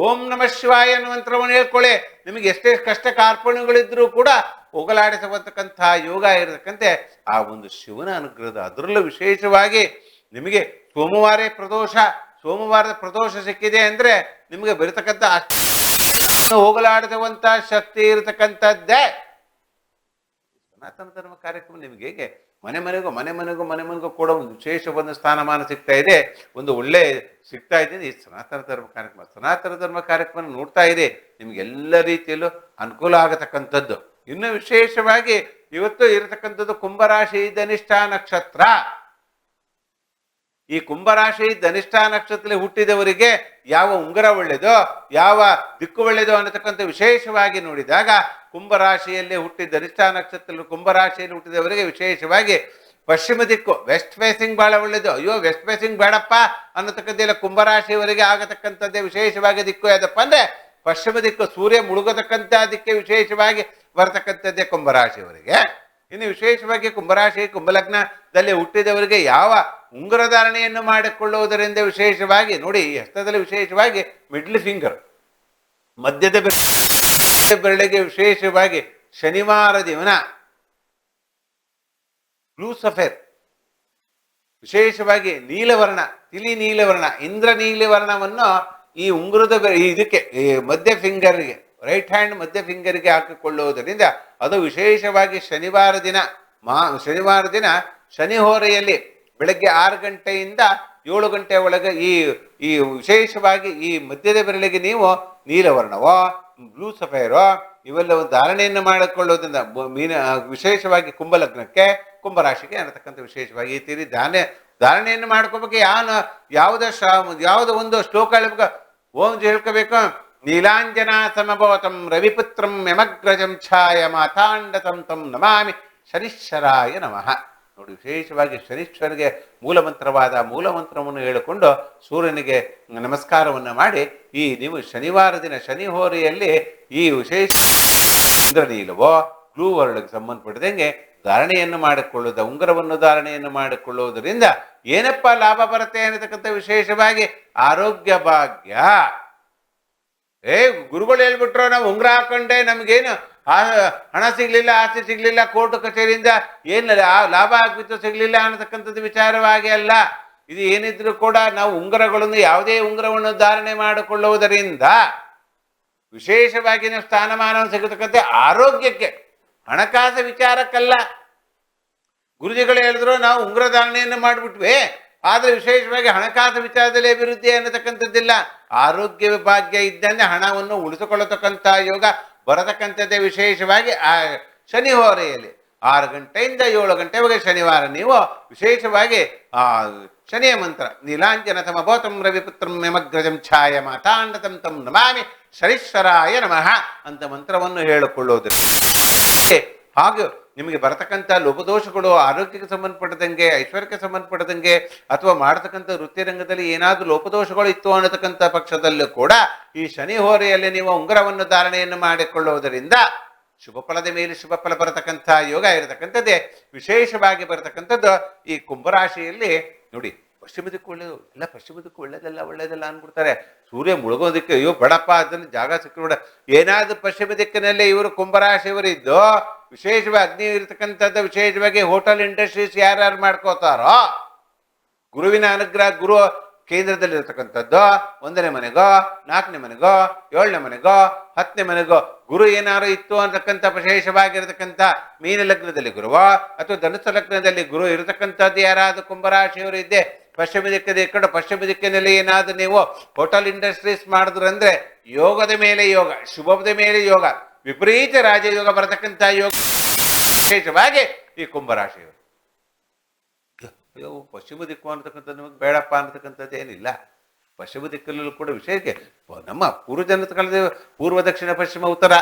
ಓಂ ನಮಃ ಶಿವಾಯ ಅನ್ನೋ ಮಂತ್ರವನ್ನು ಹೇಳ್ಕೊಳ್ಳಿ. ನಿಮಗೆ ಎಷ್ಟೇ ಕಷ್ಟ ಕಾರ್ಪಣ್ಯಗಳಿದ್ರೂ ಕೂಡ ಹೋಗಲಾಡಿಸತಕ್ಕಂಥ ಯೋಗ ಇರತಕ್ಕಂತೆ ಆ ಒಂದು ಶಿವನ ಅನುಗ್ರಹದ, ಅದರಲ್ಲೂ ವಿಶೇಷವಾಗಿ ನಿಮಗೆ ಸೋಮವಾರದ ಪ್ರದೋಷ ಸಿಕ್ಕಿದೆ ಅಂದ್ರೆ ನಿಮಗೆ ಬರತಕ್ಕಂಥ ಹೋಗಲಾಡಿಸುವಂತ ಶಕ್ತಿ ಇರತಕ್ಕಂಥದ್ದೇ ಸನಾತನ ಧರ್ಮ ಕಾರ್ಯಕ್ರಮ. ನಿಮ್ಗೆ ಹೇಗೆ ಮನೆ ಮನೆಗೂ ಕೂಡ ಒಂದು ವಿಶೇಷ ಒಂದು ಸ್ಥಾನಮಾನ ಸಿಗ್ತಾ ಇದೆ, ಒಂದು ಒಳ್ಳೆ ಸಿಗ್ತಾ ಇದೆ ಈ ಸನಾತನ ಧರ್ಮ ಕಾರ್ಯಕ್ರಮ ನೋಡ್ತಾ ಇದೆ. ನಿಮ್ಗೆ ಎಲ್ಲ ರೀತಿಯಲ್ಲೂ ಅನುಕೂಲ ಆಗತಕ್ಕಂಥದ್ದು. ಇನ್ನು ವಿಶೇಷವಾಗಿ ಇವತ್ತು ಇರತಕ್ಕಂಥದ್ದು ಕುಂಭರಾಶಿ ಧನಿಷ್ಠಾ ನಕ್ಷತ್ರ. ಈ ಕುಂಭರಾಶಿ ಧನಿಷ್ಠಾ ನಕ್ಷತ್ರದಲ್ಲಿ ಹುಟ್ಟಿದವರಿಗೆ ಯಾವ ಉಂಗುರ ಒಳ್ಳೆಯದೋ, ಯಾವ ದಿಕ್ಕು ಒಳ್ಳೆಯದೋ ಅನ್ನತಕ್ಕಂಥ ವಿಶೇಷವಾಗಿ ನೋಡಿದಾಗ ಕುಂಭರಾಶಿಯಲ್ಲಿ ಧನಿಷ್ಠಾ ನಕ್ಷತ್ರದಲ್ಲಿ ಕುಂಭರಾಶಿಯಲ್ಲಿ ಹುಟ್ಟಿದವರಿಗೆ ವಿಶೇಷವಾಗಿ ಪಶ್ಚಿಮ ದಿಕ್ಕು, ವೆಸ್ಟ್ ಫೇಸಿಂಗ್ ಬಹಳ ಒಳ್ಳೆಯದು. ಅಯ್ಯೋ ವೆಸ್ಟ್ ಫೇಸಿಂಗ್ ಬೇಡಪ್ಪ ಅನ್ನತಕ್ಕಂಥದ್ದೆಲ್ಲ ಕುಂಭರಾಶಿಯವರಿಗೆ ಆಗತಕ್ಕಂಥದ್ದೇ ವಿಶೇಷವಾಗಿ ದಿಕ್ಕು ಯಾವ್ದಪ್ಪ ಅಂದ್ರೆ ಪಶ್ಚಿಮ ದಿಕ್ಕು, ಸೂರ್ಯ ಮುಳುಗತಕ್ಕಂಥ ದಿಕ್ಕೆ ವಿಶೇಷವಾಗಿ ಬರತಕ್ಕಂಥದ್ದೇ ಕುಂಭರಾಶಿಯವರಿಗೆ. ಇನ್ನು ವಿಶೇಷವಾಗಿ ಕುಂಭರಾಶಿ ಕುಂಭಲಗ್ನದಲ್ಲಿ ಹುಟ್ಟಿದವರಿಗೆ ಯಾವ ಉಂಗುರ ಧಾರಣೆಯನ್ನು ಮಾಡಿಕೊಳ್ಳುವುದರಿಂದ ವಿಶೇಷವಾಗಿ ನೋಡಿ, ಈ ಹಸ್ತದಲ್ಲಿ ವಿಶೇಷವಾಗಿ ಮಿಡ್ಲ್ ಫಿಂಗರ್, ಮಧ್ಯದ ಬೆರಳಿಗೆ ವಿಶೇಷವಾಗಿ ಶನಿವಾರ ದಿವನ ಬ್ಲೂ ಸಫೇರ್, ವಿಶೇಷವಾಗಿ ನೀಲವರ್ಣ, ತಿಳಿ ನೀಲವರ್ಣ, ಇಂದ್ರ ನೀಲವರ್ಣವನ್ನು ಈ ಉಂಗುರದ ಇದಕ್ಕೆ ಮಧ್ಯ ಫಿಂಗರ್ಗೆ, ರೈಟ್ ಹ್ಯಾಂಡ್ ಮಧ್ಯ ಫಿಂಗರ್ಗೆ ಹಾಕಿಕೊಳ್ಳುವುದರಿಂದ ಅದು ವಿಶೇಷವಾಗಿ ಶನಿವಾರ ದಿನ ಶನಿ ಹೋರೆಯಲ್ಲಿ ಬೆಳಗ್ಗೆ 6 ಗಂಟೆಯಿಂದ 7 ಗಂಟೆ ಒಳಗೆ ಈ ವಿಶೇಷವಾಗಿ ಈ ಮಧ್ಯದ ಬೆರಳಿಗೆ ನೀವು ನೀಲವರ್ಣವೋ ಬ್ಲೂ ಸಫೈರೋ ಇವೆಲ್ಲ ಒಂದು ಧಾರಣೆಯನ್ನು ಮಾಡಿಕೊಳ್ಳುವುದರಿಂದ ವಿಶೇಷವಾಗಿ ಕುಂಭಲಗ್ನಕ್ಕೆ ಕುಂಭರಾಶಿಗೆ ಅನ್ನತಕ್ಕಂಥ ವಿಶೇಷವಾಗಿ ಈ ತೀರಿ ಧಾರಣೆಯನ್ನು ಮಾಡ್ಕೋಬೇಕು. ಯಾವುದೋ ಒಂದು ಶ್ಲೋಕ ಹೇಳ್ಬೇಕು, ಓಂ ಹೇಳ್ಕೋಬೇಕು. ನೀಲಾಂಜನ ಸಮಭವತಂ ರವಿಪುತ್ರಂ ಯಮಗ್ರಜಂ ಛಾಯ ಮಾತಾಂಡತಂ ತಂ ನಮಾಮಿ ಶನಿಶ್ಚರಾಯ ನಮಃ. ನೋಡಿ, ವಿಶೇಷವಾಗಿ ಶನೀಶ್ವರಿಗೆ ಮೂಲಮಂತ್ರವನ್ನು ಹೇಳಿಕೊಂಡು ಸೂರ್ಯನಿಗೆ ನಮಸ್ಕಾರವನ್ನು ಮಾಡಿ ನೀವು ಶನಿವಾರ ದಿನ ಶನಿ ಹೋರೆಯಲ್ಲಿ ಈ ವಿಶೇಷ ಇಂದ್ರನೀಲವೋ ಬ್ಲೂ ವರ್ಡ್ಗೆ ಸಂಬಂಧಪಟ್ಟದಂಗೆ ಧಾರಣೆಯನ್ನು ಮಾಡಿಕೊಳ್ಳುವುದು, ಉಂಗುರವನ್ನು ಧಾರಣೆಯನ್ನು ಮಾಡಿಕೊಳ್ಳುವುದರಿಂದ ಏನಪ್ಪ ಲಾಭ ಬರುತ್ತೆ ಅನ್ನತಕ್ಕಂಥ ವಿಶೇಷವಾಗಿ ಆರೋಗ್ಯ ಭಾಗ್ಯ. ಗುರುಗಳು ಹೇಳ್ಬಿಟ್ರು ನಾವು ಉಂಗುರ ಹಾಕೊಂಡೆ ನಮ್ಗೇನು ಹಣ ಸಿಗ್ಲಿಲ್ಲ, ಆಸ್ತಿ ಸಿಗ್ಲಿಲ್ಲ, ಕೋರ್ಟ್ ಕಚೇರಿಯಿಂದ ಏನು ಲಾಭ ಆಗ್ಬಿಟ್ಟು ಸಿಗ್ಲಿಲ್ಲ ಅನ್ನತಕ್ಕಂಥದ್ದು ವಿಚಾರವಾಗಿ ಅಲ್ಲ. ಇದು ಏನಿದ್ರು ಕೂಡ ನಾವು ಉಂಗುರಗಳನ್ನು ಯಾವುದೇ ಉಂಗುರವನ್ನು ಧಾರಣೆ ಮಾಡಿಕೊಳ್ಳುವುದರಿಂದ ವಿಶೇಷವಾಗಿ ನಾವು ಸ್ಥಾನಮಾನ ಸಿಗತಕ್ಕಂಥ ಆರೋಗ್ಯಕ್ಕೆ, ಹಣಕಾಸು ವಿಚಾರಕ್ಕಲ್ಲ. ಗುರುಜಿಗಳು ಹೇಳಿದ್ರು ನಾವು ಉಂಗುರ ಧಾರಣೆಯನ್ನು ಮಾಡಿಬಿಟ್ವಿ, ಆದರೆ ವಿಶೇಷವಾಗಿ ಹಣಕಾಸು ವಿಚಾರದಲ್ಲಿ ಅಭಿವೃದ್ಧಿ ಅನ್ನತಕ್ಕಂಥದ್ದಿಲ್ಲ. ಆರೋಗ್ಯ ಭಾಗ್ಯ ಇದ್ದಂತೆ ಹಣವನ್ನು ಉಳಿಸಿಕೊಳ್ಳತಕ್ಕಂಥ ಯೋಗ ಬರತಕ್ಕಂಥದ್ದೇ ವಿಶೇಷವಾಗಿ ಆ ಶನಿ ಹೋರೆಯಲ್ಲಿ 6 ಗಂಟೆಯಿಂದ 7 ಗಂಟೆವರೆಗೆ ಶನಿವಾರ ನೀವು ವಿಶೇಷವಾಗಿ ಶನಿಯ ಮಂತ್ರ ನೀಲಾಂಜನ ಸಮಭವತಂ ರವಿಪುತ್ರಂ ಯಮಗ್ರಜಂ ಛಾಯ ಮಾತಾಂಡತಂ ತಂ ನಮಾಮಿ ಶನೀಶ್ವರಾಯ ನಮಃ ಅಂತ ಮಂತ್ರವನ್ನು ಹೇಳಿಕೊಳ್ಳುವುದು. ಹಾಗೂ ನಿಮಗೆ ಬರತಕ್ಕಂಥ ಲೋಪದೋಷಗಳು ಆರೋಗ್ಯಕ್ಕೆ ಸಂಬಂಧಪಟ್ಟದಂಗೆ, ಐಶ್ವರ್ಯಕ್ಕೆ ಸಂಬಂಧಪಟ್ಟದಂಗೆ, ಅಥವಾ ಮಾಡತಕ್ಕಂಥ ವೃತ್ತಿ ರಂಗದಲ್ಲಿ ಏನಾದರೂ ಲೋಪದೋಷಗಳು ಇತ್ತು ಅನ್ನತಕ್ಕಂಥ ಪಕ್ಷದಲ್ಲೂ ಕೂಡ ಈ ಶನಿ ಹೋರೆಯಲ್ಲಿ ನೀವು ಉಂಗುರವನ್ನು ಧಾರಣೆಯನ್ನು ಮಾಡಿಕೊಳ್ಳುವುದರಿಂದ ಶುಭ ಫಲದ ಮೇಲೆ ಶುಭ ಫಲ ಬರತಕ್ಕಂಥ ಯೋಗ ಇರತಕ್ಕಂಥದ್ದೇ ವಿಶೇಷವಾಗಿ ಬರತಕ್ಕಂಥದ್ದು ಈ ಕುಂಭರಾಶಿಯಲ್ಲಿ. ನೋಡಿ, ಪಶ್ಚಿಮ ದಿಕ್ಕು ಒಳ್ಳೇದು, ಎಲ್ಲ ಪಶ್ಚಿಮ ದಿಕ್ಕು ಒಳ್ಳೇದಲ್ಲ ಅಂದ್ಬಿಡ್ತಾರೆ. ಸೂರ್ಯ ಮುಳುಗೋದಕ್ಕೆ ಅಯ್ಯೋ ಬೇಡಪ್ಪ, ಅದನ್ನು ಜಾಗ ಸಿಕ್ಕಬೇಡ. ಏನಾದ್ರೂ ಪಶ್ಚಿಮ ದಿಕ್ಕಿನಲ್ಲಿ ಇವರು ಕುಂಭರಾಶಿಯವರು ಇದ್ದು ವಿಶೇಷವಾಗಿ ಅಗ್ನಿ ಇರತಕ್ಕಂಥದ್ದು, ವಿಶೇಷವಾಗಿ ಹೋಟೆಲ್ ಇಂಡಸ್ಟ್ರೀಸ್ ಯಾರ್ಯಾರು ಮಾಡ್ಕೋತಾರೋ, ಗುರುವಿನ ಅನುಗ್ರಹ, ಗುರು ಕೇಂದ್ರದಲ್ಲಿರ್ತಕ್ಕಂಥದ್ದು 1ನೇ ಮನೆಗೋ 4ನೇ ಮನೆಗೋ 7ನೇ ಮನೆಗೋ 10ನೇ ಮನೆಗೋ ಗುರು ಏನಾರು ಇತ್ತು ಅಂತಕ್ಕಂಥ ವಿಶೇಷವಾಗಿರತಕ್ಕಂಥ ಮೀನ ಲಗ್ನದಲ್ಲಿ ಗುರುವೋ ಅಥವಾ ಧನುಸ್ಸು ಲಗ್ನದಲ್ಲಿ ಗುರು ಇರತಕ್ಕಂಥದ್ದು ಯಾರಾದ್ರೂ ಕುಂಭರಾಶಿಯವರು ಇದ್ದೆ ಪಶ್ಚಿಮ ದಿಕ್ಕದ ಕಡೆ ಪಶ್ಚಿಮ ದಿಕ್ಕಿನಲ್ಲಿ ಏನಾದ್ರೂ ನೀವು ಹೋಟೆಲ್ ಇಂಡಸ್ಟ್ರೀಸ್ ಮಾಡಿದ್ರಂದ್ರೆ ಯೋಗದ ಮೇಲೆ ಯೋಗ, ಶುಭದ ಮೇಲೆ ಯೋಗ, ವಿಪರೀತ ರಾಜಯೋಗ ಬರತಕ್ಕಂಥ ಯೋಗ ವಿಶೇಷವಾಗಿ ಈ ಕುಂಭರಾಶಿಯವರು. ಅಯ್ಯೋ ಪಶ್ಚಿಮ ದಿಕ್ಕು ಅಂತಕ್ಕಂಥದ್ದು ನಮಗೆ ಬೇಡಪ್ಪ ಅಂತಕ್ಕಂಥದ್ದು ಏನಿಲ್ಲ. ಪಶ್ಚಿಮ ದಿಕ್ಕಲ್ಲೂ ಕೂಡ ವಿಷಯಕ್ಕೆ ನಮ್ಮ ಪೂರ್ವಜನ ಕಾಲದ ಪೂರ್ವ ದಕ್ಷಿಣ ಪಶ್ಚಿಮ ಉತ್ತರ,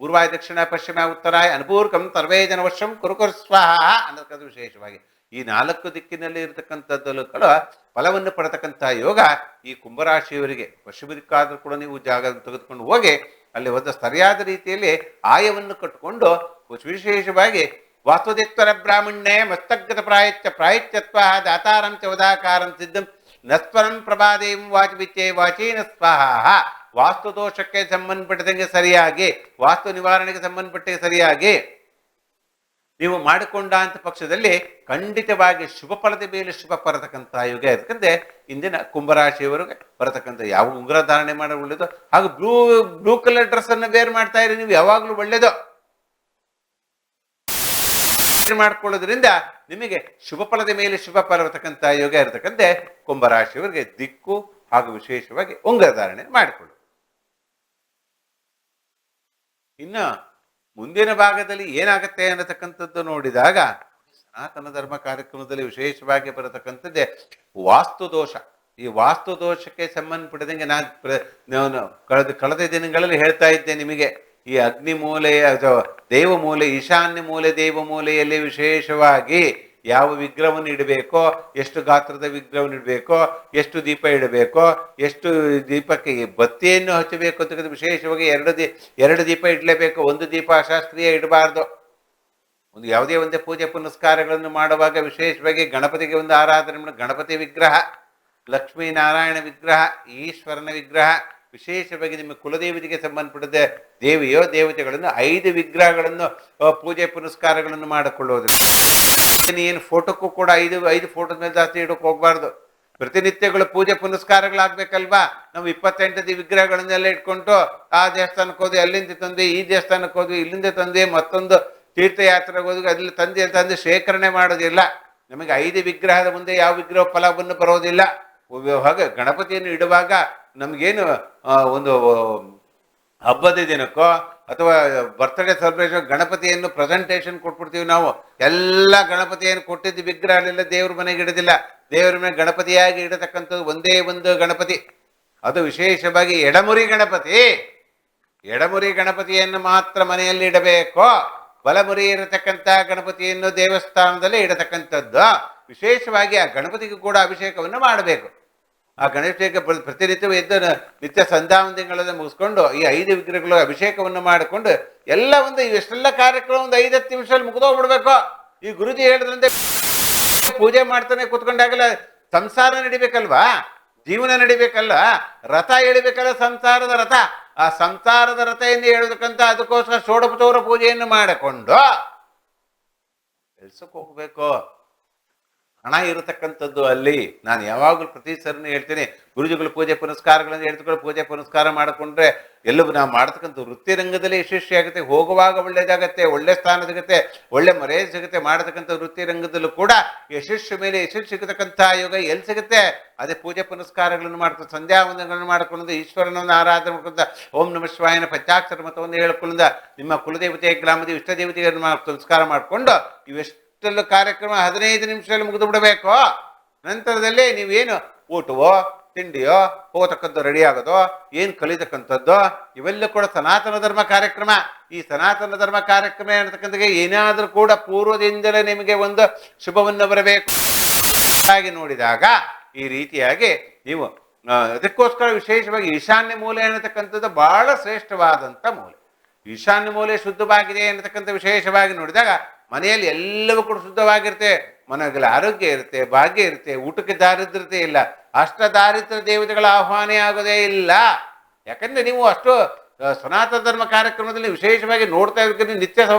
ಪೂರ್ವಾಯ ದಕ್ಷಿಣ ಪಶ್ಚಿಮ ಉತ್ತರಾಯ ಅನುಪೂರ್ಕಂ ಸರ್ವೇ ಜನ ವರ್ಷಂ ಕುರುಕುರು ಸ್ವಾಹ ಅನ್ನತಕ್ಕಂಥ ವಿಶೇಷವಾಗಿ ಈ 4 ದಿಕ್ಕಿನಲ್ಲಿ ಇರತಕ್ಕಂಥದ್ದಲ್ಲೂ ಕೂಡ ಫಲವನ್ನು ಪಡತಕ್ಕಂಥ ಯೋಗ ಈ ಕುಂಭರಾಶಿಯವರಿಗೆ. ಪಶ್ಚಿಮ ದಿಕ್ಕಾದರೂ ಕೂಡ ನೀವು ಜಾಗ ತೆಗೆದುಕೊಂಡು ಹೋಗಿ ಅಲ್ಲಿ ಒಂದು ಸರಿಯಾದ ರೀತಿಯಲ್ಲಿ ಆಯವನ್ನು ಕಟ್ಟಿಕೊಂಡು ವಿಶೇಷವಾಗಿ ವಾಸ್ತುದಿಕ್ತರ ಬ್ರಾಹ್ಮಣ್ಯೇ ಮಸ್ತಗತ ಪ್ರಾಯತ್ಯತ್ವ ದಾತಾರಂ ಚ ಉದಾಕಾರಂ ಸಿದ್ಧಂ ನಸ್ವರಂ ಪ್ರಭಾದೇಂ ವಾಚವಿಚ್ಚೆ ವಾಚೀನ ಸ್ವಾಹ. ವಾಸ್ತು ದೋಷಕ್ಕೆ ಸಂಬಂಧಪಟ್ಟಂಗೆ ಸರಿಯಾಗಿ, ವಾಸ್ತು ನಿವಾರಣೆಗೆ ಸಂಬಂಧಪಟ್ಟಂಗೆ ಸರಿಯಾಗಿ ನೀವು ಮಾಡಿಕೊಂಡ ಅಂತ ಪಕ್ಷದಲ್ಲಿ ಖಂಡಿತವಾಗಿ ಶುಭ ಫಲದ ಮೇಲೆ ಶುಭ ಬರತಕ್ಕಂಥ ಯುಗ ಇರ್ತಕ್ಕಂತೆ ಇಂದಿನ ಕುಂಭರಾಶಿಯವರಿಗೆ ಬರತಕ್ಕಂಥ ಯಾವ ಉಂಗುರ ಧಾರಣೆ ಮಾಡೋದು ಒಳ್ಳೇದು. ಹಾಗೂ ಬ್ಲೂ ಕಲರ್ ಡ್ರೆಸ್ ಅನ್ನು ವೇರ್ ಮಾಡ್ತಾ ಇರಿ, ನೀವು ಯಾವಾಗಲೂ ಒಳ್ಳೇದು ಮಾಡ್ಕೊಳ್ಳೋದ್ರಿಂದ ನಿಮಗೆ ಶುಭ ಫಲದ ಮೇಲೆ ಶುಭ ಫಲ ಬರತಕ್ಕಂಥ ಯೋಗ ಇರತಕ್ಕಂತೆ ಕುಂಭರಾಶಿಯವರಿಗೆ ದಿಕ್ಕು ಹಾಗೂ ವಿಶೇಷವಾಗಿ ಉಂಗುರ ಧಾರಣೆ ಮಾಡಿಕೊಳ್ಳು. ಇನ್ನು ಮುಂದಿನ ಭಾಗದಲ್ಲಿ ಏನಾಗುತ್ತೆ ಅನ್ನತಕ್ಕಂಥದ್ದು ನೋಡಿದಾಗ ಸನಾತನ ಧರ್ಮ ಕಾರ್ಯಕ್ರಮದಲ್ಲಿ ವಿಶೇಷವಾಗಿ ಬರತಕ್ಕಂಥದ್ದೇ ವಾಸ್ತು ದೋಷ. ಈ ವಾಸ್ತು ದೋಷಕ್ಕೆ ಸಂಬಂಧಪಟ್ಟದಂಗೆ ನಾನು ಕಳೆದ ದಿನಗಳಲ್ಲಿ ಹೇಳ್ತಾ ಇದ್ದೆ ನಿಮಗೆ. ಈ ಅಗ್ನಿ ಮೂಲೆ ಅಥವಾ ದೇವ ಮೂಲೆ, ಈಶಾನ್ಯ ಮೂಲೆ ದೇವ ಮೂಲೆಯಲ್ಲಿ ವಿಶೇಷವಾಗಿ ಯಾವ ವಿಗ್ರಹವನ್ನು ಇಡಬೇಕೋ, ಎಷ್ಟು ಗಾತ್ರದ ವಿಗ್ರಹವನ್ನು ಇಡಬೇಕೋ, ಎಷ್ಟು ದೀಪ ಇಡಬೇಕೋ, ಎಷ್ಟು ದೀಪಕ್ಕೆ ಬತ್ತಿಯನ್ನು ಹಚ್ಚಬೇಕು ಅಂತ ವಿಶೇಷವಾಗಿ ಎರಡು ದೀಪ ಇಡಲೇಬೇಕು. ಒಂದು ದೀಪ ಅಶಾಸ್ತ್ರೀಯ ಇಡಬಾರ್ದು. ಯಾವುದೇ ಒಂದೇ ಪೂಜೆ ಪುನಸ್ಕಾರಗಳನ್ನು ಮಾಡುವಾಗ ವಿಶೇಷವಾಗಿ ಗಣಪತಿಗೆ ಒಂದು ಆರಾಧನೆ ಮಾಡಿ, ಗಣಪತಿ ವಿಗ್ರಹ, ಲಕ್ಷ್ಮೀನಾರಾಯಣ ವಿಗ್ರಹ, ಈಶ್ವರನ ವಿಗ್ರಹ, ವಿಶೇಷವಾಗಿ ನಿಮ್ಮ ಕುಲದೇವತೆಗೆ ಸಂಬಂಧಪಟ್ಟಿದ್ದ ದೇವಿಯೋ ದೇವತೆಗಳನ್ನು 5 ವಿಗ್ರಹಗಳನ್ನು ಪೂಜೆ ಪುನಸ್ಕಾರಗಳನ್ನು ಮಾಡಿಕೊಳ್ಳೋದು. ಏನು ಫೋಟೋಕ್ಕೂ ಕೂಡ 5 ಫೋಟೋದ ಮೇಲೆ ಜಾಸ್ತಿ ಇಡೋಕೆ ಹೋಗ್ಬಾರ್ದು. ಪ್ರತಿನಿತ್ಯಗಳು ಪೂಜೆ ಪುನಸ್ಕಾರಗಳಾಗಬೇಕಲ್ವಾ. ನಾವು 28 ವಿಗ್ರಹಗಳನ್ನೆಲ್ಲ ಇಟ್ಕೊಂಡು ಆ ದೇವಸ್ಥಾನಕ್ಕೆ ಹೋದ್ವಿ, ಅಲ್ಲಿಂದ ತಂದೆ ಈ ದೇವಸ್ಥಾನಕ್ಕೆ ಹೋದ್ವಿ, ಇಲ್ಲಿಂದ ತಂದೆ ಮತ್ತೊಂದು ತೀರ್ಥಯಾತ್ರೆಗೆ ಹೋದ್ವಿ, ಅಲ್ಲಿ ತಂದೆ ಶೇಖರಣೆ ಮಾಡೋದಿಲ್ಲ. ನಮಗೆ 5 ವಿಗ್ರಹದ ಮುಂದೆ ಯಾವ ವಿಗ್ರಹ ಫಲವನ್ನು ಬರೋದಿಲ್ಲ. ಹಾಗೆ ಗಣಪತಿಯನ್ನು ಇಡುವಾಗ ನಮಗೇನು ಒಂದು ಹಬ್ಬದ ದಿನಕ್ಕೋ ಅಥವಾ ಬರ್ತ್ಡೇ ಸೆಲೆಬ್ರೇಷನ್ ಗಣಪತಿಯನ್ನು ಪ್ರೆಸೆಂಟೇಷನ್ ಕೊಟ್ಬಿಡ್ತೀವಿ ನಾವು. ಎಲ್ಲ ಗಣಪತಿಯನ್ನು ಕೊಟ್ಟಿದ್ದು ವಿಗ್ರಹಗಳೆಲ್ಲ ದೇವ್ರ ಮನೆಗೆ ಇಡೋದಿಲ್ಲ. ದೇವ್ರ ಮನೆ ಗಣಪತಿಯಾಗಿ ಇಡತಕ್ಕಂಥದ್ದು ಒಂದೇ ಒಂದು ಗಣಪತಿ, ಅದು ವಿಶೇಷವಾಗಿ ಎಡಮುರಿ ಗಣಪತಿ. ಎಡಮುರಿ ಗಣಪತಿಯನ್ನು ಮಾತ್ರ ಮನೆಯಲ್ಲಿ ಇಡಬೇಕು. ಬಲಮುರಿ ಇರತಕ್ಕಂಥ ಗಣಪತಿಯನ್ನು ದೇವಸ್ಥಾನದಲ್ಲಿ ಇಡತಕ್ಕಂಥದ್ದು. ವಿಶೇಷವಾಗಿ ಆ ಗಣಪತಿಗೂ ಕೂಡ ಅಭಿಷೇಕವನ್ನು ಮಾಡಬೇಕು. ಆ ಗಣೇಶಕ್ಕೆ ಪ್ರತಿನಿತ್ಯವೂ ಎದ್ದು ನಿತ್ಯ ಸಂಧ್ಯಾವಂದನೆಗಳನ್ನು ಮುಗಿಸ್ಕೊಂಡು ಈ 5 ವಿಗ್ರಹಗಳು ಅಭಿಷೇಕವನ್ನು ಮಾಡಿಕೊಂಡು ಎಲ್ಲ ಇವೆಷ್ಟೆಲ್ಲ ಕಾರ್ಯಕ್ರಮ 5-10 ನಿಮಿಷದಲ್ಲಿ ಮುಗಿದೋಗ್ಬಿಡ್ಬೇಕು. ಈ ಗುರುಜಿ ಹೇಳಿದ್ರಂತೆ ಪೂಜೆ ಮಾಡ್ತಾನೆ ಕೂತ್ಕೊಂಡಾಗಲ್ಲ ಸಂಸಾರ ನಡಿಬೇಕಲ್ವಾ, ಜೀವನ ನಡಿಬೇಕಲ್ಲ, ರಥ ಎಳಿಬೇಕಲ್ಲ, ಸಂಸಾರದ ರಥ. ಆ ಸಂಸಾರದ ರಥೆಯನ್ನು ಹೇಳೋದಕ್ಕಂತ ಅದಕ್ಕೋಸ್ಕರ ಷೋಡಪಚೌರ ಪೂಜೆಯನ್ನು ಮಾಡಿಕೊಂಡು ಕೆಲ್ಸಕ್ಕೆ ಹೋಗ್ಬೇಕು. ಹಣ ಇರತಕ್ಕಂಥದ್ದು ಅಲ್ಲಿ. ನಾನು ಯಾವಾಗಲೂ ಪ್ರತಿ ಸರಿನೂ ಹೇಳ್ತೀನಿ, ಗುರುಜಿಗಳು ಪೂಜೆ ಪುನಸ್ಕಾರಗಳನ್ನು ಹೇಳ್ತಕೊಂಡು ಪೂಜೆ ಪುನಸ್ಕಾರ ಮಾಡಿಕೊಂಡ್ರೆ ಎಲ್ಲವೂ ನಾವು ಮಾಡತಕ್ಕಂಥ ವೃತ್ತಿ ರಂಗದಲ್ಲಿ ಯಶಸ್ವಿ ಆಗುತ್ತೆ. ಹೋಗುವಾಗ ಒಳ್ಳೇದಾಗತ್ತೆ, ಒಳ್ಳೆ ಸ್ಥಾನ ಸಿಗುತ್ತೆ, ಒಳ್ಳೆ ಮರ್ಯಾದೆ ಸಿಗುತ್ತೆ. ಮಾಡತಕ್ಕಂಥ ವೃತ್ತಿ ರಂಗದಲ್ಲೂ ಕೂಡ ಯಶಸ್ಸು ಮೇಲೆ ಯಶಸ್ಸು ಸಿಗತಕ್ಕಂಥ ಯೋಗ ಎಲ್ಲಿ ಸಿಗುತ್ತೆ? ಅದೇ ಪೂಜೆ ಪುನಸ್ಕಾರಗಳನ್ನು ಮಾಡ್ಕೊಂಡು ಸಂಧ್ಯಾವಂದನೆಗಳನ್ನು ಮಾಡಿಕೊಂಡು ಈಶ್ವರನನ್ನು ಆರಾಧನೆ ಮಾಡ್ಕೊಂಡ ಓಂ ನಮಃ ಶಿವಾಯನ ಪಂಚಾಕ್ಷರ ಮತವನ್ನು ಹೇಳ್ಕೊಳ್ಳ ನಿಮ್ಮ ಕುಲದೇವತೆ ಗ್ರಾಮದ ಇಷ್ಟ ದೇವತೆಗಳನ್ನು ನಮಸ್ಕಾರ ಮಾಡಿಕೊಂಡು ಇವೆಷ್ಟೆಲ್ಲ ಕಾರ್ಯಕ್ರಮ 15 ನಿಮಿಷದಲ್ಲಿ ಮುಗಿದು ಬಿಡಬೇಕು. ನಂತರದಲ್ಲಿ ನೀವೇನು ಊಟವೋ ತಿಂಡಿಯೋ ಹೋಗತಕ್ಕಂಥ ರೆಡಿ ಆಗೋದೋ ಏನು ಕಲಿತಕ್ಕಂಥದ್ದು ಇವೆಲ್ಲ ಕೂಡ ಸನಾತನ ಧರ್ಮ ಕಾರ್ಯಕ್ರಮ. ಈ ಸನಾತನ ಧರ್ಮ ಕಾರ್ಯಕ್ರಮ ಅನ್ನತಕ್ಕಂಥ ಏನಾದರೂ ಕೂಡ ಪೂರ್ವದಿಂದಲೇ ನಿಮಗೆ ಒಂದು ಶುಭವನ್ನು ಬರಬೇಕು ಹಾಗೆ ನೋಡಿದಾಗ ಈ ರೀತಿಯಾಗಿ ನೀವು ಅದಕ್ಕೋಸ್ಕರ ವಿಶೇಷವಾಗಿ ಈಶಾನ್ಯ ಮೂಲೆ ಅನ್ನತಕ್ಕಂಥದ್ದು ಬಹಳ ಶ್ರೇಷ್ಠವಾದಂಥ ಮೂಲೆ. ಈಶಾನ್ಯ ಮೂಲೆ ಶುದ್ಧವಾಗಿದೆ ಅನ್ನತಕ್ಕಂಥ ವಿಶೇಷವಾಗಿ ನೋಡಿದಾಗ ಮನೆಯಲ್ಲಿ ಎಲ್ಲವೂ ಕೂಡ ಶುದ್ಧವಾಗಿರುತ್ತೆ. ಮನೆಯಲ್ಲಿ ಆರೋಗ್ಯ ಇರುತ್ತೆ, ಭಾಗ್ಯ ಇರುತ್ತೆ, ಊಟಕ್ಕೆ ದಾರಿದ್ರತೆ ಇಲ್ಲ, ಅಷ್ಟ ದಾರಿದ್ರ್ಯ ದೇವತೆಗಳ ಆಹ್ವಾನ ಆಗೋದೇ ಇಲ್ಲ. ಯಾಕಂದ್ರೆ ನೀವು ಅಷ್ಟು ಸನಾತನ ಧರ್ಮ ಕಾರ್ಯಕ್ರಮದಲ್ಲಿ ವಿಶೇಷವಾಗಿ ನೋಡ್ತಾ ಇರ್ತೀರಿ.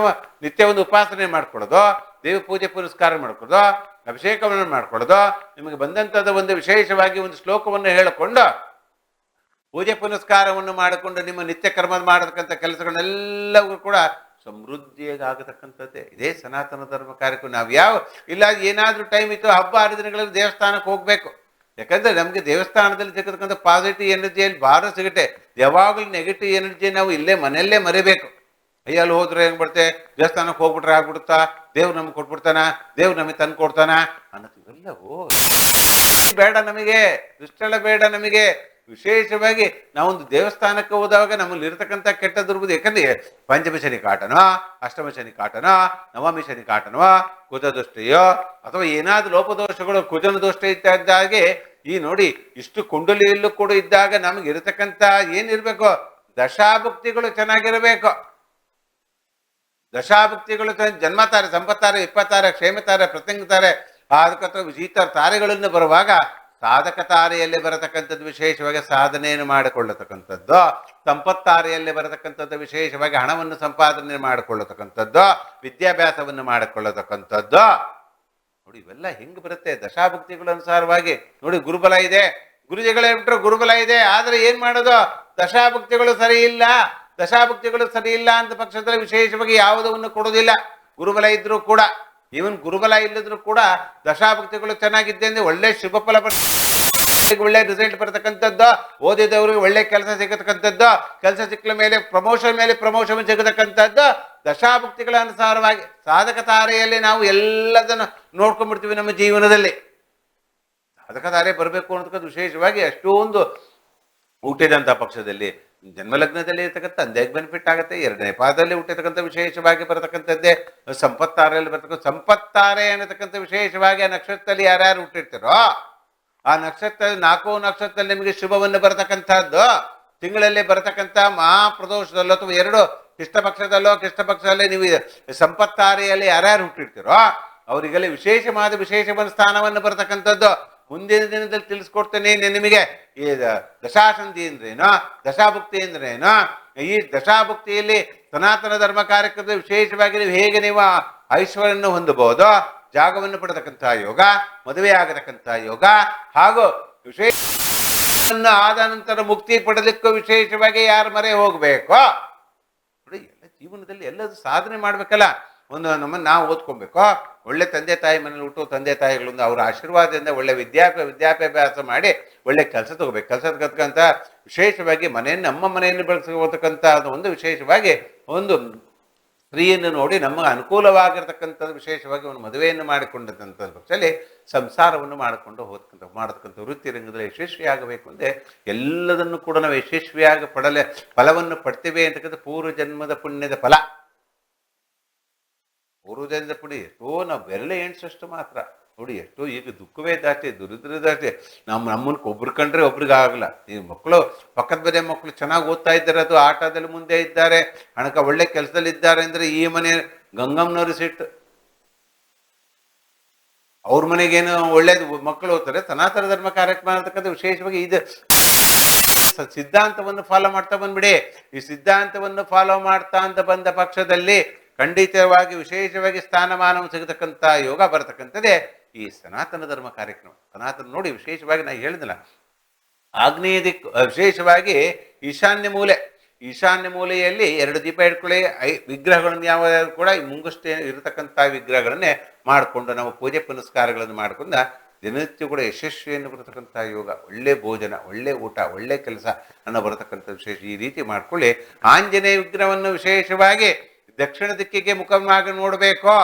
ನಿತ್ಯ ಒಂದು ಉಪಾಸನೆ ಮಾಡ್ಕೊಳ್ಳೋದು, ದೇವ ಪೂಜೆ ಪುರಸ್ಕಾರ ಮಾಡ್ಕೊಳ್ಳೋದು, ಅಭಿಷೇಕವನ್ನು ಮಾಡ್ಕೊಳ್ಳೋದು, ನಿಮಗೆ ಬಂದಂಥದ್ದು ಒಂದು ವಿಶೇಷವಾಗಿ ಒಂದು ಶ್ಲೋಕವನ್ನು ಹೇಳಿಕೊಂಡು ಪೂಜೆ ಪುನಸ್ಕಾರವನ್ನು ಮಾಡಿಕೊಂಡು ನಿಮ್ಮ ನಿತ್ಯ ಕರ್ಮ ಮಾಡತಕ್ಕಂಥ ಕೆಲಸಗಳನ್ನೆಲ್ಲವೂ ಕೂಡ ಸಮೃದ್ಧಿಯಾಗಿ ಆಗತಕ್ಕಂಥದ್ದೇ ಇದೇ ಸನಾತನ ಧರ್ಮ ಕಾರ್ಯಕ್ರಮ. ನಾವು ಇಲ್ಲ ಏನಾದರೂ ಟೈಮ್ ಇತ್ತು, ಹಬ್ಬ ಹರಿದಿನಗಳಲ್ಲಿ ದೇವಸ್ಥಾನಕ್ಕೆ ಹೋಗಬೇಕು. ಯಾಕಂದ್ರೆ ನಮಗೆ ದೇವಸ್ಥಾನದಲ್ಲಿ ಸಿಗತಕ್ಕಂಥ ಪಾಸಿಟಿವ್ ಎನರ್ಜಿಯಲ್ಲಿ ಭಾಳ ಸಿಗುತ್ತೆ. ಯಾವಾಗಲೂ ನೆಗೆಟಿವ್ ಎನರ್ಜಿ ನಾವು ಇಲ್ಲೇ ಮನೆಯಲ್ಲೇ ಮರಿಬೇಕು. ಅಯ್ಯಲ್ಲಿ ಹೋದ್ರೆ ಹೆಂಗ್ ಬರುತ್ತೆ, ದೇವಸ್ಥಾನಕ್ಕೆ ಹೋಗ್ಬಿಟ್ರೆ ಆಗ್ಬಿಡುತ್ತಾ, ದೇವ್ರು ನಮ್ಗೆ ಕೊಟ್ಬಿಡ್ತಾನ, ದೇವ್ರು ನಮಗೆ ತಂದು ಕೊಡ್ತಾನ ಅನ್ನೋದು ಇವೆಲ್ಲವೂ ಬೇಡ ನಮಗೆ, ದುಷ್ಟಳ ಬೇಡ ನಮಗೆ. ವಿಶೇಷವಾಗಿ ನಾವೊಂದು ದೇವಸ್ಥಾನಕ್ಕೆ ಹೋದಾಗ ನಮ್ಮಲ್ಲಿ ಇರತಕ್ಕಂಥ ಕೆಟ್ಟ ದುರ್ಬುದ್ಧಿ, ಯಾಕಂದ್ರೆ ಪಂಚಮ ಶನಿ ಕಾಟನೋ, ಅಷ್ಟಮ ಶನಿ ಕಾಟನೋ, ನವಮಿ ಶನಿ ಕಾಟನೋ, ಕುಜ ದೃಷ್ಟಿಯೋ ಅಥವಾ ಏನಾದ್ರು ಲೋಪದೋಷಗಳು, ಕುಜನ ದೋಷ ಇದ್ದಾಗೆ ಈ ನೋಡಿ ಇಷ್ಟು ಕುಂಡಲಿಯಲ್ಲೂ ಕೂಡ ಇದ್ದಾಗ ನಮಗೆ ಇರತಕ್ಕಂಥ ಏನಿರ್ಬೇಕು, ದಶಾಭುಕ್ತಿಗಳು ಚೆನ್ನಾಗಿರಬೇಕು. ದಶಾಭುಕ್ತಿಗಳು ಜನ್ಮತಾರೆ, ಸಂಪತ್ತಾರೆ, ವಿಪ್ಪತ್ತಾರೆ, ಕ್ಷೇಮತಾರೆ, ಪ್ರತ್ಯಂಗತಾರೆ, ಅದಕ್ಕೆ ವಿಜೀತರ ತಾರೆಗಳನ್ನು ಬರುವಾಗ ಸಾಧಕ ತಾರೆಯಲ್ಲಿ ಬರತಕ್ಕಂಥದ್ದು ವಿಶೇಷವಾಗಿ ಸಾಧನೆಯನ್ನು ಮಾಡಿಕೊಳ್ಳತಕ್ಕಂಥದ್ದು, ಸಂಪತ್ತಾರೆಯಲ್ಲಿ ಬರತಕ್ಕಂಥದ್ದು ವಿಶೇಷವಾಗಿ ಹಣವನ್ನು ಸಂಪಾದನೆ ಮಾಡಿಕೊಳ್ಳತಕ್ಕಂಥದ್ದು, ವಿದ್ಯಾಭ್ಯಾಸವನ್ನು ಮಾಡಿಕೊಳ್ಳತಕ್ಕಂಥದ್ದು. ನೋಡಿ ಇವೆಲ್ಲ ಹೆಂಗೆ ಬರುತ್ತೆ ದಶಾಭುಕ್ತಿಗಳ ಅನುಸಾರವಾಗಿ. ನೋಡಿ ಗುರುಬಲ ಇದೆ, ಗುರುಜಿಗಳೇ ಬಿಟ್ಟರೆ ಗುರುಬಲ ಇದೆ, ಆದರೆ ಏನ್ ಮಾಡೋದು, ದಶಾಭುಕ್ತಿಗಳು ಸರಿ ಇಲ್ಲ. ದಶಾಭುಕ್ತಿಗಳು ಸರಿ ಇಲ್ಲ ಅಂತ ಪಕ್ಷದಲ್ಲಿ ವಿಶೇಷವಾಗಿ ಯಾವುದನ್ನು ಕೊಡೋದಿಲ್ಲ. ಗುರುಬಲ ಇದ್ರೂ ಕೂಡ, ಈವನ್ ಗುರುಬಲ ಇಲ್ಲದ್ರೂ ಕೂಡ ದಶಾಭಕ್ತಿಗಳು ಚೆನ್ನಾಗಿದ್ದೆ ಅಂದ್ರೆ ಒಳ್ಳೆ ಶುಭ ಫಲ ಒಳ್ಳೆ ರಿಸಲ್ಟ್ ಬರತಕ್ಕಂಥದ್ದು, ಓದಿದವ್ರಿಗೆ ಒಳ್ಳೆ ಕೆಲಸ ಸಿಗತಕ್ಕಂಥದ್ದು, ಕೆಲಸ ಸಿಕ್ಕಲ ಮೇಲೆ ಪ್ರಮೋಷನ್ ಸಿಗತಕ್ಕಂಥದ್ದು ದಶಾಭಕ್ತಿಗಳ ಅನುಸಾರವಾಗಿ. ಸಾಧಕ ತಾರೆಯಲ್ಲಿ ನಾವು ಎಲ್ಲದನ್ನು ನೋಡ್ಕೊಂಡ್ಬಿಡ್ತೀವಿ ನಮ್ಮ ಜೀವನದಲ್ಲಿ. ಸಾಧಕ ತಾರೆ ಬರಬೇಕು ಅನ್ನೋದಕ್ಕೆ ವಿಶೇಷವಾಗಿ ಅಷ್ಟೊಂದು ಹುಟ್ಟಿದಂಥ ಪಕ್ಷದಲ್ಲಿ ಜನ್ಮಲಗ್ನದಲ್ಲಿ ಇರ್ತಕ್ಕಂಥ ತಂದೆಗೆ ಬೆನಿಫಿಟ್ ಆಗುತ್ತೆ. ಎರಡನೇ ಪಾದದಲ್ಲಿ ಹುಟ್ಟಿರ್ತಕ್ಕಂಥ ವಿಶೇಷವಾಗಿ ಬರತಕ್ಕಂಥದ್ದೇ ಸಂಪತ್ತಾರೆಯಲ್ಲಿ ಬರ್ತಕ್ಕಂಥ ಸಂಪತ್ತಾರೆ ಅನ್ನತಕ್ಕಂಥ ವಿಶೇಷವಾಗಿ ಆ ನಕ್ಷತ್ರದಲ್ಲಿ ಯಾರ್ಯಾರು ಹುಟ್ಟಿರ್ತಾರೋ ಆ ನಕ್ಷತ್ರ 4 ನಕ್ಷತ್ರದಲ್ಲಿ ನಿಮಗೆ ಶುಭವನ್ನು ಬರತಕ್ಕಂಥದ್ದು. ತಿಂಗಳಲ್ಲಿ ಬರತಕ್ಕಂಥ ಮಹಾಪ್ರದೋಷದಲ್ಲೋ ಅಥವಾ 2 ಕೃಷ್ಣಪಕ್ಷದಲ್ಲಿ ನೀವು ಸಂಪತ್ತಾರೆಯಲ್ಲಿ ಯಾರ್ಯಾರು ಹುಟ್ಟಿರ್ತೀರೋ ಅವರಿಗೆಲ್ಲ ವಿಶೇಷವಾದ ಸ್ಥಾನವನ್ನು ಬರತಕ್ಕಂಥದ್ದು. ಮುಂದಿನ ದಿನದಲ್ಲಿ ತಿಳಿಸ್ಕೊಡ್ತೇನೆ ನಿಮಗೆ ಈ ದಶಾಸಂಧಿ ಅಂದ್ರೇನು, ದಶಾಭುಕ್ತಿ ಅಂದ್ರೇನು. ಈ ದಶಾಭುಕ್ತಿಯಲ್ಲಿ ಸನಾತನ ಧರ್ಮ ಕಾರ್ಯಕ್ರಮದ ವಿಶೇಷವಾಗಿ ನೀವು ಹೇಗೆ ನೀವು ಐಶ್ವರ್ಯನ್ನು ಹೊಂದಬಹುದು, ಜಾಗವನ್ನು ಪಡೆತಕ್ಕಂಥ ಯೋಗ, ಮದುವೆ ಆಗತಕ್ಕಂಥ ಯೋಗ, ಹಾಗೂ ವಿಶೇಷ ಆದ ನಂತರ ಮುಕ್ತಿ ಪಡೆದಕ್ಕೂ ವಿಶೇಷವಾಗಿ ಯಾರು ಮರೆ ಹೋಗ್ಬೇಕು. ನೋಡಿ ಎಲ್ಲ ಜೀವನದಲ್ಲಿ ಎಲ್ಲದೂ ಸಾಧನೆ ಮಾಡ್ಬೇಕಲ್ಲ. ನಮ್ಮನ್ನು ನಾವು ಓದ್ಕೊಬೇಕು, ಒಳ್ಳೆ ತಂದೆ ತಾಯಿ ಮನೇಲಿ ಹುಟ್ಟು ತಂದೆ ತಾಯಿಗಳಿಂದ ಅವರ ಆಶೀರ್ವಾದದಿಂದ ಒಳ್ಳೆ ವಿದ್ಯಾಭ್ಯಾಸ ಮಾಡಿ ಒಳ್ಳೆ ಕೆಲಸ ತಗೋಬೇಕು. ಕೆಲಸ ಕತ್ಕಂತ ವಿಶೇಷವಾಗಿ ನಮ್ಮ ಮನೆಯನ್ನು ಬೆಳೆಸ್ಕೋತಕ್ಕಂಥ ಒಂದು ವಿಶೇಷವಾಗಿ ಒಂದು ಸ್ತ್ರೀಯನ್ನು ನೋಡಿ ನಮಗೆ ಅನುಕೂಲವಾಗಿರ್ತಕ್ಕಂಥದ್ದು ವಿಶೇಷವಾಗಿ ಒಂದು ಮದುವೆಯನ್ನು ಮಾಡಿಕೊಂಡಂಥ ಪಕ್ಷದಲ್ಲಿ ಸಂಸಾರವನ್ನು ಮಾಡತಕ್ಕಂಥ ವೃತ್ತಿ ರಂಗದಲ್ಲಿ ಯಶಸ್ವಿಯಾಗಬೇಕು ಅಂದರೆ ಎಲ್ಲದನ್ನು ಕೂಡ ನಾವು ಯಶಸ್ವಿಯಾಗಿ ಫಲವನ್ನು ಪಡ್ತೇವೆ ಅಂತಕ್ಕಂಥ ಪೂರ್ವ ಜನ್ಮದ ಪುಣ್ಯದ ಫಲ. ಪೂರ್ವಜನ್ಮದ ಪುಣ್ಯ ಎಷ್ಟೋ ನಾವು ಬೆರಳೆ ಎಣಿಸಷ್ಟು ಮಾತ್ರ. ನೋಡಿ ಎಷ್ಟೋ ಈಗ ದುಃಖವೇ ಜಾಸ್ತಿ, ದುರಿದ್ರ ಜಾಸ್ತಿ. ನಮ್ಮನ್ನು ಒಬ್ರು ಕಂಡ್ರೆ ಒಬ್ರಿಗೆ ಆಗಲ್ಲ. ಈ ಮಕ್ಕಳು ಪಕ್ಕದ ಮನೆ ಮಕ್ಕಳು ಚೆನ್ನಾಗಿ ಓದ್ತಾ ಇದ್ದಾರೆ, ಅದು ಆಟದಲ್ಲಿ ಮುಂದೆ ಇದ್ದಾರೆ, ಒಳ್ಳೆ ಕೆಲಸದಲ್ಲಿ ಇದ್ದಾರೆ ಅಂದ್ರೆ ಈ ಮನೆ ಗಂಗಮ್ಮನವ್ರ ಸಿಟ್ಟು, ಅವ್ರ ಮನೆಗೇನು ಒಳ್ಳೇದು ಮಕ್ಕಳು ಓದ್ತಾರೆ. ಸನಾತನ ಧರ್ಮ ಕಾರ್ಯಕ್ರಮ ಅಂತಕ್ಕಂಥ ವಿಶೇಷವಾಗಿ ಇದು ಸಿದ್ಧಾಂತವನ್ನು ಫಾಲೋ ಮಾಡ್ತಾ ಬಂದ್ಬಿಡಿ. ಈ ಸಿದ್ಧಾಂತವನ್ನು ಫಾಲೋ ಮಾಡ್ತಾ ಅಂತ ಬಂದ ಪಕ್ಷದಲ್ಲಿ ಖಂಡಿತವಾಗಿ ವಿಶೇಷವಾಗಿ ಸ್ಥಾನಮಾನ ಸಿಗತಕ್ಕಂಥ ಯೋಗ ಬರತಕ್ಕಂಥದ್ದೇ ಈ ಸನಾತನ ಧರ್ಮ ಕಾರ್ಯಕ್ರಮ. ಸನಾತನ ನೋಡಿ ವಿಶೇಷವಾಗಿ ನಾನು ಹೇಳಿದ್ನಲ್ಲ, ಆಗ್ನೇಯ ದಿಕ್ಕು ವಿಶೇಷವಾಗಿ ಈಶಾನ್ಯ ಮೂಲೆಯಲ್ಲಿ 2 ದೀಪ ಇಟ್ಕೊಳ್ಳಿ. ವಿಗ್ರಹಗಳನ್ನು ಯಾವ್ಯಾವ ಕೂಡ ಮುಂಗಷ್ಟೇ ಇರತಕ್ಕಂಥ ವಿಗ್ರಹಗಳನ್ನೇ ಮಾಡಿಕೊಂಡು ನಾವು ಪೂಜೆ ಪುನಸ್ಕಾರಗಳನ್ನು ಮಾಡಿಕೊಂಡು ದಿನನಿತ್ಯ ಕೂಡ ಯಶಸ್ವಿಯನ್ನು ಬರತಕ್ಕಂಥ ಯೋಗ, ಒಳ್ಳೆ ಭೋಜನ, ಒಳ್ಳೆ ಊಟ, ಒಳ್ಳೆ ಕೆಲಸ ಅನ್ನೋ ಬರತಕ್ಕಂಥ ವಿಶೇಷ ಈ ರೀತಿ ಮಾಡ್ಕೊಳ್ಳಿ. ಆಂಜನೇಯ ವಿಗ್ರಹವನ್ನು ವಿಶೇಷವಾಗಿ ದಕ್ಷಿಣ ದಿಕ್ಕಿಗೆ ಮುಖವಾಗಿ ನೋಡಬೇಕು.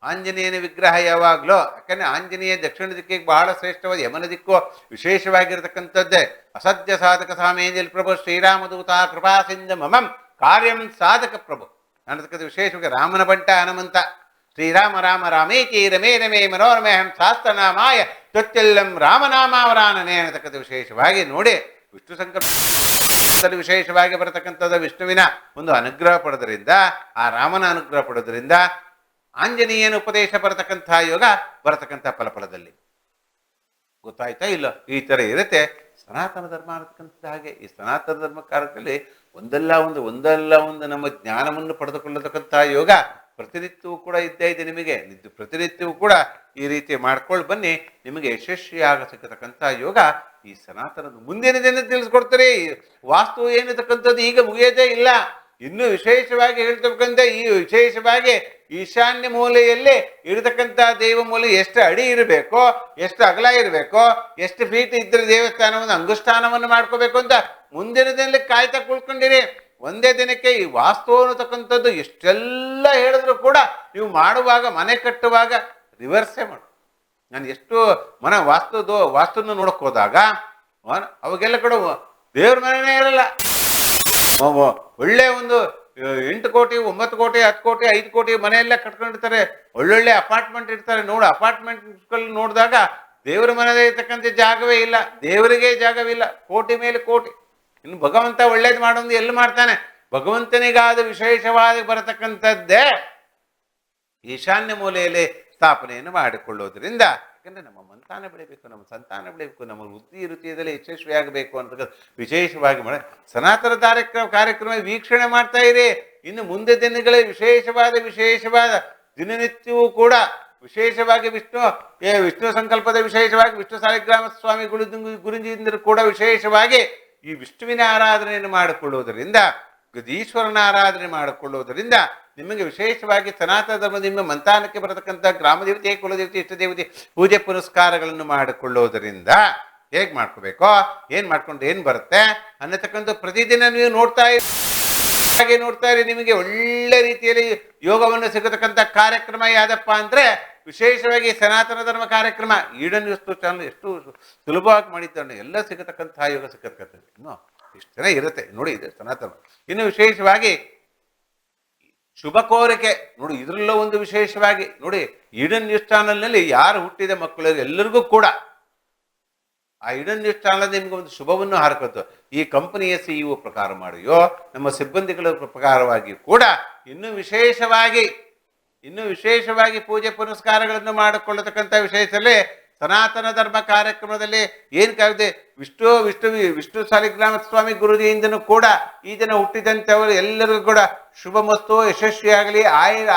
ಆಂಜನೇಯನ ವಿಗ್ರಹ ಯಾವಾಗಲೂ, ಯಾಕಂದ್ರೆ ಆಂಜನೇಯ ದಕ್ಷಿಣ ದಿಕ್ಕಿಗೆ ಬಹಳ ಶ್ರೇಷ್ಠವಾದ, ಯಮನ ದಿಕ್ಕು ವಿಶೇಷವಾಗಿರತಕ್ಕಂಥದ್ದೇ. ಅಸದ್ಯ ಸಾಧಕ ಸಾಮೇಂಜಲ್ ಪ್ರಭು ಶ್ರೀರಾಮದೂತ ಕೃಪಾ ಸಿಂಧ ಮಮಂ ಕಾರ್ಯಂ ಸಾಧಕ ಪ್ರಭು ಅನ್ನತಕ್ಕಂಥ ವಿಶೇಷವಾಗಿ ರಾಮನ ಬಂಟ ಹನುಮಂತ. ಶ್ರೀರಾಮ ರಾಮ ರಾಮೇತಿ ರಮೇ ರಮೇ ಮನೋರಮೇ ಹಂ ಶಾಸ್ತ್ರನಾಮಾಯ ತ್ವತ್ತೆಲ್ಲಂ ರಾಮನಾಮಾವರಾನನೇ ಅನ್ನತಕ್ಕಂಥ ವಿಶೇಷವಾಗಿ ನೋಡಿ ವಿಷ್ಣು ಸಂಕಲ್ಪದಲ್ಲಿ ವಿಶೇಷವಾಗಿ ಬರತಕ್ಕಂಥದ್ದು ವಿಷ್ಣುವಿನ ಒಂದು ಅನುಗ್ರಹ ಪಡೆದ್ರಿಂದ, ಆ ರಾಮನ ಅನುಗ್ರಹ ಪಡೆದ್ರಿಂದ ಆಂಜನೇಯನ ಉಪದೇಶ ಬರತಕ್ಕಂಥ ಯೋಗ ಬರತಕ್ಕಂಥ ಫಲಫಲದಲ್ಲಿ. ಗೊತ್ತಾಯ್ತಾ ಇಲ್ಲ? ಈ ತರ ಇರುತ್ತೆ ಸನಾತನ ಧರ್ಮ ಅನ್ನತಕ್ಕಂಥದ್ದು. ಹಾಗೆ ಈ ಸನಾತನ ಧರ್ಮ ಕಾರ್ಯದಲ್ಲಿ ಒಂದಲ್ಲ ಒಂದು ನಮ್ಮ ಜ್ಞಾನವನ್ನು ಪಡೆದುಕೊಳ್ಳತಕ್ಕಂಥ ಯೋಗ ಪ್ರತಿನಿತ್ಯವೂ ಕೂಡ ಇದ್ದೇ ಇದೆ ನಿಮಗೆ. ಪ್ರತಿನಿತ್ಯವೂ ಕೂಡ ಈ ರೀತಿ ಮಾಡ್ಕೊಂಡು ಬನ್ನಿ, ನಿಮಗೆ ಯಶಸ್ವಿಯಾಗ ಸಿಕ್ಕತಕ್ಕಂಥ ಯೋಗ ಈ ಸನಾತನದ ಮುಂದಿನ ದಿನ ತಿಳಿಸ್ಕೊಡ್ತಾರೆ. ವಾಸ್ತು ಏನಿರ್ತಕ್ಕಂಥದ್ದು ಈಗ ಮುಗಿಯೋದೇ ಇಲ್ಲ. ಇನ್ನು ವಿಶೇಷವಾಗಿ ಹೇಳ್ತಕ್ಕಂಥ ಈ ವಿಶೇಷವಾಗಿ ಈಶಾನ್ಯ ಮೂಲೆಯಲ್ಲಿ ಇರತಕ್ಕಂಥ ದೇವ ಮೂಲೆ ಎಷ್ಟು ಅಡಿ ಇರಬೇಕೋ, ಎಷ್ಟು ಅಗಲ ಇರಬೇಕೋ, ಎಷ್ಟು ಫೀಟ್ ಇದ್ರೆ ದೇವಸ್ಥಾನವನ್ನು ಅಂಗುಷ್ಠಾನವನ್ನು ಮಾಡ್ಕೋಬೇಕು ಅಂತ ಮುಂದಿನ ದಿನದಲ್ಲಿ ಕಾಯ್ತಾ ಕುಳ್ಕೊಂಡಿರಿ. ಒಂದೇ ದಿನಕ್ಕೆ ಈ ವಾಸ್ತು ಅನ್ನತಕ್ಕಂಥದ್ದು ಎಷ್ಟೆಲ್ಲ ಹೇಳಿದ್ರು ಕೂಡ ನೀವು ಮಾಡುವಾಗ, ಮನೆ ಕಟ್ಟುವಾಗ ರಿವರ್ಸೇ ಮಾಡು. ನಾನು ಎಷ್ಟು ವಾಸ್ತುನ ನೋಡಕ್ ಹೋದಾಗ ಅವಾಗೆಲ್ಲ ಕೂಡ ದೇವ್ರ ಮನೆಯೇ ಇರಲ್ಲ. ಒಳ್ಳೆ ಒಂದು 8 ಕೋಟಿ 9 ಕೋಟಿ 10 ಕೋಟಿ 5 ಕೋಟಿ ಮನೆಯೆಲ್ಲ ಕಟ್ಕೊಂಡಿರ್ತಾರೆ. ಒಳ್ಳೊಳ್ಳೆ ಅಪಾರ್ಟ್ಮೆಂಟ್ ಇರ್ತಾರೆ. ಅಪಾರ್ಟ್ಮೆಂಟ್ಗಳು ನೋಡಿದಾಗ ದೇವರ ಮನೆಯದೇ ಇರ್ತಕ್ಕಂಥ ಜಾಗವೇ ಇಲ್ಲ, ದೇವರಿಗೆ ಜಾಗವಿಲ್ಲ. ಕೋಟಿ ಮೇಲೆ ಕೋಟಿ. ಇನ್ನು ಭಗವಂತ ಒಳ್ಳೇದು ಮಾಡೋದು ಎಲ್ಲಿ ಮಾಡ್ತಾನೆ? ಭಗವಂತನಿಗಾದ ವಿಶೇಷವಾದ ಬರತಕ್ಕಂಥದ್ದೇ ಈಶಾನ್ಯ ಮೂಲೆಯಲ್ಲಿ ಸ್ಥಾಪನೆಯನ್ನು ಮಾಡಿಕೊಳ್ಳೋದ್ರಿಂದ. ಯಾಕಂದ್ರೆ ನಮ್ಮ ಸಂತಾನ ಬೆಳಿಬೇಕು, ನಮ್ಮ ವೃತ್ತಿ ವೃತ್ತಿಯಲ್ಲಿ ಯಶಸ್ವಿಯಾಗಬೇಕು ಅಂತ ವಿಶೇಷವಾಗಿ ಸನಾತನ ಕಾರ್ಯಕ್ರಮ ವೀಕ್ಷಣೆ ಮಾಡ್ತಾ ಇರಿ. ಇನ್ನು ಮುಂದೆ ದಿನಗಳೇ ವಿಶೇಷವಾದ ದಿನನಿತ್ಯವೂ ಕೂಡ ವಿಶೇಷವಾಗಿ ವಿಷ್ಣು ಸಂಕಲ್ಪದ ವಿಶೇಷವಾಗಿ ವಿಷ್ಣು ಸಾಲಿಗ್ರಾಮ ಸ್ವಾಮಿ ಗುರುಜಿಂದರು ಕೂಡ ವಿಶೇಷವಾಗಿ ಈ ವಿಷ್ಣುವಿನ ಆರಾಧನೆಯನ್ನು ಮಾಡಿಕೊಳ್ಳುವುದರಿಂದ, ಈಶ್ವರನ ಆರಾಧನೆ ಮಾಡಿಕೊಳ್ಳುವುದರಿಂದ ನಿಮಗೆ ವಿಶೇಷವಾಗಿ ಸನಾತನ ಧರ್ಮದಿಂದ ಮಂತಾನಕ್ಕೆ ಬರತಕ್ಕಂಥ ಗ್ರಾಮದೇವತೆ, ಕುಲದೇವತೆ, ಇಷ್ಟದೇವತೆ ಪೂಜೆ ಪುನಸ್ಕಾರಗಳನ್ನು ಮಾಡಿಕೊಳ್ಳುವುದರಿಂದ ಹೇಗೆ ಮಾಡ್ಕೋಬೇಕೋ, ಮಾಡ್ಕೊಂಡು ಏನು ಬರುತ್ತೆ ಅನ್ನತಕ್ಕಂಥ ಪ್ರತಿದಿನ ನೀವು ನೋಡ್ತಾ ಇರಿ. ನಿಮಗೆ ಒಳ್ಳೆ ರೀತಿಯಲ್ಲಿ ಯೋಗವನ್ನು ಸಿಗತಕ್ಕಂಥ ಕಾರ್ಯಕ್ರಮ ಯಾವ್ದಪ್ಪ ಅಂದ್ರೆ ವಿಶೇಷವಾಗಿ ಸನಾತನ ಧರ್ಮ ಕಾರ್ಯಕ್ರಮ. ಈಡನ್ ನ್ಯೂಸ್ ಚಾನಲ್ ಎಷ್ಟು ಸುಲಭವಾಗಿ ಮಾಡಿದ್ದಾನೆ, ಎಲ್ಲ ಸಿಗತಕ್ಕಂತಹ ಯೋಗ ಸಿಗತಕ್ಕಂಥದ್ದು ಇನ್ನು ಇಷ್ಟು ಜನ ಇರುತ್ತೆ ನೋಡಿ. ಇದೆ ಸನಾತನ. ಇನ್ನು ವಿಶೇಷವಾಗಿ ಶುಭ ಕೋರಿಕೆ ನೋಡಿ, ಇದರಲ್ಲೂ ಒಂದು ವಿಶೇಷವಾಗಿ ನೋಡಿ, ಈಡನ್ ನ್ಯೂಸ್ ಚಾನಲ್ನಲ್ಲಿ ಯಾರು ಹುಟ್ಟಿದ ಮಕ್ಕಳು ಎಲ್ಲರಿಗೂ ಕೂಡ ಆ ಈಡನ್ ನ್ಯೂಸ್ ಚಾನಲ್ ನಿಮ್ಗೆ ಒಂದು ಶುಭವನ್ನು ಹಾರಕತ್ತು. ಈ ಕಂಪನಿಯ CEO ಪ್ರಕಾರ ಮಾಡಿಯೋ, ನಮ್ಮ ಸಿಬ್ಬಂದಿಗಳ ಪ್ರಕಾರವಾಗಿ ಕೂಡ ಇನ್ನೂ ವಿಶೇಷವಾಗಿ ಪೂಜೆ ಪುನಸ್ಕಾರಗಳನ್ನು ಮಾಡಿಕೊಳ್ಳತಕ್ಕಂಥ ವಿಶೇಷದಲ್ಲಿ ಸನಾತನ ಧರ್ಮ ಕಾರ್ಯಕ್ರಮದಲ್ಲಿ ಏನು ಕರೆದೆ ವಿಷ್ಣು ಸಾಲಿಗ್ರಾಮ ಸ್ವಾಮಿ ಗುರುಜಿಯಿಂದನೂ ಕೂಡ ಈ ದಿನ ಹುಟ್ಟಿದಂಥವರು ಎಲ್ಲರಿಗೂ ಕೂಡ ಶುಭ ಮಸ್ತು, ಯಶಸ್ವಿಯಾಗಲಿ,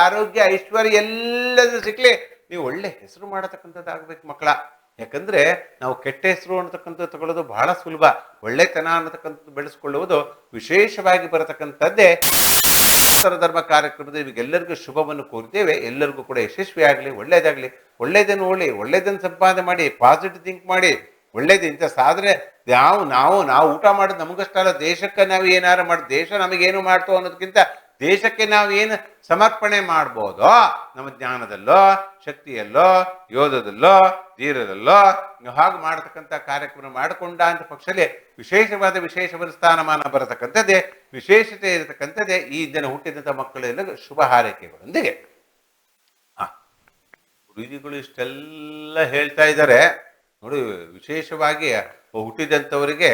ಆರೋಗ್ಯ ಐಶ್ವರ್ಯ ಎಲ್ಲದೂ ಸಿಕ್ಲಿ. ನೀವು ಒಳ್ಳೆ ಹೆಸರು ಮಾಡತಕ್ಕಂಥದ್ದಾಗಬೇಕು ಮಕ್ಕಳ. ಯಾಕಂದ್ರೆ ನಾವು ಕೆಟ್ಟ ಹೆಸರು ಅನ್ನತಕ್ಕಂಥದ್ದು ತಗೊಳ್ಳೋದು ಬಹಳ ಸುಲಭ. ಒಳ್ಳೆತನ ಅನ್ನತಕ್ಕಂಥದ್ದು ಬೆಳೆಸ್ಕೊಳ್ಳುವುದು ವಿಶೇಷವಾಗಿ ಬರತಕ್ಕಂಥದ್ದೇ ಧರ್ಮ ಕಾರ್ಯಕ್ರಮದ ನಿಮಗೆಲ್ಲರಿಗೂ ಶುಭವನ್ನು ಕೋರಿದ್ದೇವೆ. ಎಲ್ಲರಿಗೂ ಕೂಡ ಯಶಸ್ವಿಯಾಗಲಿ, ಒಳ್ಳೇದಾಗಲಿ, ಒಳ್ಳೇದನ್ನು ಸಂಪಾದನೆ ಮಾಡಿ, ಪಾಸಿಟಿವ್ ಥಿಂಕ್ ಮಾಡಿ, ಒಳ್ಳೇದು ಇಂಥ ಸಾಧನೆ ನಾವು ಊಟ ಮಾಡೋದು ನಮಗಷ್ಟ ಅಲ್ಲ, ದೇಶಕ್ಕೆ ನಾವು ಏನಾರು ಮಾಡಿ ದೇಶ ನಮಗೇನು ಮಾಡ್ತೋ ಅನ್ನೋದಕ್ಕಿಂತ ದೇಶಕ್ಕೆ ನಾವು ಏನು ಸಮರ್ಪಣೆ ಮಾಡ್ಬೋದೋ ನಮ್ಮ ಜ್ಞಾನದಲ್ಲೋ, ಶಕ್ತಿಯಲ್ಲೋ, ಯೋಧದಲ್ಲೋ, ಧೀರದಲ್ಲೋ ಹಾಗೆ ಮಾಡತಕ್ಕಂಥ ಕಾರ್ಯಕ್ರಮ ಮಾಡಿಕೊಂಡ ಅಂತ ಪಕ್ಷದಲ್ಲಿ ವಿಶೇಷ ಸ್ಥಾನಮಾನ ಬರತಕ್ಕಂಥದ್ದೇ, ವಿಶೇಷತೆ ಇರತಕ್ಕಂಥದ್ದೇ ಈ ದಿನ ಹುಟ್ಟಿದಂಥ ಮಕ್ಕಳೆಲ್ಲ ಶುಭ ಹಾರೈಕೆಗಳೊಂದಿಗೆ. ಗುರುಜಿಗಳು ಇಷ್ಟೆಲ್ಲ ಹೇಳ್ತಾ ಇದ್ದಾರೆ ನೋಡಿ. ವಿಶೇಷವಾಗಿ ಹುಟ್ಟಿದಂಥವರಿಗೆ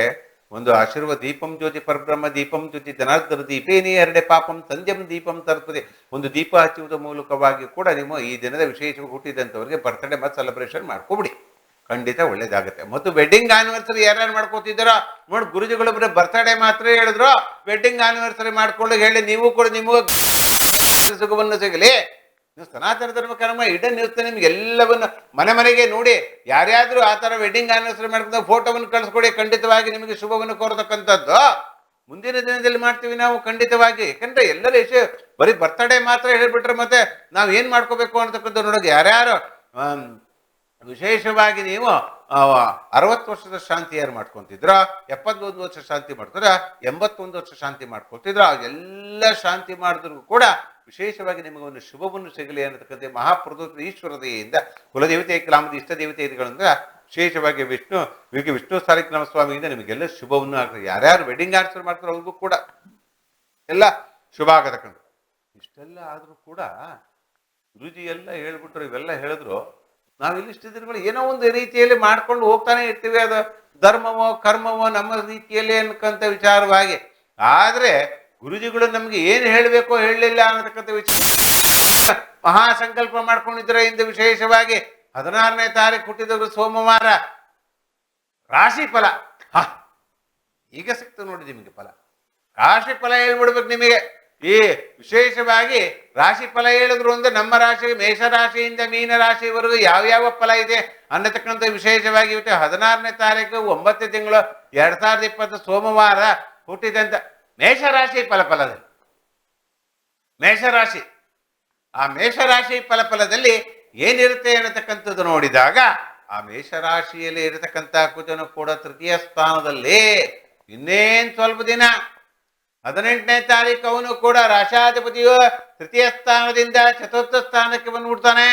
ಒಂದು ಆಶೀರ್ವಾದ. ದೀಪಂ ಜ್ಯೋತಿ ಪರಬ್ರಹ್ಮ ದೀಪಂ ಜ್ಯೋತಿ ಜನಾರ್ದನ ದೀಪೇನೇ ಎರಡೆ ಪಾಪಂ ಸಂಧ್ಯಂ ದೀಪಂ ತರ್ತದೆ. ಒಂದು ದೀಪ ಹಚ್ಚುವುದರ ಮೂಲಕವಾಗಿ ಕೂಡ ನಿಮ್ಮ ಈ ದಿನದ ವಿಶೇಷವಾಗಿ ಹುಟ್ಟಿದಂಥವ್ರಿಗೆ ಬರ್ತ್ಡೇ ಮತ್ತು ಸೆಲೆಬ್ರೇಷನ್ ಮಾಡ್ಕೊಬಿಡಿ, ಖಂಡಿತ ಒಳ್ಳೇದಾಗುತ್ತೆ. ಮತ್ತು ವೆಡ್ಡಿಂಗ್ ಆನಿವರ್ಸರಿ ಯಾರ್ಯಾರು ಮಾಡ್ಕೋತಿದ್ದಾರೋ ನೋಡಿ, ಗುರುಜಿಗಳು ಬರೀ ಬರ್ತ್ಡೇ ಮಾತ್ರ ಹೇಳಿದ್ರು, ವೆಡ್ಡಿಂಗ್ ಆನಿವರ್ಸರಿ ಮಾಡ್ಕೊಂಡು ಹೇಳಿ ನೀವು ಕೂಡ ನಿಮಗೆ ಸುಖವನ್ನು ಸಿಗಲಿ. ನೀವು ಸನಾತನ ಧರ್ಮ ಕರ್ಮ ಈಡನ್ ನ್ಯೂಸ್ ನಿಮ್ಗೆ ಎಲ್ಲವನ್ನು ಮನೆಗೆ ನೋಡಿ, ಯಾರ್ಯಾದ್ರೂ ಆ ಥರ ವೆಡ್ಡಿಂಗ್ ಆನಿವರ್ಸರಿ ಮಾಡ್ಕೊಂಡು ಫೋಟೋವನ್ನು ಕಳಿಸ್ಕೊಡಿ, ಖಂಡಿತವಾಗಿ ನಿಮಗೆ ಶುಭವನ್ನು ಕೋರತಕ್ಕಂಥದ್ದು ಮುಂದಿನ ದಿನದಲ್ಲಿ ಮಾಡ್ತೀವಿ ನಾವು ಖಂಡಿತವಾಗಿ. ಯಾಕಂದ್ರೆ ಎಲ್ಲರೂ ಬರೀ ಬರ್ತ್ಡೇ ಮಾತ್ರ ಹೇಳಿಬಿಟ್ರೆ ಮತ್ತೆ ನಾವು ಏನು ಮಾಡ್ಕೋಬೇಕು ಅನ್ನತಕ್ಕಂಥ ನೋಡೋದು. ಯಾರ್ಯಾರು ವಿಶೇಷವಾಗಿ ನೀವು 60 ವರ್ಷದ ಶಾಂತಿ ಯಾರು ಮಾಡ್ಕೊತಿದ್ರ, 71 ವರ್ಷ ಶಾಂತಿ ಮಾಡ್ತಿದ್ರ, 81 ವರ್ಷ ಶಾಂತಿ ಮಾಡ್ಕೊತಿದ್ರ, ಎಲ್ಲ ಶಾಂತಿ ಮಾಡಿದ್ರು ಕೂಡ ವಿಶೇಷವಾಗಿ ನಿಮಗೆ ಒಂದು ಶುಭವನ್ನು ಸಿಗಲಿ ಅನ್ನತಕ್ಕಂಥ ಮಹಾಪ್ರದೋಷ ಈಶ್ವರದೆಯಿಂದ ಕುಲದೇವತೆ, ಗ್ರಾಮದ ಇಷ್ಟ ದೇವತೆಗಳಿಂದ ವಿಶೇಷವಾಗಿ ವಿಷ್ಣು ಸಾಲಿಗ್ರಾಮ ಸ್ವಾಮಿಯಿಂದ ನಿಮಗೆಲ್ಲ ಶುಭವನ್ನು ಆಗ್ತದೆ. ಯಾರ್ಯಾರು ವೆಡ್ಡಿಂಗ್ ಆನಿವರ್ಸರಿ ಮಾಡ್ತಾರೋ ಅವ್ರಿಗೂ ಕೂಡ ಎಲ್ಲ ಶುಭ ಆಗತಕ್ಕಂಥ. ಇಷ್ಟೆಲ್ಲ ಆದರೂ ಕೂಡ ಗುರುಜಿ ಎಲ್ಲ ಹೇಳ್ಬಿಟ್ರು, ಇವೆಲ್ಲ ಹೇಳಿದ್ರು. ನಾವು ಇಲ್ಲಿಷ್ಟು ದಿನಗಳು ಏನೋ ಒಂದು ರೀತಿಯಲ್ಲಿ ಮಾಡ್ಕೊಂಡು ಹೋಗ್ತಾನೆ ಇರ್ತೀವಿ. ಅದು ಧರ್ಮವೋ ಕರ್ಮವೋ ನಮ್ಮ ರೀತಿಯಲ್ಲಿ ಅನ್ಕಂತ ವಿಚಾರವಾಗಿ. ಆದ್ರೆ ಗುರುಜಿಗಳು ನಮ್ಗೆ ಏನು ಹೇಳಬೇಕೋ ಹೇಳಲಿಲ್ಲ ಅನ್ನತಕ್ಕಂಥ ವಿಚಾರ ಮಹಾಸಂಕಲ್ಪ ಮಾಡ್ಕೊಂಡಿದ್ರೆ ಇಂದು ವಿಶೇಷವಾಗಿ 16ನೇ ತಾರೀಕು ಹುಟ್ಟಿದವರು ಸೋಮವಾರ. ರಾಶಿ ಫಲ ಈಗ ಸಿಕ್ತು ನೋಡಿ ನಿಮಗೆ ಫಲ. ರಾಶಿ ಫಲ ಹೇಳ್ಬಿಡ್ಬೇಕು ನಿಮಗೆ. ಈ ವಿಶೇಷವಾಗಿ ರಾಶಿ ಫಲ ಹೇಳಿದ್ರು ಅಂದ್ರೆ ನಮ್ಮ ರಾಶಿಗೆ ಮೇಷರಾಶಿಯಿಂದ ಮೀನ ರಾಶಿವರೆಗೂ ಯಾವ್ಯಾವ ಫಲ ಇದೆ ಅನ್ನತಕ್ಕಂಥ ವಿಶೇಷವಾಗಿ ಇವತ್ತು 16ನೇ ತಾರೀಕು 9ನೇ ತಿಂಗಳು 2020 ಸೋಮವಾರ ಹುಟ್ಟಿದಂತ ಮೇಷರಾಶಿ ಫಲದಲ್ಲಿ ಮೇಷರಾಶಿ, ಆ ಮೇಷರಾಶಿ ಫಲದಲ್ಲಿ ಏನಿರುತ್ತೆ ಅನ್ನತಕ್ಕಂಥದ್ದು ನೋಡಿದಾಗ ಆ ಮೇಷರಾಶಿಯಲ್ಲಿ ಇರತಕ್ಕಂಥ ಕುಜನು ಕೂಡ ತೃತೀಯ ಸ್ಥಾನದಲ್ಲಿ. ಇನ್ನೇನ್ ಸ್ವಲ್ಪ ದಿನ 18ನೇ ತಾರೀಕು ಅವನು ಕೂಡ ರಾಶಾಧಿಪತಿಯು ತೃತೀಯ ಸ್ಥಾನದಿಂದ ಚತುರ್ಥ ಸ್ಥಾನಕ್ಕೆ ಬಂದ್ಬಿಡ್ತಾನೆ.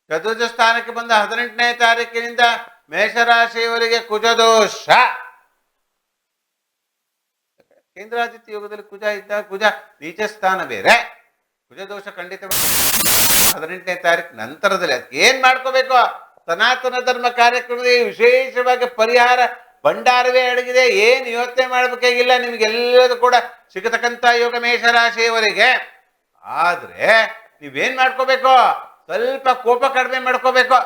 ಚತುರ್ಥ ಸ್ಥಾನಕ್ಕೆ ಬಂದ 18ನೇ ತಾರೀಕಿನಿಂದ ಮೇಷರಾಶಿಯವರಿಗೆ ಕುಜದೋಷ. ಕೇಂದ್ರಾದಿತ್ಯ ಯೋಗದಲ್ಲಿ ಕುಜ ಇದ್ದ, ಕುಜ ನೀಚ ಸ್ಥಾನ ಬೇರೆ, ಕುಜದೋಷ ಖಂಡಿತವಾಗಿ 18ನೇ ತಾರೀಕು ನಂತರದಲ್ಲಿ. ಅದಕ್ಕೆ ಏನ್ ಮಾಡ್ಕೋಬೇಕು? ಸನಾತನ ಧರ್ಮ ಕಾರ್ಯಕ್ರಮದಲ್ಲಿ ವಿಶೇಷವಾಗಿ ಪರಿಹಾರ ಭಂಡಾರವೇ ಅಡಗಿದೆ. ಏನು ಯೋಚನೆ ಮಾಡಬೇಕಾಗಿಲ್ಲ, ನಿಮ್ಗೆಲ್ಲದೂ ಕೂಡ ಸಿಗತಕ್ಕಂಥ ಯೋಗ ಮೇಷರಾಶಿಯವರಿಗೆ. ಆದ್ರೆ ನೀವೇನ್ ಮಾಡ್ಕೋಬೇಕು? ಸ್ವಲ್ಪ ಕೋಪ ಕಡಿಮೆ ಮಾಡ್ಕೋಬೇಕು.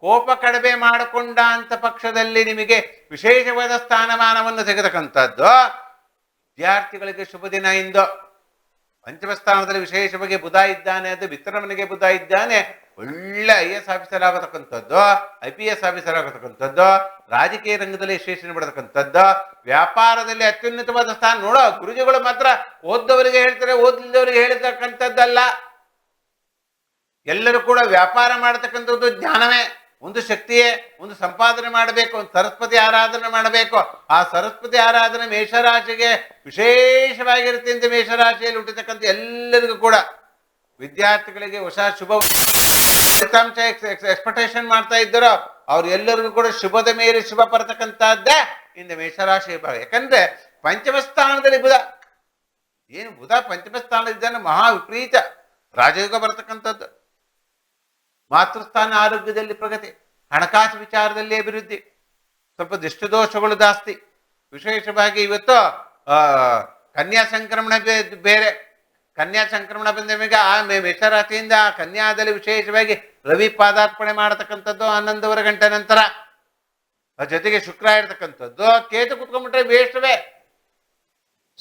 ಕೋಪ ಕಡಿಮೆ ಮಾಡಿಕೊಂಡ ಅಂತ ಪಕ್ಷದಲ್ಲಿ ನಿಮಗೆ ವಿಶೇಷವಾದ ಸ್ಥಾನಮಾನವನ್ನು ಸಿಗತಕ್ಕಂಥದ್ದು. ವಿದ್ಯಾರ್ಥಿಗಳಿಗೆ ಶುಭ ದಿನ ಇಂದು. ಪಂಚಮ ಸ್ಥಾನದಲ್ಲಿ ವಿಶೇಷವಾಗಿ ಬುಧ ಇದ್ದಾನೆ, ಅದು ಮಿತ್ರ ಮನೆಗೆ ಬುಧ ಇದ್ದಾನೆ. ಒಳ್ಳೆ IAS ಆಫೀಸರ್ ಆಗತಕ್ಕಂಥದ್ದು, IPS ಆಫೀಸರ್ ಆಗತಕ್ಕಂಥದ್ದು, ರಾಜಕೀಯ ರಂಗದಲ್ಲಿ ಯಶಸ್ಸಿನ ಪಡೆತಕ್ಕಂಥದ್ದು, ವ್ಯಾಪಾರದಲ್ಲಿ ಅತ್ಯುನ್ನತವಾದ ಸ್ಥಾನ. ನೋಡೋ ಗುರುಜಿಗಳು ಮಾತ್ರ ಓದ್ದವರಿಗೆ ಹೇಳ್ತಾರೆ, ಓದಿಲ್ಲದವರಿಗೆ ಹೇಳಿರ್ತಕ್ಕಂಥದ್ದಲ್ಲ. ಎಲ್ಲರೂ ಕೂಡ ವ್ಯಾಪಾರ ಮಾಡತಕ್ಕಂಥದ್ದು ಜ್ಞಾನವೇ, ಒಂದು ಶಕ್ತಿಯೇ, ಒಂದು ಸಂಪಾದನೆ ಮಾಡಬೇಕು, ಒಂದು ಸರಸ್ವತಿ ಆರಾಧನೆ ಮಾಡಬೇಕು. ಆ ಸರಸ್ವತಿ ಆರಾಧನೆ ಮೇಷರಾಶಿಗೆ ವಿಶೇಷವಾಗಿರುತ್ತೆ. ಅಂತ ಮೇಷರಾಶಿಯಲ್ಲಿ ಹುಟ್ಟಿರ್ತಕ್ಕಂಥ ಎಲ್ಲರಿಗೂ ಕೂಡ ವಿದ್ಯಾರ್ಥಿಗಳಿಗೆ ಹೊಸ ಶುಭ ಫಲಿತಾಂಶ ಎಕ್ಸ್ಪೆಕ್ಟೇಷನ್ ಮಾಡ್ತಾ ಇದ್ದಾರೋ ಅವ್ರು ಎಲ್ಲರಿಗೂ ಕೂಡ ಶುಭದ ಮೇಲೆ ಶುಭ ಬರತಕ್ಕಂಥದ್ದೇ ಇಂದು ಮೇಷರಾಶಿ ಭಾಗ. ಯಾಕಂದ್ರೆ ಪಂಚಮ ಸ್ಥಾನದಲ್ಲಿ ಬುಧ, ಏನು ಬುಧ ಪಂಚಮ ಸ್ಥಾನದಿದ್ದಾನೆ, ಮಹಾ ವಿಪರೀತ ರಾಜಯೋಗ ಬರತಕ್ಕಂಥದ್ದು. ಮಾತೃಸ್ಥಾನ ಆರೋಗ್ಯದಲ್ಲಿ ಪ್ರಗತಿ, ಹಣಕಾಸು ವಿಚಾರದಲ್ಲಿ ಅಭಿವೃದ್ಧಿ, ಸ್ವಲ್ಪ ದೃಷ್ಟಿದೋಷಗಳು ಜಾಸ್ತಿ. ವಿಶೇಷವಾಗಿ ಇವತ್ತು ಕನ್ಯಾ ಸಂಕ್ರಮಣ ಬೇರೆ. ಕನ್ಯಾ ಸಂಕ್ರಮಣ ಬಂದ ಮೇಲೆ ಆ ಮೇಷರಾಶಿಯಿಂದ ಕನ್ಯಾದಲ್ಲಿ ವಿಶೇಷವಾಗಿ ರವಿ ಪಾದಾರ್ಪಣೆ ಮಾಡತಕ್ಕಂಥದ್ದು 11 ಗಂಟೆ ನಂತರ. ಜೊತೆಗೆ ಶುಕ್ರ ಇರ್ತಕ್ಕಂಥದ್ದು. ಕೇತು ಕುತ್ಕೊಂಡ್ಬಿಟ್ರೆ ವೇಷ್ಟವೇ.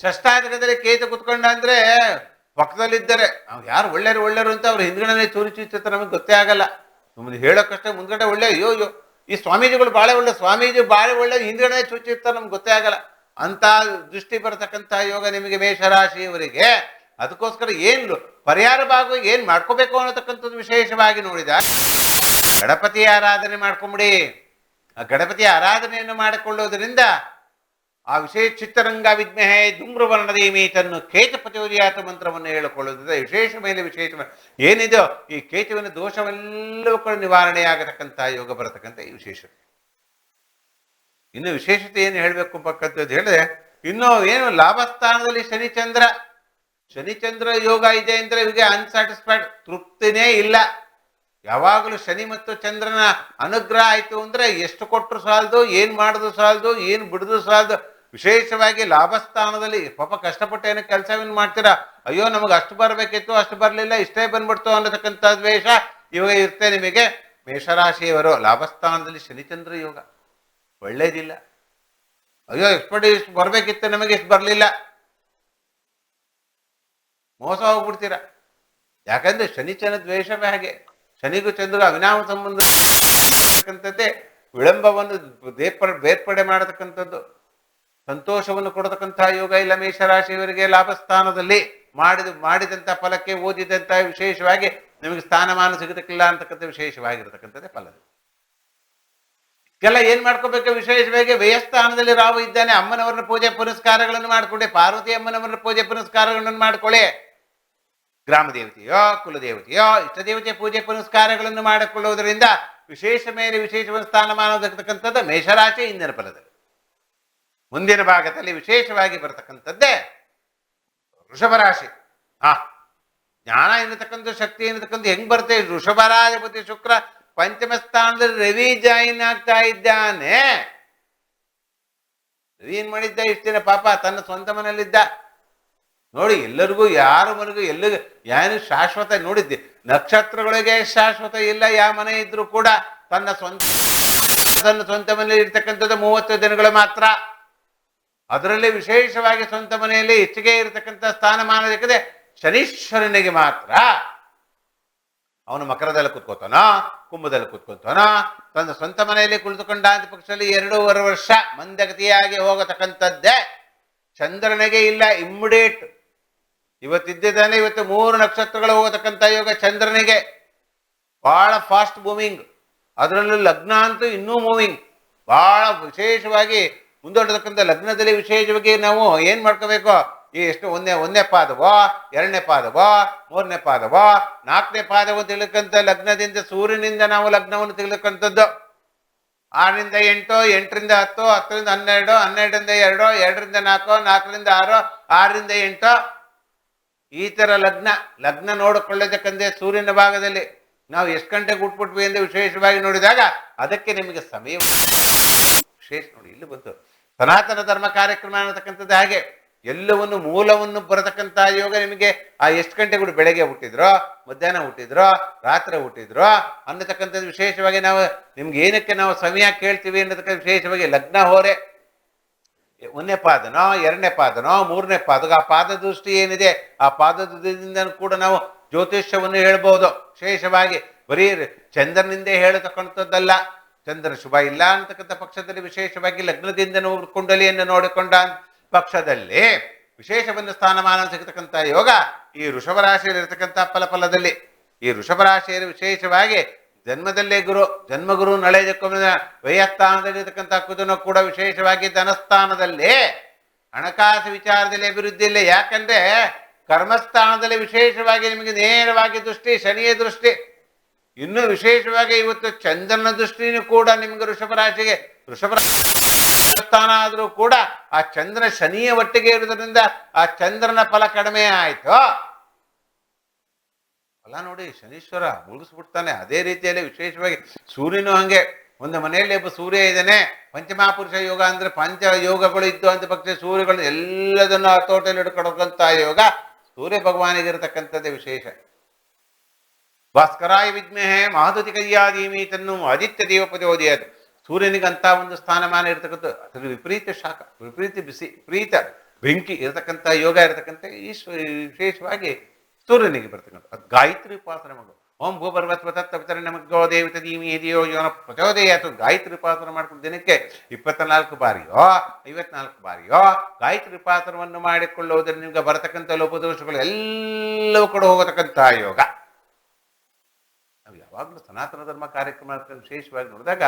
ಷಷ್ಠಾಧಿಕದಲ್ಲಿ ಕೇತು ಕುತ್ಕೊಂಡ ಅಂದ್ರೆ ಪಕ್ಕದಲ್ಲಿದ್ದರೆ ನಾವು ಯಾರು ಒಳ್ಳೆಯರು ಅಂತ ಅವ್ರು ಹಿಂದ್ಗಡೆ ಚೂರಿಚುತ್ತೆ ನಮಗೆ ಗೊತ್ತೇ ಆಗಲ್ಲ. ನಮ್ಮದು ಹೇಳೋಕ್ಕಷ್ಟೇ, ಮುಂದ್ಗಡೆ ಒಳ್ಳೆ ಅಯ್ಯೋ ಈ ಸ್ವಾಮೀಜಿಗಳು ಬಾಳೆ ಒಳ್ಳೆ, ಸ್ವಾಮೀಜಿ ಬಾಳೆ ಒಳ್ಳೆ, ಹಿಂದ್ಗಡೆ ಚುಚ್ಚಿರ್ತಾರೆ ನಮ್ಗೆ ಗೊತ್ತೇ ಆಗಲ್ಲ. ಅಂತ ದೃಷ್ಟಿ ಬರತಕ್ಕಂಥ ಯೋಗ ನಿಮಗೆ ಮೇಷರಾಶಿಯವರಿಗೆ. ಅದಕ್ಕೋಸ್ಕರ ಏನು ಪರಿಹಾರ ಭಾಗವಾಗಿ ಏನ್ ಮಾಡ್ಕೋಬೇಕು ಅನ್ನತಕ್ಕಂಥದ್ದು ವಿಶೇಷವಾಗಿ ನೋಡಿದ ಗಣಪತಿ ಆರಾಧನೆ ಮಾಡ್ಕೊಂಬಿಡಿ. ಆ ಗಣಪತಿ ಆರಾಧನೆಯನ್ನು ಮಾಡಿಕೊಳ್ಳುವುದರಿಂದ ಆ ವಿಶೇಷ ಚಿತ್ತರಂಗ ವಿದ್ಮಹೇ ಧೂಮ್ರವರ್ಣದೇಮಿ ತನ್ನು ಕೇತುಪತಿಯಾತ ಮಂತ್ರವನ್ನು ಹೇಳಿಕೊಳ್ಳುವುದರಿಂದ ವಿಶೇಷ ಮೇಲೆ ವಿಶೇಷ ಏನಿದೆಯೋ ಈ ಕೇತುವಿನ ದೋಷವೆಲ್ಲವೂ ಕೂಡ ನಿವಾರಣೆಯಾಗತಕ್ಕಂಥ ಯೋಗ ಬರತಕ್ಕಂಥ ಈ ವಿಶೇಷತೆ. ಇನ್ನು ವಿಶೇಷತೆ ಏನು ಹೇಳಬೇಕು ಅಂತಕ್ಕಂಥದ್ದು ಹೇಳಿದ್ರೆ, ಇನ್ನು ಏನು ಲಾಭಸ್ಥಾನದಲ್ಲಿ ಶನಿಚಂದ್ರ ಯೋಗ ಇದೆ ಅಂದ್ರೆ ಇವಿಗೆ ಅನ್ಸ್ಯಾಟಿಸ್ಫೈಡ್, ತೃಪ್ತಿನೇ ಇಲ್ಲ. ಯಾವಾಗಲೂ ಶನಿ ಮತ್ತು ಚಂದ್ರನ ಅನುಗ್ರಹ ಆಯ್ತು ಅಂದ್ರೆ ಎಷ್ಟು ಕೊಟ್ಟರು ಸಾಲದು, ಏನ್ ಮಾಡುದು ಸಾಲದು, ಏನ್ ಬಿಡುದು ಸಾಲದು. ವಿಶೇಷವಾಗಿ ಲಾಭಸ್ಥಾನದಲ್ಲಿ ಪಾಪ ಕಷ್ಟಪಟ್ಟು ಏನೋ ಕೆಲಸವನ್ನು ಮಾಡ್ತೀರಾ, ಅಯ್ಯೋ ನಮಗೆ ಅಷ್ಟು ಬರಬೇಕಿತ್ತು, ಅಷ್ಟು ಬರಲಿಲ್ಲ, ಇಷ್ಟೇ ಬಂದ್ಬಿಡ್ತು ಅನ್ನತಕ್ಕಂಥ ದ್ವೇಷ ಇವಾಗ ಇರುತ್ತೆ ನಿಮಗೆ. ಮೇಷರಾಶಿಯವರು ಲಾಭಸ್ಥಾನದಲ್ಲಿ ಶನಿಚಂದ್ರ ಯೋಗ ಒಳ್ಳೇದಿಲ್ಲ. ಅಯ್ಯೋ ಇಷ್ಟು ಬರ್ಬೇಕಿತ್ತು, ನಮಗೆ ಇಷ್ಟು ಬರಲಿಲ್ಲ, ಮೋಸ ಹೋಗ್ಬಿಡ್ತೀರ. ಯಾಕಂದ್ರೆ ಶನಿಚನ ದ್ವೇಷವೇ ಹಾಗೆ. ಶನಿಗೂ ಚಂದ್ರ ಅವಿನಾಮ ಸಂಬಂಧ ವಿಳಂಬವನ್ನು ಬೇರ್ಪಡೆ ಮಾಡತಕ್ಕಂಥದ್ದು, ಸಂತೋಷವನ್ನು ಕೊಡತಕ್ಕಂತಹ ಯೋಗ ಇಲ್ಲ ಮೇಷರಾಶಿಯವರಿಗೆ. ಲಾಭಸ್ಥಾನದಲ್ಲಿ ಮಾಡಿದಂಥ ಫಲಕ್ಕೆ ಓದಿದಂಥ ವಿಶೇಷವಾಗಿ ನಿಮಗೆ ಸ್ಥಾನಮಾನ ಸಿಗತಕ್ಕಿಲ್ಲ ಅಂತಕ್ಕಂಥ ವಿಶೇಷವಾಗಿರತಕ್ಕಂಥದ್ದೇ ಫಲ. ಎಲ್ಲ ಏನ್ ಮಾಡ್ಕೋಬೇಕು? ವಿಶೇಷವಾಗಿ ವ್ಯಯಸ್ಥಾನದಲ್ಲಿ ರಾಹು ಇದ್ದಾನೆ. ಅಮ್ಮನವರನ್ನ ಪೂಜೆ ಪುನಸ್ಕಾರಗಳನ್ನು ಮಾಡಿಕೊಳ್ಳಿ. ಪಾರ್ವತಿ ಅಮ್ಮನವರನ್ನ ಪೂಜೆ ಪುನಸ್ಕಾರಗಳನ್ನು ಮಾಡಿಕೊಳ್ಳಿ. ಗ್ರಾಮ ದೇವತೆಯೋ ಕುಲದೇವತೆಯೋ ಇಷ್ಟದೇವತೆ ಪೂಜೆ ಪುನಸ್ಕಾರಗಳನ್ನು ಮಾಡಿಕೊಳ್ಳುವುದರಿಂದ ವಿಶೇಷ ಮೇಲೆ ವಿಶೇಷವಾದ ಸ್ಥಾನಮಾನ ದಕ್ಕತಕ್ಕಂಥದ್ದು ಮೇಷರಾಶಿ ಇಂದಿನ ಫಲದಲ್ಲಿ. ಮುಂದಿನ ಭಾಗದಲ್ಲಿ ವಿಶೇಷವಾಗಿ ಬರತಕ್ಕಂಥದ್ದೇ ವೃಷಭ ರಾಶಿ. ಜ್ಞಾನ ಎನ್ನತಕ್ಕಂಥ ಶಕ್ತಿ ಎನ್ನತಕ್ಕಂಥ ಹೆಂಗ್ ಬರುತ್ತೆ? ವೃಷಭರಾಧಿಪತಿ ಶುಕ್ರ ಪಂಚಮ ಸ್ಥಾನದಲ್ಲಿ ರವಿ ಜಾಯಿನ್ ಆಗ್ತಾ ಇದ್ದಾನೆ. ಏನ್ ಮಾಡಿದ್ದ ಇಷ್ಟು ದಿನ ಪಾಪ ತನ್ನ ಸ್ವಂತ ಮನೆಯಲ್ಲಿದ್ದ. ನೋಡಿ, ಎಲ್ಲರಿಗೂ ಯಾರ ಮನೆಗೂ ಎಲ್ಲರಿಗೂ ಏನು ಶಾಶ್ವತ ನೋಡಿದ್ದೆ, ನಕ್ಷತ್ರಗಳಿಗೆ ಶಾಶ್ವತ ಇಲ್ಲ. ಯಾವ ಮನೆ ಇದ್ರೂ ಕೂಡ ತನ್ನ ಸ್ವಂತ ಮನೆಯಲ್ಲಿ ಇರ್ತಕ್ಕಂಥದ್ದು 30 ದಿನಗಳು ಮಾತ್ರ. ಅದರಲ್ಲಿ ವಿಶೇಷವಾಗಿ ಸ್ವಂತ ಮನೆಯಲ್ಲಿ ಹೆಚ್ಚಿಗೆ ಇರತಕ್ಕಂಥ ಸ್ಥಾನಮಾನ ಸಿಕ್ಕದೆ ಶನೀಶ್ವರನಿಗೆ ಮಾತ್ರ. ಅವನು ಮಕರದಲ್ಲಿ ಕುತ್ಕೋತಾನ, ಕುಂಭದಲ್ಲಿ ಕುತ್ಕೋತಾನ, ತನ್ನ ಸ್ವಂತ ಮನೆಯಲ್ಲಿ ಕುಳಿತುಕೊಂಡ ಅಂತ ಪಕ್ಷದಲ್ಲಿ 2.5 ವರ್ಷ ಮಂದಗತಿಯಾಗಿ ಹೋಗತಕ್ಕಂಥದ್ದೇ. ಚಂದ್ರನಿಗೆ ಇಲ್ಲ ಇಮ್ಮಿಡಿಯೇಟ್. ಇವತ್ತಿದ್ದಾನೆ, ಇವತ್ತು 3 ನಕ್ಷತ್ರಗಳು ಹೋಗತಕ್ಕಂಥ ಯೋಗ ಚಂದ್ರನಿಗೆ ಬಹಳ ಫಾಸ್ಟ್ ಮೂವಿಂಗ್. ಅದರಲ್ಲೂ ಲಗ್ನ ಅಂತೂ ಇನ್ನೂ ಮೂವಿಂಗ್, ಬಹಳ ವಿಶೇಷವಾಗಿ ಮುಂದೊಡ್ಡತಕ್ಕಂಥ ಲಗ್ನದಲ್ಲಿ ವಿಶೇಷವಾಗಿ ನಾವು ಏನ್ ಮಾಡ್ಕೋಬೇಕು, ಈ ಎಷ್ಟು ಒಂದನೇ ಪಾದವೋ, 2ನೇ ಪಾದವೋ, 3ನೇ ಪಾದವೋ, 4ನೇ ಪಾದವೋ ತಿಳ್ಕಂತ ಲಗ್ನದಿಂದ ಸೂರ್ಯನಿಂದ ನಾವು ಲಗ್ನವನ್ನು ತಿಳ್ಕಂಥದ್ದು. 6ರಿಂದ 8, 8ರಿಂದ 10, 10ರಿಂದ 12, 12ರಿಂದ 2, 2ರಿಂದ 4, 4ರಿಂದ 6, 6ರಿಂದ 8 ಈ ತರ ಲಗ್ನ ನೋಡಿಕೊಳ್ಳತಕ್ಕಂತೆ ಸೂರ್ಯನ ಭಾಗದಲ್ಲಿ ನಾವು ಎಷ್ಟು ಗಂಟೆಗೆ ಹುಟ್ಬಿಟ್ವಿ ಎಂದು ವಿಶೇಷವಾಗಿ ನೋಡಿದಾಗ ಅದಕ್ಕೆ ನಿಮಗೆ ಸಮಯ ವಿಶೇಷ. ನೋಡಿ, ಇಲ್ಲಿ ಬಂತು ಸನಾತನ ಧರ್ಮ ಕಾರ್ಯಕ್ರಮ ಅನ್ನತಕ್ಕಂಥದ್ದು. ಹಾಗೆ ಎಲ್ಲವನ್ನು ಮೂಲವನ್ನು ಬರತಕ್ಕಂಥ ಯೋಗ ನಿಮಗೆ ಆ ಎಷ್ಟು ಗಂಟೆಗೂ ಬೆಳಗ್ಗೆ ಹುಟ್ಟಿದ್ರೋ, ಮಧ್ಯಾಹ್ನ ಹುಟ್ಟಿದ್ರೋ, ರಾತ್ರಿ ಹುಟ್ಟಿದ್ರೋ ಅನ್ನತಕ್ಕಂಥದ್ದು ವಿಶೇಷವಾಗಿ ನಾವು ನಿಮ್ಗೆ ಏನಕ್ಕೆ ನಾವು ಸಮಯ ಕೇಳ್ತೀವಿ ಅನ್ನತಕ್ಕಂಥ ವಿಶೇಷವಾಗಿ ಲಗ್ನ ಹೋರೆ 1ನೇ ಪಾದನೋ, 2ನೇ ಪಾದನೋ, 3ನೇ ಪಾದ, ಆ ಪಾದ ದೃಷ್ಟಿ ಏನಿದೆ ಆ ಪಾದದಿಂದ ಕೂಡ ನಾವು ಜ್ಯೋತಿಷ್ಯವನ್ನು ಹೇಳ್ಬೋದು. ವಿಶೇಷವಾಗಿ ಬರೀ ಚಂದ್ರನಿಂದ ಹೇಳತಕ್ಕಂಥದ್ದಲ್ಲ. ಚಂದ್ರನ ಶುಭ ಇಲ್ಲ ಅಂತಕ್ಕಂಥ ಪಕ್ಷದಲ್ಲಿ ವಿಶೇಷವಾಗಿ ಲಗ್ನದಿಂದ ಕುಂಡಲಿಯನ್ನು ನೋಡಿಕೊಂಡ ಪಕ್ಷದಲ್ಲಿ ವಿಶೇಷವನ್ನು ಸ್ಥಾನಮಾನ ಸಿಗತಕ್ಕಂಥ ಯೋಗ ಈ ವೃಷಭ ರಾಶಿಯಲ್ಲಿ ಇರತಕ್ಕಂಥ ಫಲದಲ್ಲಿ. ಈ ವೃಷಭ ರಾಶಿಯಲ್ಲಿ ವಿಶೇಷವಾಗಿ ಜನ್ಮದಲ್ಲೇ ಜನ್ಮಗುರು ನಳೆದಕ್ಕೊಮ್ಮೆ ವ್ಯಯಸ್ಥಾನದಲ್ಲಿರ್ತಕ್ಕಂಥ ಕುದನು ಕೂಡ ವಿಶೇಷವಾಗಿ ಧನಸ್ಥಾನದಲ್ಲಿ ಹಣಕಾಸು ವಿಚಾರದಲ್ಲಿ ಅಭಿವೃದ್ಧಿ ಇಲ್ಲ. ಯಾಕಂದ್ರೆ ಕರ್ಮಸ್ಥಾನದಲ್ಲಿ ವಿಶೇಷವಾಗಿ ನಿಮಗೆ ನೇರವಾಗಿ ದೃಷ್ಟಿ, ಶನಿಯ ದೃಷ್ಟಿ. ಇನ್ನು ವಿಶೇಷವಾಗಿ ಇವತ್ತು ಚಂದ್ರನ ದೃಷ್ಟಿನೂ ಕೂಡ ನಿಮಗೆ ವೃಷಭ ರಾಶಿಗೆ ಸ್ಥಾನ ಆದರೂ ಕೂಡ ಆ ಚಂದ್ರ ಶನಿಯ ಒಟ್ಟಿಗೆ ಇರುವುದರಿಂದ ಆ ಚಂದ್ರನ ಫಲ ಕಡಿಮೆ ಆಯ್ತು. ಫಲ ನೋಡಿ ಶನೀಶ್ವರ ಮುಗಿಸ್ಬಿಡ್ತಾನೆ. ಅದೇ ರೀತಿಯಲ್ಲಿ ವಿಶೇಷವಾಗಿ ಸೂರ್ಯನು ಹಂಗೆ, ಒಂದು ಮನೆಯಲ್ಲಿ ಒಬ್ಬ ಸೂರ್ಯ ಇದ್ದಾನೆ, ಪಂಚಮಹಾಪುರುಷ ಯೋಗ ಅಂದ್ರೆ ಪಂಚ ಯೋಗಗಳು ಇದ್ದು ಅಂತ ಪಕ್ಷ ಸೂರ್ಯಗಳು ಎಲ್ಲದನ್ನು ಹತೋಟಿಯಲ್ಲಿ ಹಿಡ್ಕೊಡಕ್ಕಂಥ ಯೋಗ ಸೂರ್ಯ ಭಗವಾನಿಗೆ ಇರತಕ್ಕಂಥದ್ದೇ ವಿಶೇಷ. ಭಾಸ್ಕರಾಯ ವಿದ್ಮೇಹೆ ಮಹದುತಿ ಕಯ್ಯಾದೀಮಿ ತನ್ನು ಆದಿತ್ಯ ದೇವಪದೋದಯದು. ಸೂರ್ಯನಿಗಂತ ಒಂದು ಸ್ಥಾನಮಾನ ಇರತಕ್ಕಂಥ ಅದ್ರ ವಿಪರೀತ ಶಾಖ, ವಿಪರೀತ ಬಿಸಿ, ವಿಪರೀತ ಬೆಂಕಿ ಇರತಕ್ಕಂಥ ಯೋಗ ಇರತಕ್ಕಂಥ ವಿಶೇಷವಾಗಿ ಸೂರ್ಯನಿಗೆ ಬರ್ತಕ್ಕಂಥ ಅದು ಗಾಯತ್ರಿ ಉಪಾಸನೆ ಮಾಡೋದು. ಓಂ ಭೂಪರ್ವತ್ವತತ್ತವಿತರ ನಮಗೋ ದೇವತ ದೀಮಿ ಹಿರಿಯೋ ಯೋನ ಪ್ರಚೋದಯ ಅಥವಾ ಗಾಯತ್ರಿ ಉಪಾಸನ ಮಾಡ್ಕೊಂಡು ದಿನಕ್ಕೆ 24 ಬಾರಿಯೋ 54 ಬಾರಿಯೋ ಗಾಯತ್ರಿ ಉಪಾಸನವನ್ನು ಮಾಡಿಕೊಳ್ಳುವುದರಿಂದ ನಿಮ್ಗೆ ಬರತಕ್ಕಂಥ ಲೋಪದೋಷಗಳು ಎಲ್ಲವೂ ಕೂಡ ಹೋಗತಕ್ಕಂಥ ಯೋಗ. ನಾವು ಯಾವಾಗಲೂ ಸನಾತನ ಧರ್ಮ ಕಾರ್ಯಕ್ರಮ ವಿಶೇಷವಾಗಿ ನೋಡಿದಾಗ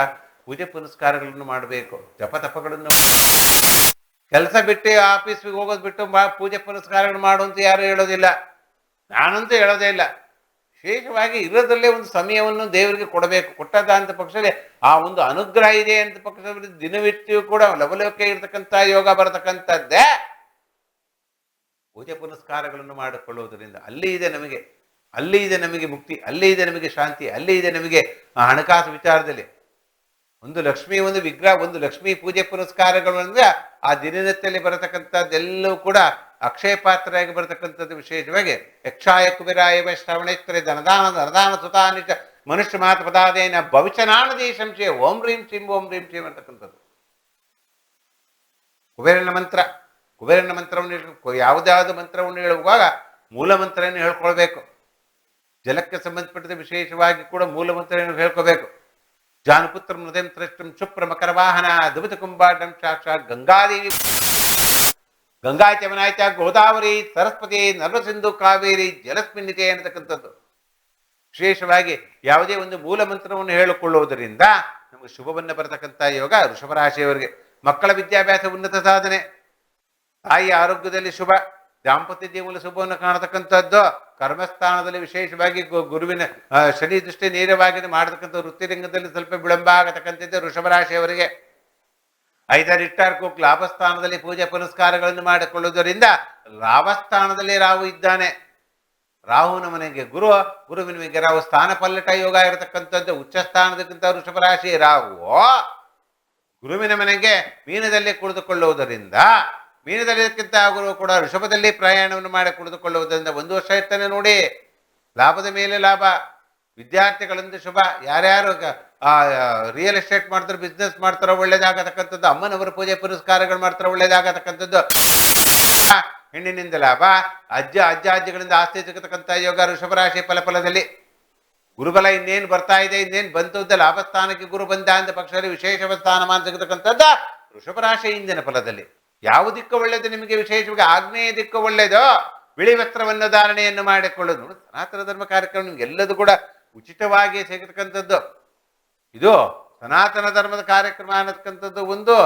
ಪೂಜೆ ಪುನಸ್ಕಾರಗಳನ್ನು ಮಾಡಬೇಕು. ಜಪತಪಗಳನ್ನು ಕೆಲಸ ಬಿಟ್ಟು ಆಫೀಸ್ಗೆ ಹೋಗೋದು ಬಿಟ್ಟು ಪೂಜೆ ಪುನಸ್ಕಾರಗಳು ಮಾಡುವಂತ ಯಾರು ಹೇಳೋದಿಲ್ಲ, ನಾನಂತೂ ಹೇಳೋದೇ ಇಲ್ಲ. ವಿಶೇಷವಾಗಿ ಇರೋದ್ರಲ್ಲೇ ಒಂದು ಸಮಯವನ್ನು ದೇವರಿಗೆ ಕೊಡಬೇಕು. ಕೊಟ್ಟದ ಅಂತ ಪಕ್ಷದಲ್ಲಿ ಆ ಒಂದು ಅನುಗ್ರಹ ಇದೆ ಅಂತ ಪಕ್ಷದಲ್ಲಿ ದಿನವಿಟ್ಟು ಕೂಡ ಲವಲೋಕೆ ಇರತಕ್ಕಂಥ ಯೋಗ ಬರತಕ್ಕಂಥದ್ದೇ ಪೂಜೆ ಪುನಸ್ಕಾರಗಳನ್ನು ಮಾಡಿಕೊಳ್ಳುವುದರಿಂದ. ಅಲ್ಲಿ ಇದೆ ನಮಗೆ ಮುಕ್ತಿ, ಅಲ್ಲಿ ಇದೆ ನಮಗೆ ಶಾಂತಿ, ಅಲ್ಲಿ ಇದೆ ನಮಗೆ ಹಣಕಾಸು ವಿಚಾರದಲ್ಲಿ. ಒಂದು ಲಕ್ಷ್ಮಿ, ಒಂದು ವಿಗ್ರಹ, ಒಂದು ಲಕ್ಷ್ಮೀ ಪೂಜೆ ಪುರಸ್ಕಾರಗಳು ಅಂದ್ರೆ ಆ ದಿನನಿತ್ಯದಲ್ಲಿ ಬರತಕ್ಕಂಥದ್ದೆಲ್ಲವೂ ಕೂಡ ಅಕ್ಷಯ ಪಾತ್ರರಾಗಿ ಬರತಕ್ಕಂಥದ್ದು. ವಿಶೇಷವಾಗಿ ಯಕ್ಷಾಯ ಕುಬೇರಾಯ ಶ್ರವಣೇಶ್ವರಿ ಧನದಾನ ಸುತಾನಿಚ ಮನುಷ್ಯ ಮಾತ ಪದಾದೇನ ಭವಿಷ್ಯನಾನದಿ ಸಂಶಯ ಓಂ ರೀಂ ಶಿಂ ಅಂತಕ್ಕಂಥದ್ದು ಕುಬೇರನ ಮಂತ್ರವನ್ನು ಯಾವುದಾವುದು ಮಂತ್ರವನ್ನು ಹೇಳುವಾಗ ಮೂಲ ಮಂತ್ರವನ್ನು ಹೇಳ್ಕೊಳ್ಬೇಕು. ಜಲಕ್ಕೆ ಸಂಬಂಧಪಟ್ಟಿದ ವಿಶೇಷವಾಗಿ ಕೂಡ ಮೂಲ ಮಂತ್ರವನ್ನು ಹೇಳ್ಕೋಬೇಕು. ಜಾನುಪುತ್ರ ಮೃದಂ ತ್ರಷ್ಟಂ ಶುಪ್ರ ಮಕರ ವಾಹನ ದುಬತ ಕುಂಭಾಟಂ ಸಾಕ್ಷಾತ್ ಗಂಗಾದೇವಿ, ಗಂಗಾ ಚಮನಾಯ್ತ ಗೋದಾವರಿ ಸರಸ್ವತಿ ನರ್ಮಸಿಂಧು ಕಾವೇರಿ ಜಲಸ್ಮಿನ್ನಿತೆ ಅನ್ನತಕ್ಕಂಥದ್ದು. ವಿಶೇಷವಾಗಿ ಯಾವುದೇ ಒಂದು ಮೂಲ ಮಂತ್ರವನ್ನು ಹೇಳಿಕೊಳ್ಳುವುದರಿಂದ ನಮಗೆ ಶುಭವನ್ನು ಬರತಕ್ಕಂಥ ಯೋಗ ವೃಷಭ ರಾಶಿಯವರಿಗೆ. ಮಕ್ಕಳ ವಿದ್ಯಾಭ್ಯಾಸ ಉನ್ನತ ಸಾಧನೆ, ತಾಯಿ ಆರೋಗ್ಯದಲ್ಲಿ ಶುಭ, ದಾಂಪತ್ಯ ಜೀವನ ಶುಭವನ್ನು ಕಾಣತಕ್ಕಂಥದ್ದು. ಕರ್ಮಸ್ಥಾನದಲ್ಲಿ ವಿಶೇಷವಾಗಿ ಗುರುವಿನ ಶನಿ ದೃಷ್ಟಿ ನೇರವಾಗಿ ಮಾಡತಕ್ಕಂಥ ವೃತ್ತಿರಂಗದಲ್ಲಿ ಸ್ವಲ್ಪ ವಿಳಂಬ ಆಗತಕ್ಕಂಥದ್ದು ವೃಷಭ ರಾಶಿಯವರಿಗೆ. 5 ಇಟ್ಟಾರ್ಕೋಕ್ ಲಾಭಸ್ಥಾನದಲ್ಲಿ ಪೂಜೆ ಪುನಸ್ಕಾರಗಳನ್ನು ಮಾಡಿಕೊಳ್ಳುವುದರಿಂದ ಲಾಭಸ್ಥಾನದಲ್ಲಿ ರಾಹು ಇದ್ದಾನೆ. ರಾಹುನ ಮನೆಗೆ ಗುರುವಿನ ಮನೆಗೆ ರಾಹು ಸ್ಥಾನ ಪಲ್ಲಟ ಯೋಗ ಇರತಕ್ಕಂಥದ್ದು. ಉಚ್ಚ ಸ್ಥಾನದಕ್ಕಿಂತ ವೃಷಭ ರಾಶಿ ರಾಹು ಗುರುವಿನ ಮನೆಗೆ ಮೀನದಲ್ಲಿ ಕುಳಿತುಕೊಳ್ಳುವುದರಿಂದ, ಮೀನದಲ್ಲಿಕ್ಕಿಂತ ಗುರು ಕೂಡ ಋಷಭದಲ್ಲಿ ಪ್ರಯಾಣವನ್ನು ಮಾಡಿ ಕುಳಿತುಕೊಳ್ಳುವುದರಿಂದ 1 ವರ್ಷ ಇರ್ತಾನೆ ನೋಡಿ. ಲಾಭದ ಮೇಲೆ ಲಾಭ. ವಿದ್ಯಾರ್ಥಿಗಳಂದು ಶುಭ. ಯಾರ್ಯಾರು ರಿಯಲ್ ಎಸ್ಟೇಟ್ ಮಾಡ್ತಾರೆ, ಬಿಸ್ನೆಸ್ ಮಾಡ್ತಾರೋ ಒಳ್ಳೇದಾಗತಕ್ಕಂಥದ್ದು. ಅಮ್ಮನವರ ಪೂಜೆ ಪುರಸ್ಕಾರಗಳು ಮಾಡ್ತಾರೋ ಒಳ್ಳೇದಾಗತಕ್ಕಂಥದ್ದು. ಹೆಣ್ಣಿನಿಂದ ಲಾಭ. ಅಜ್ಜಿಗಳಿಂದ ಆಸ್ತಿ ಸಿಗತಕ್ಕಂಥ ಯೋಗ ಋಷಭ ರಾಶಿ ಫಲದಲ್ಲಿ. ಗುರುಬಲ ಇನ್ನೇನು ಬರ್ತಾ ಇದೆ, ಇನ್ನೇನು ಬಂತದ್ದ ಲಾಭಸ್ಥಾನಕ್ಕೆ ಗುರು ಬಂದ ಅಂತ ಪಕ್ಷದಲ್ಲಿ ವಿಶೇಷ ಸ್ಥಾನಮಾನ ಸಿಗತಕ್ಕಂಥದ್ದು ಋಷಭ ರಾಶಿ ಇಂದಿನ ಫಲದಲ್ಲಿ. ಯಾವ ದಿಕ್ಕು ಒಳ್ಳೆಯದು ನಿಮಗೆ? ವಿಶೇಷವಾಗಿ ಆಗ್ನೇಯ ದಿಕ್ಕು ಒಳ್ಳೆಯದು. ಬಿಳಿ ವಸ್ತ್ರವನ್ನು ಧಾರಣೆಯನ್ನು ಮಾಡಿಕೊಳ್ಳೋದು. ನೋಡಿ, ಸನಾತನ ಧರ್ಮ ಕಾರ್ಯಕ್ರಮ ನಿಮ್ಗೆ ಎಲ್ಲದೂ ಕೂಡ ಉಚಿತವಾಗಿ ಸಿಗತಕ್ಕಂಥದ್ದು. ಇದು ಸನಾತನ ಧರ್ಮದ ಕಾರ್ಯಕ್ರಮ ಅನ್ನತಕ್ಕಂಥದ್ದು ಒಂದು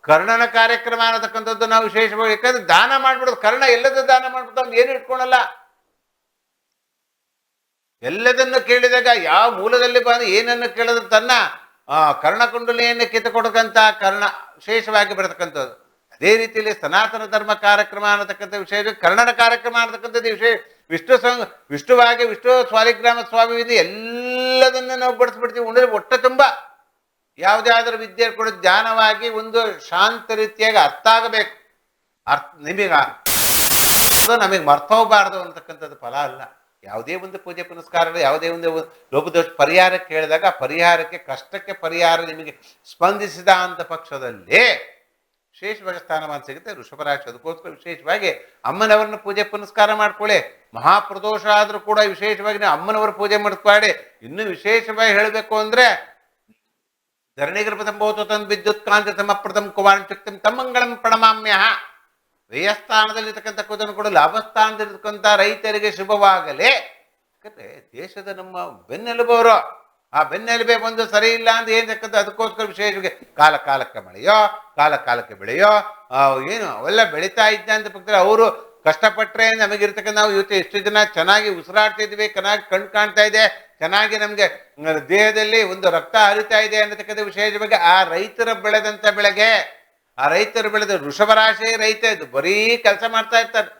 ಕರ್ಣನ ಕಾರ್ಯಕ್ರಮ ಅನ್ನತಕ್ಕಂಥದ್ದು ನಾವು ವಿಶೇಷವಾಗಿ, ಯಾಕಂದ್ರೆ ದಾನ ಮಾಡ್ಬಿಡೋದು. ಕರ್ಣ ಎಲ್ಲದೂ ದಾನ ಮಾಡ್ಬಿಟ್ಟು ಅವ್ನು ಏನು ಇಟ್ಕೊಳಲ್ಲ. ಎಲ್ಲದನ್ನು ಕೇಳಿದಾಗ ಯಾವ ಮೂಲದಲ್ಲಿ ಬಂದು ಏನನ್ನು ಕೇಳಿದ್ರು ತನ್ನ ಕರ್ಣಕುಂಡಲಿಯನ್ನು ಕಿತ್ತುಕೊಡಕಂತ ಕರ್ಣ ವಿಶೇಷವಾಗಿ ಬರತಕ್ಕಂಥದ್ದು. ಅದೇ ರೀತಿಯಲ್ಲಿ ಸನಾತನ ಧರ್ಮ ಕಾರ್ಯಕ್ರಮ ಅನ್ನತಕ್ಕಂಥ ವಿಶೇಷ ಕರ್ಣನ ಕಾರ್ಯಕ್ರಮ ಅನ್ನತಕ್ಕಂಥದ್ದು ವಿಶೇಷ ವಿಷ್ಣುವಾಗಿ ವಿಷ್ಣು ಸ್ವಾಲಿಗ್ರಾಮ ಸ್ವಾಮಿ ಎಲ್ಲದನ್ನು ನಾವು ಬಡಿಸ್ಬಿಡ್ತೀವಿ. ಉಂಡ್ರೆ ಹೊಟ್ಟೆ ತುಂಬ ಯಾವುದೇ ಆದರೂ ವಿದ್ಯೆ ಕೂಡ ಧ್ಯಾನವಾಗಿ ಒಂದು ಶಾಂತ ರೀತಿಯಾಗಿ ಅರ್ಥ ಆಗಬೇಕು. ನಮಗೆ ಮರ್ತೋಗಬಾರ್ದು ಅಂತಕ್ಕಂಥದ್ದು ಫಲ ಅಲ್ಲ. ಯಾವುದೇ ಒಂದು ಪೂಜೆ ಪುನಸ್ಕಾರಗಳು, ಯಾವುದೇ ಒಂದು ಲೋಪದೋಷ ಪರಿಹಾರಕ್ಕೆ ಕೇಳಿದಾಗ ಪರಿಹಾರಕ್ಕೆ, ಕಷ್ಟಕ್ಕೆ ಪರಿಹಾರ ನಿಮಗೆ ಸ್ಪಂದಿಸಿದ ಅಂತ ಪಕ್ಷದಲ್ಲಿ ವಿಶೇಷವಾಗಿ ಸ್ಥಾನಮಾನ ಸಿಗುತ್ತೆ ಋಷಭ ರಾಶಿ. ಅದಕ್ಕೋಸ್ಕರ ವಿಶೇಷವಾಗಿ ಅಮ್ಮನವರನ್ನ ಪೂಜೆ ಪುನಸ್ಕಾರ ಮಾಡ್ಕೊಳ್ಳಿ. ಮಹಾಪ್ರದೋಷ ಆದರೂ ಕೂಡ ವಿಶೇಷವಾಗಿ ನೀವು ಅಮ್ಮನವರ ಪೂಜೆ ಮಾಡ್ಕೊಳ್ಳಿ. ಇನ್ನು ವಿಶೇಷವಾಗಿ ಹೇಳಬೇಕು ಅಂದ್ರೆ ಧರಣಿಗರ್ಭತಂಭೂತ ತನ್ ವಿದ್ಯುತ್ ಕಾಂತಿ ಸಮಪ್ರದಂ ಕುಮಾರಂ ಶಕ್ತಿಂ ತಮ್ಮಂಗಳಂ ಪ್ರಣಮಾಮ್ಯ. ವ್ಯಯಸ್ಥಾನದಲ್ಲಿರ್ತಕ್ಕಂಥ ಕೂದನ್ನು ಕೂಡ ಲಾಭಸ್ಥಾನದಲ್ಲಿರ್ತಕ್ಕಂಥ ರೈತರಿಗೆ ಶುಭವಾಗಲಿ. ಯಾಕಂದ್ರೆ ದೇಶದ ನಮ್ಮ ಬೆನ್ನೆಲುಬವರು, ಆ ಬೆನ್ನೆಲುಬೆ ಬಂದು ಸರಿ ಇಲ್ಲ ಅಂದ್ರೆ ಏನ್ ತಕ್ಕಂಥ. ಅದಕ್ಕೋಸ್ಕರ ವಿಶೇಷವಾಗಿ ಕಾಲ ಕಾಲಕ್ಕೆ ಮಳೆಯೋ, ಕಾಲ ಕಾಲಕ್ಕೆ ಬೆಳೆಯೋ, ಏನು ಅವೆಲ್ಲ ಬೆಳೀತಾ ಇದ್ದ ಅಂತ ಪಕ್ಕದಲ್ಲಿ ಅವರು ಕಷ್ಟಪಟ್ಟರೆ ನಮಗಿರ್ತಕ್ಕಂಥ ನಾವು ಇವತ್ತು ಎಷ್ಟು ಜನ ಚೆನ್ನಾಗಿ ಉಸಿರಾಡ್ತಿದ್ವಿ, ಚೆನ್ನಾಗಿ ಕಣ್ ಕಾಣ್ತಾ ಇದೆ, ಚೆನ್ನಾಗಿ ನಮಗೆ ದೇಹದಲ್ಲಿ ಒಂದು ರಕ್ತ ಹರಿತಾ ಇದೆ ಅನ್ನತಕ್ಕಂಥ ವಿಶೇಷವಾಗಿ ಆ ರೈತರ ಬೆಳೆದಂಥ ಬೆಳೆಗೆ, ಆ ರೈತರು ಬೆಳೆದ ವೃಷಭ ರಾಶಿ ರೈತ ಇದು ಬರೀ ಕೆಲಸ ಮಾಡ್ತಾ ಇರ್ತಾರೆ.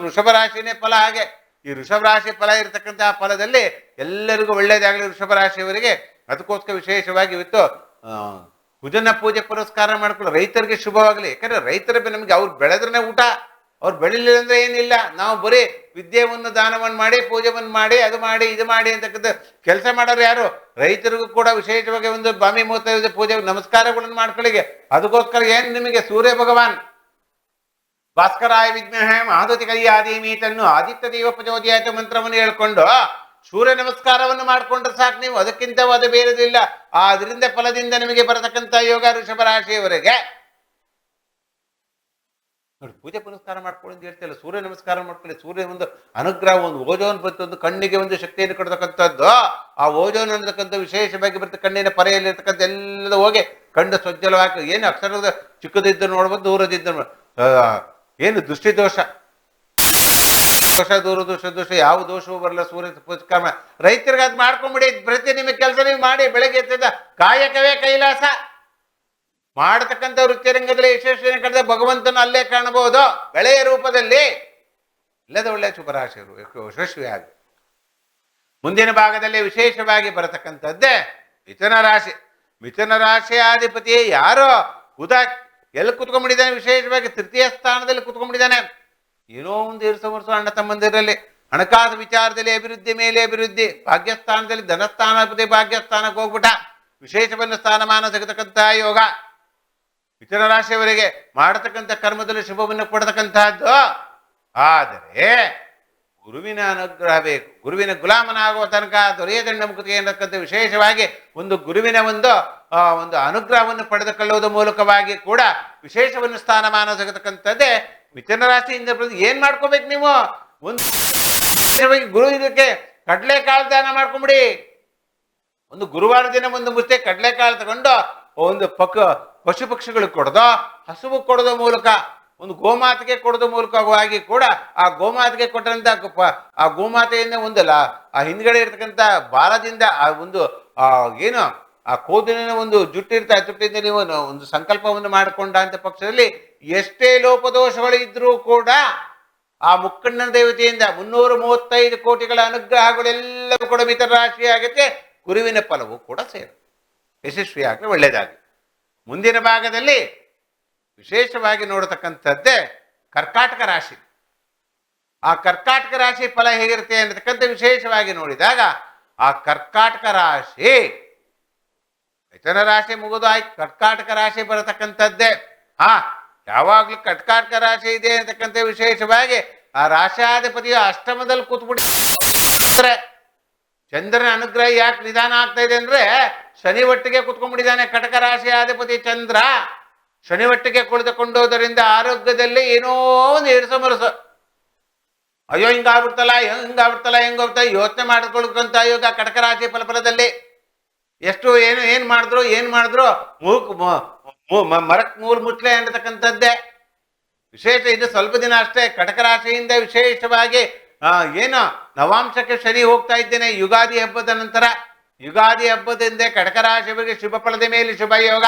ವೃಷಭ ರಾಶಿನೇ ಫಲ. ಹಾಗೆ ಈ ವೃಷಭ ರಾಶಿ ಫಲ ಇರತಕ್ಕಂಥ ಆ ಫಲದಲ್ಲಿ ಎಲ್ಲರಿಗೂ ಒಳ್ಳೇದಾಗಲಿ ವೃಷಭ ರಾಶಿಯವರಿಗೆ. ಅದಕ್ಕೋಸ್ಕರ ವಿಶೇಷವಾಗಿ ಇವತ್ತು ಕುಜನ ಪೂಜೆ ಪುರಸ್ಕಾರ ಮಾಡ್ಕೊಳ್ಳೋ ರೈತರಿಗೆ ಶುಭವಾಗಲಿ. ಯಾಕಂದ್ರೆ ರೈತರ ನಮಗೆ ಅವ್ರು ಬೆಳೆದ್ರೆ ಊಟ, ಅವ್ರು ಬೆಳಿಲಿಲ್ಲ ಅಂದ್ರೆ ಏನಿಲ್ಲ. ನಾವು ಬರೀ ವಿದ್ಯೆಯನ್ನು ದಾನವನ್ನು ಮಾಡಿ, ಪೂಜೆವನ್ನು ಮಾಡಿ, ಅದು ಮಾಡಿ ಇದು ಮಾಡಿ ಅಂತಕ್ಕಂಥ ಕೆಲಸ ಮಾಡೋರು ಯಾರು? ರೈತರಿಗೂ ಕೂಡ ವಿಶೇಷವಾಗಿ ಒಂದು ಬಾಮಿ ಮೂವತ್ತೈದು ಪೂಜೆ ನಮಸ್ಕಾರಗಳನ್ನು ಮಾಡ್ಕೊಳ್ಳಿಗೆ. ಅದಕ್ಕೋಸ್ಕರ ಏನು ನಿಮಗೆ ಸೂರ್ಯ ಭಗವಾನ್ ಭಾಸ್ಕರಾಯ ವಿದ್ಮಹೇ ಮಹಾದೂತಿ ಕೈಯಾದೀಮೀತನ್ನು ಆದಿತ್ಯ ದೇವ ಪ್ರಚೋದಯಾತ ಮಂತ್ರವನ್ನು ಹೇಳ್ಕೊಂಡು ಸೂರ್ಯ ನಮಸ್ಕಾರವನ್ನು ಮಾಡ್ಕೊಂಡ್ರೆ ಸಾಕು ನೀವು. ಅದಕ್ಕಿಂತ ಅದು ಬೇರೆದಿಲ್ಲ. ಅದರಿಂದ ಫಲದಿಂದ ನಿಮಗೆ ಬರತಕ್ಕಂಥ ಯೋಗ ವೃಷಭ ರಾಶಿಯವರೆಗೆ ನೋಡಿ. ಪೂಜೆ ಪುನಸ್ಕಾರ ಮಾಡ್ಕೊಳ್ಳಿ ಅಂತ ಹೇಳ್ತಿಲ್ಲ, ಸೂರ್ಯ ನಮಸ್ಕಾರ ಮಾಡ್ಕೊಳ್ಳಿ. ಸೂರ್ಯ ಒಂದು ಅನುಗ್ರಹ, ಒಂದು ಓಜೋನ್ ಬಂತು, ಒಂದು ಕಣ್ಣಿಗೆ ಒಂದು ಶಕ್ತಿಯನ್ನು ಕೊಡ್ತಕ್ಕಂಥದ್ದು. ಆ ಓಜೋನ್ ಅನ್ನತಕ್ಕಂಥ ವಿಶೇಷವಾಗಿ ಬರುತ್ತೆ ಕಣ್ಣಿನ ಪರೆಯಲ್ಲಿರ್ತಕ್ಕಂಥ ಎಲ್ಲ ಹೋಗಿ ಕಣ್ಣು ಸ್ವಜ್ಜಲವಾಗಿ. ಏನು ಅಕ್ಷರದ ಚಿಕ್ಕದಿದ್ದು ನೋಡ್ಬೋದು, ದೂರದಿದ್ದು ಏನು ದೃಷ್ಟಿದೋಷ ದೋಷ ಯಾವ ದೋಷವೂ ಬರಲ್ಲ. ಸೂರ್ಯ ಪುರಸ್ಕಾರ ರೈತರಿಗೆ ಅದು ಮಾಡ್ಕೊಂಡ್ಬಿಡಿ. ಪ್ರತಿ ನಿಮಗೆ ಕೆಲಸ ನೀವು ಮಾಡಿ. ಬೆಳಗ್ಗೆ ಎತ್ತಿದ ಕಾಯಕವೇ ಕೈಲಾಸ. ಮಾಡತಕ್ಕಂಥ ವೃತ್ತಿರಂಗದಲ್ಲಿ ಯಶಸ್ವಿನ ಕಳೆದ ಭಗವಂತನ ಅಲ್ಲೇ ಕಾಣಬಹುದು ಬೆಳೆಯ ರೂಪದಲ್ಲಿ. ಇಲ್ಲದ ಒಳ್ಳೆಯ ಶುಭರಾಶಿಯರು ಯಶಸ್ವಿಯಾಗಿ ಮುಂದಿನ ಭಾಗದಲ್ಲಿ ವಿಶೇಷವಾಗಿ ಬರತಕ್ಕಂಥದ್ದೇ ಮಿಥುನ ರಾಶಿ. ಮಿಥುನ ರಾಶಿಯ ಅಧಿಪತಿ ಯಾರೋ ಬುಧ ಎಲ್ಲಿ ಕುತ್ಕೊಂಡ್ಬಿಟ್ಟಿದ್ದಾನೆ? ವಿಶೇಷವಾಗಿ ತೃತೀಯ ಸ್ಥಾನದಲ್ಲಿ ಕುತ್ಕೊಂಡ್ಬಿಟ್ಟಿದ್ದಾನೆ. ಏನೋ ಒಂದು ವರ್ಷ ಅಣ್ಣ ತಮ್ಮಂದಿರಲ್ಲಿ ಹಣಕಾಸು ವಿಚಾರದಲ್ಲಿ ಅಭಿವೃದ್ಧಿ ಮೇಲೆ ಅಭಿವೃದ್ಧಿ. ಭಾಗ್ಯಸ್ಥಾನದಲ್ಲಿ ಧನಸ್ಥಾನಾಧಿಪತಿ ಭಾಗ್ಯಸ್ಥಾನಕ್ಕೆ ಹೋಗ್ಬಿಟ್ಟ. ವಿಶೇಷವನ್ನು ಸ್ಥಾನಮಾನ ಸಿಗತಕ್ಕಂಥ ಯೋಗ ಮಿಥುನ ರಾಶಿಯವರಿಗೆ. ಮಾಡತಕ್ಕಂಥ ಕರ್ಮದಲ್ಲಿ ಶುಭವನ್ನು ಕೊಡತಕ್ಕಂತಹದ್ದು. ಆದರೆ ಗುರುವಿನ ಅನುಗ್ರಹ ಬೇಕು. ಗುರುವಿನ ಗುಲಾಮನಾಗುವ ತನಕ ದೊರೆಯದಂಡ ಮುಕ್ತಿಗೆ ಅನ್ನತಕ್ಕಂಥ ವಿಶೇಷವಾಗಿ ಒಂದು ಗುರುವಿನ ಒಂದು ಅನುಗ್ರಹವನ್ನು ಪಡೆದುಕೊಳ್ಳುವುದರ ಮೂಲಕವಾಗಿ ಕೂಡ ವಿಶೇಷವನ್ನು ಸ್ಥಾನಮಾನ ಸಿಗತಕ್ಕಂಥದ್ದೇ ಮಿಥುನ ರಾಶಿಯಿಂದ. ಏನ್ ಮಾಡ್ಕೋಬೇಕು ನೀವು? ಒಂದು ಗುರು ಇದಕ್ಕೆ ಕಡಲೆಕಾಳು ದಾನ ಮಾಡ್ಕೊಂಬಿಡಿ. ಒಂದು ಗುರುವಾರ ದಿನ ಒಂದು ಮುಷ್ಟೆ ಕಡಲೆಕಾಳು ತಗೊಂಡು ಒಂದು ಪಶು ಪಕ್ಷಿಗಳಿಗೆ ಕೊಡೋದು, ಹಸುವು ಕೊಡೋದ ಮೂಲಕ, ಒಂದು ಗೋಮಾತೆಗೆ ಕೊಡೋದ ಮೂಲಕವಾಗಿ ಕೂಡ ಆ ಗೋಮಾತೆಗೆ ಕೊಟ್ಟಂತ ಆ ಗೋಮಾತೆಯಿಂದ ಒಂದಲ್ಲ ಆ ಹಿಂದ್ಗಡೆ ಇರ್ತಕ್ಕಂಥ ಬಾಲದಿಂದ ಆ ಒಂದು ಏನು ಆ ಕೂದಲಿನ ಒಂದು ಜುಟ್ಟು ಇರ್ತಾ, ಆ ಜುಟ್ಟಿಂದ ನೀವು ಒಂದು ಸಂಕಲ್ಪವನ್ನು ಮಾಡಿಕೊಂಡ ಅಂತ ಪಕ್ಷದಲ್ಲಿ ಎಷ್ಟೇ ಲೋಪದೋಷಗಳು ಇದ್ರೂ ಕೂಡ ಆ ಮುಕ್ಕಣ್ಣನ ದೇವತೆಯಿಂದ 335 ಕೋಟಿಗಳ ಅನುಗ್ರಹಗಳೆಲ್ಲವೂ ಕೂಡ ಮಿಥುನ ರಾಶಿ ಆಗುತ್ತೆ. ಗುರುವಿನ ಫಲವು ಕೂಡ ಸೇರು ಯಶಸ್ವಿಯಾಗಲಿ, ಒಳ್ಳೆಯದಾಗಲಿ. ಮುಂದಿನ ಭಾಗದಲ್ಲಿ ವಿಶೇಷವಾಗಿ ನೋಡತಕ್ಕಂಥದ್ದೇ ಕರ್ಕಾಟಕ ರಾಶಿ. ಆ ಕರ್ಕಾಟಕ ರಾಶಿ ಫಲ ಹೇಗಿರುತ್ತೆ ಅನ್ನತಕ್ಕಂಥ ವಿಶೇಷವಾಗಿ ನೋಡಿದಾಗ ಆ ಕರ್ಕಾಟಕ ರಾಶಿ ಮಿಥುನ ರಾಶಿ ಮುಗಿದು ಆಯ್ತು, ಕರ್ಕಾಟಕ ರಾಶಿ ಬರತಕ್ಕಂಥದ್ದೇ. ಯಾವಾಗ್ಲೂ ಕರ್ಕಾಟಕ ರಾಶಿ ಇದೆ ಅಂತಕ್ಕಂಥ ವಿಶೇಷವಾಗಿ ಆ ರಾಶಾಧಿಪತಿಯು ಅಷ್ಟಮದಲ್ಲಿ ಕೂತ್ಬಿಟ್ಟಿದ್ರೆ ಚಂದ್ರನ ಅನುಗ್ರಹ ಯಾಕೆ ನಿಧಾನ ಆಗ್ತಾ ಇದೆ ಅಂದ್ರೆ ಶನಿ ಒಟ್ಟಿಗೆ ಕುತ್ಕೊಂಡ್ಬಿಟ್ಟಿದ್ದಾನೆ. ಕಟಕ ರಾಶಿಯ ಅಧಿಪತಿ ಚಂದ್ರ ಶನಿ ಒಟ್ಟಿಗೆ ಕುಳಿತುಕೊಂಡೋದರಿಂದ ಆರೋಗ್ಯದಲ್ಲಿ ಏನೋ ಒಂದು ಇರಿಸಮರಸ, ಅಯ್ಯೋ ಹಿಂಗಾಗ್ಬಿಡ್ತಲ್ಲ ಹೆಂಗೋಗ್ತಾ ಯೋಚನೆ ಮಾಡಿಕೊಳ್ಕಂತ ಯೋಗ ಕಟಕ ರಾಶಿ ಫಲಫಲದಲ್ಲಿ ಎಷ್ಟು ಏನ್ ಮಾಡಿದ್ರು ಮರಕ್ ಮೂಲ್ ಮುಚ್ಲೆ ಅನ್ನತಕ್ಕಂಥದ್ದೇ ವಿಶೇಷ. ಇದು ಸ್ವಲ್ಪ ದಿನ ಅಷ್ಟೇ. ಕಟಕ ರಾಶಿಯಿಂದ ವಿಶೇಷವಾಗಿ ಏನು ನವಾಂಶಕ್ಕೆ ಶನಿ ಹೋಗ್ತಾ ಇದ್ದೇನೆ ಯುಗಾದಿ ಹಬ್ಬದ ನಂತರ. ಯುಗಾದಿ ಹಬ್ಬದಿಂದ ಕಟಕ ರಾಶಿಯವರಿಗೆ ಶುಭ ಫಲದ ಮೇಲೆ ಶುಭ ಯೋಗ.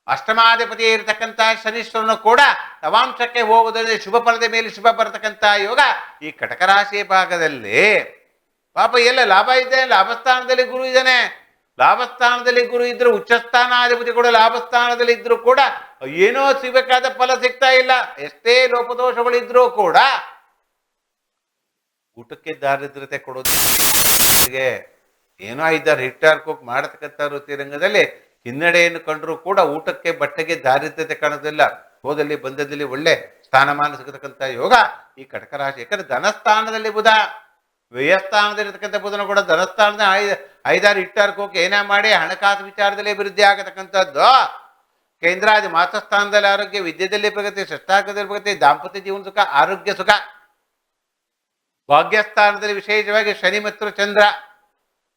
ಅಷ್ಟಮಾಧಿಪತಿ ಇರತಕ್ಕಂಥ ಶನೀಶ್ವರನು ಕೂಡ ನವಾಂಶಕ್ಕೆ ಹೋಗುವುದರಿಂದ ಶುಭ ಫಲದ ಮೇಲೆ ಶುಭ ಬರತಕ್ಕಂಥ ಯೋಗ ಈ ಕಟಕ ರಾಶಿ ಭಾಗದಲ್ಲಿ. ಪಾಪ ಎಲ್ಲ ಲಾಭ ಇದೆ, ಲಾಭಸ್ಥಾನದಲ್ಲಿ ಗುರು ಇದ್ದಾನೆ. ಲಾಭಸ್ಥಾನದಲ್ಲಿ ಗುರು ಇದ್ರು ಉಚ್ಚಸ್ಥಾನಾಧಿಪತಿ ಕೂಡ ಲಾಭಸ್ಥಾನದಲ್ಲಿ ಇದ್ರು ಕೂಡ ಏನೋ ಸಿಗಬೇಕಾದ ಫಲ ಸಿಗ್ತಾ ಇಲ್ಲ. ಎಷ್ಟೇ ಲೋಪದೋಷಗಳಿದ್ರೂ ಕೂಡ ಊಟಕ್ಕೆ ದಾರಿದ್ರತೆ ಕೊಡೋದು. ಏನೋ ಇದ್ದಾರೆ ಹಿಟ್ಟಾರ್ ಕುಕ್ ಮಾಡತಕ್ಕಂಥ ವೃತ್ತಿ ರಂಗದಲ್ಲಿ ಹಿನ್ನಡೆಯನ್ನು ಕಂಡರೂ ಕೂಡ ಊಟಕ್ಕೆ ಬಟ್ಟೆಗೆ ದಾರಿದ್ರತೆ ಕಾಣೋದಿಲ್ಲ. ಹೋದಲ್ಲಿ ಬಂದದಲ್ಲಿ ಒಳ್ಳೆ ಸ್ಥಾನಮಾನ ಸಿಗತಕ್ಕಂಥ ಯೋಗ ಈ ಕಟಕ ರಾಶಿ. ಯಾಕಂದ್ರೆ ಧನಸ್ಥಾನದಲ್ಲಿ ಬುಧ, ವ್ಯಯಸ್ಥಾನದಲ್ಲಿರ್ತಕ್ಕಂಥ ಬುಧನ ಕೂಡ ಧನಸ್ಥಾನದ ಐದಾರು ಹಿಟ್ಟಾರ್ಕೋಕೆ ಏನೇ ಮಾಡಿ ಹಣಕಾಸು ವಿಚಾರದಲ್ಲಿ ಅಭಿವೃದ್ಧಿ ಆಗತಕ್ಕಂಥದ್ದು. ಕೇಂದ್ರಾದಿ ಮಾತಸ್ಥಾನದಲ್ಲಿ ಆರೋಗ್ಯ, ವಿದ್ಯೆಯಲ್ಲಿ ಪ್ರಗತಿ, ಷಷ್ಟಾರ್ಕದಲ್ಲಿ ಪ್ರಗತಿ, ದಾಂಪತ್ಯ ಜೀವನ ಸುಖ, ಆರೋಗ್ಯ ಸುಖ. ಭಾಗ್ಯಸ್ಥಾನದಲ್ಲಿ ವಿಶೇಷವಾಗಿ ಶನಿ ಮತ್ತು ಚಂದ್ರ.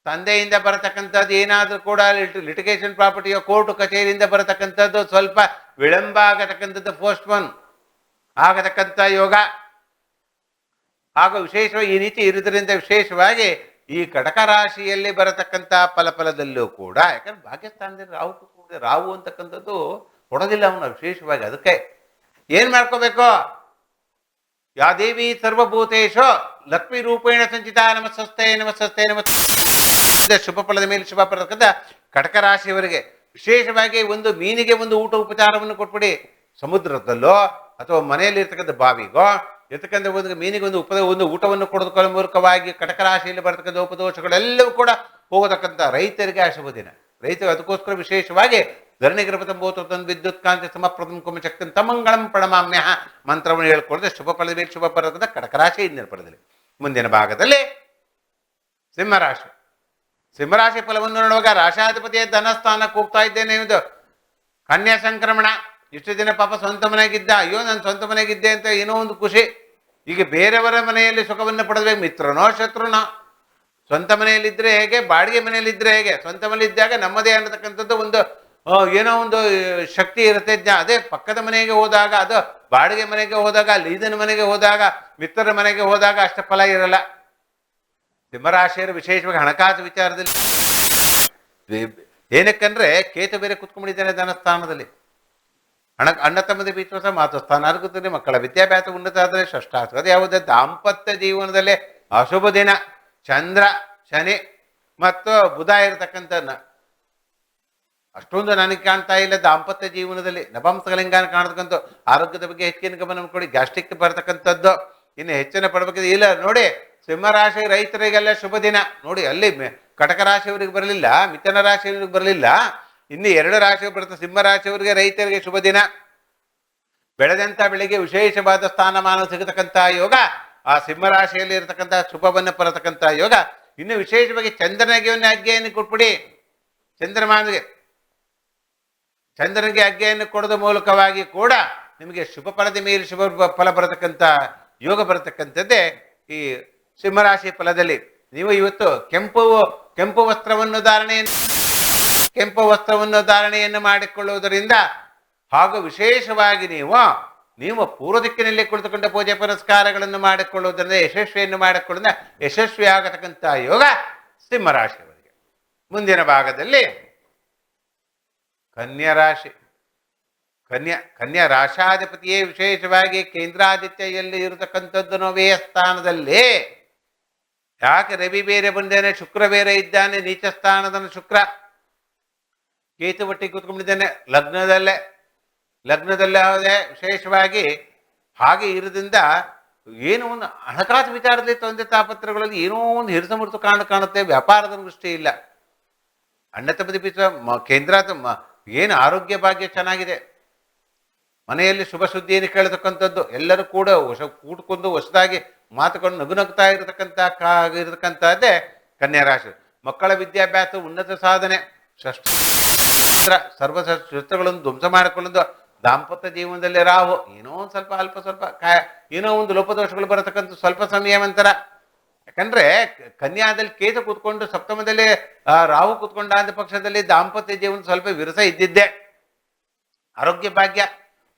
ತಂದೆಯಿಂದ ಬರತಕ್ಕಂಥದ್ದು ಏನಾದರೂ ಕೂಡ ಲಿಟಿಗೇಷನ್ ಪ್ರಾಪರ್ಟಿಯೋ ಕೋರ್ಟು ಕಚೇರಿಯಿಂದ ಬರತಕ್ಕಂಥದ್ದು ಸ್ವಲ್ಪ ವಿಳಂಬ ಆಗತಕ್ಕಂಥದ್ದು, ಪೋಸ್ಟ್ಪೋನ್ ಆಗತಕ್ಕಂಥ ಯೋಗ. ಹಾಗೂ ವಿಶೇಷವಾಗಿ ಈ ರೀತಿ ಇರುವುದರಿಂದ ವಿಶೇಷವಾಗಿ ಈ ಕಟಕ ರಾಶಿಯಲ್ಲಿ ಬರತಕ್ಕಂಥ ಫಲಫಲದಲ್ಲೂ ಕೂಡ ಯಾಕಂದ್ರೆ ಭಾಗ್ಯಸ್ಥಾನದಲ್ಲಿ ರಾಹು ಕೂತ್ಕೊಂಡು ರಾಹು ಅಂತಕ್ಕಂಥದ್ದು ಕೊಡೋದಿಲ್ಲ ಅವನು ವಿಶೇಷವಾಗಿ. ಅದಕ್ಕೆ ಏನ್ ಮಾಡ್ಕೋಬೇಕು? ಯಾ ದೇವಿ ಸರ್ವಭೂತೇಶು ಲಕ್ಷ್ಮೀ ರೂಪೇಣ ಸಂಚಿತ ನಮಸ್ತೆ ನಮಸ್ತೆ ನಮಸ್ತೆ. ಶುಭ ಫಲದ ಮೇಲೆ ಶುಭ ಬರತಕ್ಕಂಥ ಕಟಕ ರಾಶಿಯವರಿಗೆ ವಿಶೇಷವಾಗಿ ಒಂದು ಮೀನಿಗೆ ಒಂದು ಊಟ ಉಪಚಾರವನ್ನು ಕೊಟ್ಬಿಡಿ. ಸಮುದ್ರದಲ್ಲೋ ಅಥವಾ ಮನೆಯಲ್ಲಿ ಇರ್ತಕ್ಕಂಥ ಬಾವಿಗೋ ಇರ್ತಕ್ಕಂಥ ಒಂದು ಮೀನಿಗೆ ಒಂದು ಊಟವನ್ನು ಕೊಡೋದಕ್ಕೆ ಮೂಲಕವಾಗಿ ಕಟಕ ರಾಶಿಯಲ್ಲಿ ಬರತಕ್ಕಂಥ ಉಪದೋಷಗಳೆಲ್ಲವೂ ಕೂಡ ಹೋಗತಕ್ಕಂಥ ರೈತರಿಗೆ ಅಶುಭ ದಿನ. ರೈತರು ಅದಕ್ಕೋಸ್ಕರ ವಿಶೇಷವಾಗಿ ಧರಣಿಗೃಪತಂಬೋತನ್ ವಿದ್ಯುತ್ ಕಾಂತಿ ಸಮಪ್ರದಂ ಕುಮ ಶಕ್ತಿ ತಮಂಗಳಂ ಪ್ರಣಮಾಮ್ಯ ಮಂತ್ರವನ್ನು ಹೇಳ್ಕೊಡದೆ ಶುಭ ಫಲದ ಮೇಲೆ ಶುಭ ಬರತಕ್ಕಂಥ ಕಟಕ ರಾಶಿ ಇಂದಿನ ಫಲದಲ್ಲಿ. ಮುಂದಿನ ಭಾಗದಲ್ಲಿ ಸಿಂಹರಾಶಿ. ಸಿಂಹರಾಶಿ ಫಲವನ್ನು ನೋಡುವಾಗ ರಾಶಾಧಿಪತಿಯ ಧನಸ್ಥಾನಕ್ಕೆ ಹೋಗ್ತಾ ಇದ್ದೇನೆ ಎಂದು ಕನ್ಯಾ ಸಂಕ್ರಮಣ. ಇಷ್ಟು ದಿನ ಪಾಪ ಸ್ವಂತ ಮನೆಗಿದ್ದ, ಅಯ್ಯೋ ನಾನು ಸ್ವಂತ ಮನೆಗಿದ್ದೆ ಅಂತ ಏನೋ ಒಂದು ಖುಷಿ. ಈಗ ಬೇರೆಯವರ ಮನೆಯಲ್ಲಿ ಸುಖವನ್ನು ಪಡೆದಬೇಕು. ಮಿತ್ರನೋ ಶತ್ರುನೋ, ಸ್ವಂತ ಮನೆಯಲ್ಲಿದ್ದರೆ ಹೇಗೆ, ಬಾಡಿಗೆ ಮನೆಯಲ್ಲಿದ್ದರೆ ಹೇಗೆ. ಸ್ವಂತ ಮನೆಯಲ್ಲಿದ್ದಾಗ ನಮ್ಮದೇ ಅನ್ನತಕ್ಕಂಥದ್ದು ಒಂದು ಏನೋ ಒಂದು ಶಕ್ತಿ ಇರುತ್ತೆ. ಅದೇ ಪಕ್ಕದ ಮನೆಗೆ ಹೋದಾಗ, ಅದು ಬಾಡಿಗೆ ಮನೆಗೆ ಹೋದಾಗ, ಲೀದನ ಮನೆಗೆ ಹೋದಾಗ, ಮಿತ್ರರ ಮನೆಗೆ ಹೋದಾಗ ಅಷ್ಟು ಫಲ ಇರಲ್ಲ. ಸಿಂಹರಾಶಿಯರು ವಿಶೇಷವಾಗಿ ಹಣಕಾಸು ವಿಚಾರದಲ್ಲಿ ಏನಕ್ಕಂದ್ರೆ ಕೇತು ಬೇರೆ ಕುತ್ಕೊಂಡಿದ್ದಾನೆ ಧನಸ್ಥಾನದಲ್ಲಿ. ಅಣ್ಣ ತಮ್ಮದ ವಿಶ್ವಾಸ ಮಾತೃಸ್ಥಾನ ಆಗುತ್ತದೆ. ಮಕ್ಕಳ ವಿದ್ಯಾಭ್ಯಾಸ ಉನ್ನತ ಆದರೆ ಷಷ್ಠಾರ್ಥ. ಅದು ಯಾವುದೇ ದಾಂಪತ್ಯ ಜೀವನದಲ್ಲಿ ಅಶುಭ ದಿನ. ಚಂದ್ರ ಶನಿ ಮತ್ತು ಬುಧ ಇರತಕ್ಕಂಥ ಅಷ್ಟೊಂದು ನನಗೆ ಕಾಣ್ತಾ ಇಲ್ಲ ದಾಂಪತ್ಯ ಜೀವನದಲ್ಲಿ. ನಪಾಂಸಕಲಿಂಗಾನ ಕಾಣತಕ್ಕಂಥ ಆರೋಗ್ಯದ ಬಗ್ಗೆ ಹೆಚ್ಚಿನ ಗಮನ ಕೊಡಿ. ಗ್ಯಾಸ್ಟ್ರಿಕ್ ಬರತಕ್ಕಂಥದ್ದು ಇನ್ನು ಹೆಚ್ಚಿನ ಪಡಬೇಕಿದೆ ಇಲ್ಲ ನೋಡಿ. ಸಿಂಹರಾಶಿ ರೈತರಿಗೆಲ್ಲ ಶುಭ ದಿನ ನೋಡಿ. ಅಲ್ಲಿ ಕಟಕ ರಾಶಿಯವರಿಗೆ ಬರಲಿಲ್ಲ, ಮಿಥುನ ರಾಶಿಯವರಿಗೆ ಬರಲಿಲ್ಲ, ಇನ್ನು 2 ರಾಶಿಯವರು ಬರುತ್ತೆ. ಸಿಂಹರಾಶಿಯವರಿಗೆ ರೈತರಿಗೆ ಶುಭ ದಿನ. ಬೆಳೆದಂತ ಬೆಳೆಗೆ ವಿಶೇಷವಾದ ಸ್ಥಾನಮಾನ ಸಿಗತಕ್ಕಂಥ ಯೋಗ ಆ ಸಿಂಹರಾಶಿಯಲ್ಲಿ ಇರತಕ್ಕಂಥ ಶುಭವನ್ನು ಬರತಕ್ಕಂಥ ಯೋಗ. ಇನ್ನು ವಿಶೇಷವಾಗಿ ಚಂದ್ರನಿಗೆ ಒಂದು ಅಜ್ಞೆಯನ್ನು ಕೊಟ್ಬಿಡಿ. ಚಂದ್ರನಿಗೆ ಅಜ್ಞೆಯನ್ನು ಕೊಡೋದ ಮೂಲಕವಾಗಿ ಕೂಡ ನಿಮಗೆ ಶುಭ ಫಲದ ಮೇಲೆ ಶುಭ ಫಲ ಬರತಕ್ಕಂಥ ಯೋಗ ಬರತಕ್ಕಂಥದ್ದೇ ಈ ಸಿಂಹರಾಶಿ ಫಲದಲ್ಲಿ. ನೀವು ಇವತ್ತು ಕೆಂಪು ವಸ್ತ್ರವನ್ನು ಧಾರಣೆಯನ್ನು ಮಾಡಿಕೊಳ್ಳುವುದರಿಂದ ಹಾಗೂ ವಿಶೇಷವಾಗಿ ನೀವು ಪೂರ್ವ ದಿಕ್ಕಿನಲ್ಲಿ ಕುಳಿತುಕೊಂಡ ಪೂಜೆ ಪುರಸ್ಕಾರಗಳನ್ನು ಮಾಡಿಕೊಳ್ಳುವುದರಿಂದ ಯಶಸ್ವಿ ಆಗತಕ್ಕಂಥ ಯೋಗ ಸಿಂಹರಾಶಿಯವರಿಗೆ. ಮುಂದಿನ ಭಾಗದಲ್ಲಿ ಕನ್ಯಾ ರಾಶಿ. ಕನ್ಯಾ ರಾಶಾಧಿಪತಿಯೇ ವಿಶೇಷವಾಗಿ ಕೇಂದ್ರಾದಿತ್ಯಲ್ಲಿ ಇರತಕ್ಕಂಥದ್ದು ವ್ಯಯ ಸ್ಥಾನದಲ್ಲಿ. ಯಾಕೆ ರವಿ ಬೇರೆ ಬಂದೇನೆ, ಶುಕ್ರ ಬೇರೆ ಇದ್ದಾನೆ, ನೀಚ ಸ್ಥಾನದ ಶುಕ್ರ. ಕೇತು ಒಟ್ಟಿಗೆ ಕೂತ್ಕೊಂಡಿದ್ದಾನೆ ಲಗ್ನದಲ್ಲೇ ವಿಶೇಷವಾಗಿ ಹಾಗೆ ಇರೋದ್ರಿಂದ ಏನೋ ಒಂದು ಹಣಕಾಸು ವಿಚಾರದಲ್ಲಿ ತೊಂದರೆ ತಾಪತ್ರಗಳಲ್ಲಿ ಏನೋ ಒಂದು ಹಿರಿಸಮೃತ ಕಾಣುತ್ತೆ. ವ್ಯಾಪಾರದ ದೃಷ್ಟಿ ಇಲ್ಲ. ಅಣ್ಣತಮ್ಮದಿ ಕೇಂದ್ರ ಏನು ಆರೋಗ್ಯ ಭಾಗ್ಯ ಚೆನ್ನಾಗಿದೆ. ಮನೆಯಲ್ಲಿ ಶುಭ ಸುದ್ದಿಯನ್ನು ಕೇಳತಕ್ಕಂಥದ್ದು, ಎಲ್ಲರೂ ಕೂಡ ಕೂಡ್ಕೊಂಡು ಹೊಸದಾಗಿ ಮಾತುಕೊಂಡು ನಗುನಗ್ತಾ ಇರತಕ್ಕಂಥದ್ದೇ ಕನ್ಯಾ ರಾಶಿ. ಮಕ್ಕಳ ವಿದ್ಯಾಭ್ಯಾಸ, ಉನ್ನತ ಸಾಧನೆ, ಸರ್ವ ಶಸ್ತ್ರಗಳನ್ನು ಧ್ವಂಸ ಮಾಡಿಕೊಳ್ಳೋದು. ದಾಂಪತ್ಯ ಜೀವನದಲ್ಲಿ ರಾಹು ಏನೋ ಒಂದು ಸ್ವಲ್ಪ ಏನೋ ಒಂದು ಲೋಪದೋಷಗಳು ಬರತಕ್ಕಂಥ ಸ್ವಲ್ಪ ಸಮಯ ನಂತರ. ಯಾಕಂದ್ರೆ ಕನ್ಯಾದಲ್ಲಿ ಕೇತು ಕೂತ್ಕೊಂಡು ಸಪ್ತಮದಲ್ಲಿ ರಾಹು ಕೂತ್ಕೊಂಡ ಅಂದ ಪಕ್ಷದಲ್ಲಿ ದಾಂಪತ್ಯ ಜೀವನ ಸ್ವಲ್ಪ ವಿರಸ ಇದ್ದಿದ್ದೆ. ಆರೋಗ್ಯ ಭಾಗ್ಯ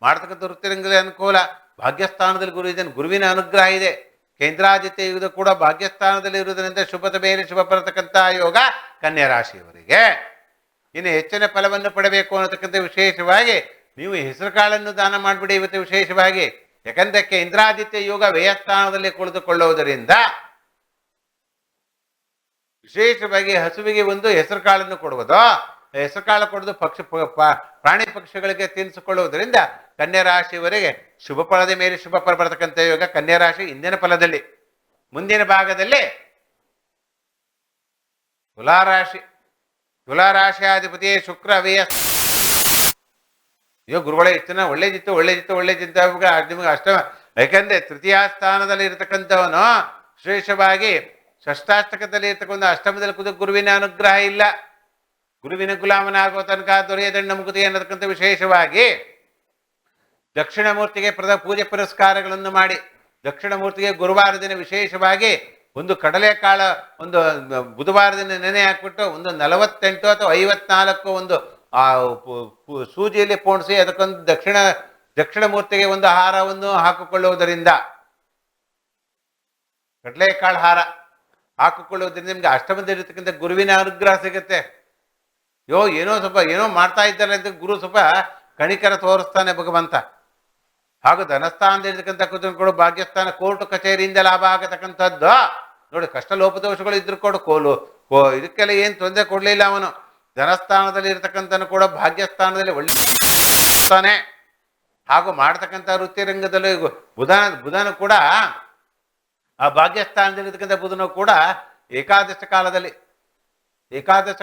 ಮಾಡ್ತಕ್ಕಂಥ ವೃತ್ತಿರಂಗದ ಅನುಕೂಲ. ಭಾಗ್ಯಸ್ಥಾನದಲ್ಲಿ ಗುರು ಇದ್ದಾನೆ, ಗುರುವಿನ ಅನುಗ್ರಹ ಇದೆ. ಕೇಂದ್ರಾದಿತ್ಯ ಯುಗ ಕೂಡ ಭಾಗ್ಯಸ್ಥಾನದಲ್ಲಿ ಇರುವುದರಿಂದ ಶುಭದ ಮೇಲೆ ಶುಭ ಬರತಕ್ಕಂಥ ಯೋಗ ಕನ್ಯಾ ರಾಶಿಯವರಿಗೆ. ಇನ್ನು ಹೆಚ್ಚಿನ ಫಲವನ್ನು ಪಡಬೇಕು ಅನ್ನತಕ್ಕಂಥ ವಿಶೇಷವಾಗಿ ನೀವು ಹೆಸರು ಕಾಳನ್ನು ದಾನ ಮಾಡಿಬಿಡಿ ಇವತ್ತು ವಿಶೇಷವಾಗಿ. ಯಾಕಂದ್ರೆ ಕೇಂದ್ರಾದಿತ್ಯ ಯೋಗ ವ್ಯಯಸ್ಥಾನದಲ್ಲಿ ಕುಳಿತುಕೊಳ್ಳುವುದರಿಂದ ವಿಶೇಷವಾಗಿ ಹಸುವಿಗೆ ಒಂದು ಹೆಸರು ಕಾಳನ್ನು ಕೊಡುವುದು, ಹೆಸರು ಕಾಳು ಕೊಡುವುದು ಪ್ರಾಣಿ ಪಕ್ಷಿಗಳಿಗೆ ತಿನ್ನಿಸಿಕೊಳ್ಳುವುದರಿಂದ ಕನ್ಯಾ ರಾಶಿಯವರೆಗೆ ಶುಭ ಫಲದ ಮೇಲೆ ಶುಭ ಫಲ ಬರತಕ್ಕಂಥ ಯೋಗ ಕನ್ಯಾ ರಾಶಿ. ಇಂದಿನ ಫಲದಲ್ಲಿ ಮುಂದಿನ ಭಾಗದಲ್ಲಿ ತುಲಾರಾಶಿಯಾಧಿಪತಿ ಶುಕ್ರ ವ್ಯಯ. ಅಯ್ಯೋ ಗುರುಗಳೇ ಇಷ್ಟನ ಒಳ್ಳೇದಿತ್ತು ನಿಮಗೆ ಅಷ್ಟಮ. ಯಾಕಂದ್ರೆ ತೃತೀಯ ಸ್ಥಾನದಲ್ಲಿ ಇರತಕ್ಕಂಥವನು ವಿಶೇಷವಾಗಿ ಷಷ್ಟಾಷ್ಟಕದಲ್ಲಿ ಇರ್ತಕ್ಕಂಥ ಅಷ್ಟಮದಲ್ಲಿ ಗುರುವಿನ ಅನುಗ್ರಹ ಇಲ್ಲ. ಗುರುವಿನ ಗುಲಾಮನಾಗುವ ತನಕ ದೊರೆಯದಣ್ಣ ಮುಗುತಿ ಅನ್ನತಕ್ಕಂಥ ವಿಶೇಷವಾಗಿ ದಕ್ಷಿಣ ಮೂರ್ತಿಗೆ ಪೂಜೆ ಪುರಸ್ಕಾರಗಳನ್ನು ಮಾಡಿ, ದಕ್ಷಿಣ ಮೂರ್ತಿಗೆ ಗುರುವಾರ ದಿನ ವಿಶೇಷವಾಗಿ ಒಂದು ಕಡಲೆಕಾಳ ಒಂದು ಬುಧವಾರ ದಿನ ನೆನೆ ಹಾಕ್ಬಿಟ್ಟು ಒಂದು 48 ಅಥವಾ 54 ಒಂದು ಸೂಜಿಯಲ್ಲಿ ಪೋಣಿಸಿ ಅದಕ್ಕೊಂದು ದಕ್ಷಿಣ ಮೂರ್ತಿಗೆ ಒಂದು ಹಾರವನ್ನು ಹಾಕಿಕೊಳ್ಳುವುದರಿಂದ, ಕಡಲೆಕಾಳು ಹಾರ ಹಾಕಿಕೊಳ್ಳುವುದರಿಂದ ನಿಮ್ಗೆ ಅಷ್ಟಮದಲ್ಲಿರ್ತಕ್ಕಂಥ ಗುರುವಿನ ಅನುಗ್ರಹ ಸಿಗುತ್ತೆ. ಏನೋ ಮಾಡ್ತಾ ಇದ್ದಾರೆ ಅಂತ ಗುರು ಸ್ವಲ್ಪ ಕಣಿಕರ ತೋರಿಸ್ತಾನೆ ಭಗವಂತ. ಹಾಗೂ ಧನಸ್ಥಾನದಲ್ಲಿರ್ತಕ್ಕಂಥ ಕೂಡ ಭಾಗ್ಯಸ್ಥಾನ, ಕೋರ್ಟು ಕಚೇರಿಯಿಂದ ಲಾಭ ಆಗತಕ್ಕಂಥದ್ದು. ನೋಡಿ, ಕಷ್ಟ ಲೋಪದೋಷಗಳು ಇದ್ರು ಇದಕ್ಕೆಲ್ಲ ಏನು ತೊಂದರೆ ಕೊಡಲಿಲ್ಲ ಅವನು. ಧನಸ್ಥಾನದಲ್ಲಿ ಇರ್ತಕ್ಕಂಥನು ಕೂಡ ಭಾಗ್ಯಸ್ಥಾನದಲ್ಲಿ ಒಳ್ಳೆ ಹಾಗೂ ಮಾಡ್ತಕ್ಕಂಥ ವೃತ್ತಿ ರಂಗದಲ್ಲಿ ಬುಧನು ಕೂಡ ಆ ಭಾಗ್ಯಸ್ಥಾನದಲ್ಲಿರ್ತಕ್ಕಂಥ ಬುಧನು ಕೂಡ ಏಕಾದಶ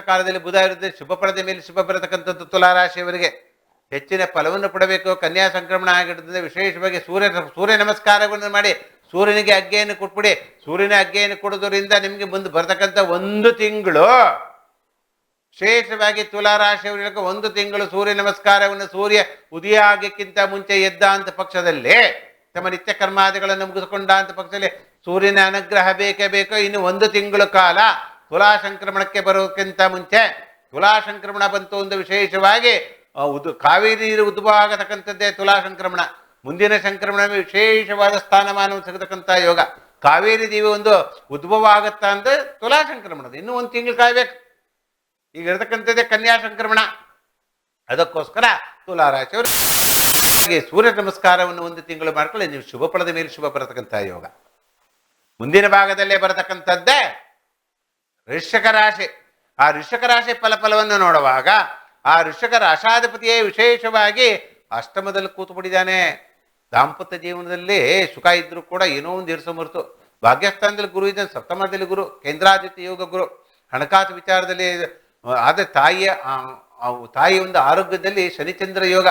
ಕಾಲದಲ್ಲಿ ಬುಧ ಇರುತ್ತೆ. ಶುಭ ಫಲದ ಮೇಲೆ ಶುಭ ಬರತಕ್ಕಂಥದ್ದು ತುಲಾರಾಶಿಯವರಿಗೆ ಹೆಚ್ಚಿನ ಫಲವನ್ನು ಪಡಬೇಕು. ಕನ್ಯಾ ಸಂಕ್ರಮಣ ಆಗಿರೋದ್ರಿಂದ ವಿಶೇಷವಾಗಿ ಸೂರ್ಯ ನಮಸ್ಕಾರವನ್ನು ಮಾಡಿ ಸೂರ್ಯನಿಗೆ ಅಗ್ಗೆಯನ್ನು ಕೊಟ್ಬಿಡಿ. ಸೂರ್ಯನ ಅಗ್ಗೆಯನ್ನು ಕೊಡೋದ್ರಿಂದ ನಿಮಗೆ ಮುಂದೆ ಬರ್ತಕ್ಕಂಥ 1 ತಿಂಗಳು ವಿಶೇಷವಾಗಿ ತುಲಾರಾಶಿಯವರಿಗೆ 1 ತಿಂಗಳು ಸೂರ್ಯ ನಮಸ್ಕಾರವನ್ನು ಸೂರ್ಯ ಉದಯ ಆಗಕ್ಕಿಂತ ಮುಂಚೆ ಎದ್ದ ಅಂತ ಪಕ್ಷದಲ್ಲಿ ತಮ್ಮ ನಿತ್ಯ ಕರ್ಮಾದಿಗಳನ್ನು ಮುಗಿಸ್ಕೊಂಡ ಅಂತ ಪಕ್ಷದಲ್ಲಿ ಸೂರ್ಯನ ಅನುಗ್ರಹ ಬೇಕೇ ಬೇಕು. ಇನ್ನು 1 ತಿಂಗಳು ಕಾಲ ತುಲಾ ಸಂಕ್ರಮಣಕ್ಕೆ ಬರೋಕ್ಕಿಂತ ಮುಂಚೆ ತುಲಾ ಸಂಕ್ರಮಣ ಬಂತು ಒಂದು ವಿಶೇಷವಾಗಿ ಕಾವೇರಿ ನೀರು ಉದ್ಭವ ಆಗತಕ್ಕಂಥದ್ದೇ ತುಲಾ ಸಂಕ್ರಮಣ. ಮುಂದಿನ ಸಂಕ್ರಮಣ ವಿಶೇಷವಾದ ಸ್ಥಾನಮಾನವನ್ನು ಸಿಗತಕ್ಕಂಥ ಯೋಗ. ಕಾವೇರಿ ದೇವಿ ಒಂದು ಉದ್ಭವ ಆಗುತ್ತಾ ಅಂದ್ರೆ ತುಲಾ ಸಂಕ್ರಮಣದ ಇನ್ನೂ 1 ತಿಂಗಳು ಕಾಯ್ಬೇಕು. ಈಗ ಇರತಕ್ಕಂಥದ್ದೇ ಕನ್ಯಾ ಸಂಕ್ರಮಣ. ಅದಕ್ಕೋಸ್ಕರ ತುಲಾರಾಶಿಯವರು ಸೂರ್ಯ ನಮಸ್ಕಾರವನ್ನು 1 ತಿಂಗಳು ಮಾಡ್ಕೊಳ್ಳಿ. ನೀವು ಶುಭ ಫಲದ ಮೇಲೆ ಶುಭ ಬರತಕ್ಕಂಥ ಯೋಗ. ಮುಂದಿನ ಭಾಗದಲ್ಲೇ ಬರತಕ್ಕಂಥದ್ದೇ ವೃಶ್ಚಿಕ ರಾಶಿ. ಆ ವೃಶ್ಚಿಕ ರಾಶಿ ಫಲವನ್ನು ನೋಡುವಾಗ ಆ ವೃಶ್ಚಿಕ ರಾಶಾಧಿಪತಿಯೇ ವಿಶೇಷವಾಗಿ ಅಷ್ಟಮದಲ್ಲಿ ಕೂತುಬಿಟ್ಟಿದ್ದಾನೆ. ದಾಂಪತ್ಯ ಜೀವನದಲ್ಲಿ ಸುಖ ಇದ್ರೂ ಕೂಡ ಏನೋ ಒಂದು ಇರಿಸಮರ್ತು. ಭಾಗ್ಯಸ್ಥಾನದಲ್ಲಿ ಗುರು ಇದ್ದಾನೆ, ಸಪ್ತಮದಲ್ಲಿ ಗುರು, ಕೇಂದ್ರಾದಿತ್ಯ ಯೋಗ ಗುರು. ಹಣಕಾಸು ವಿಚಾರದಲ್ಲಿ ಆದರೆ ತಾಯಿಯ ಒಂದು ಆರೋಗ್ಯದಲ್ಲಿ ಶನಿಚಂದ್ರ ಯೋಗ.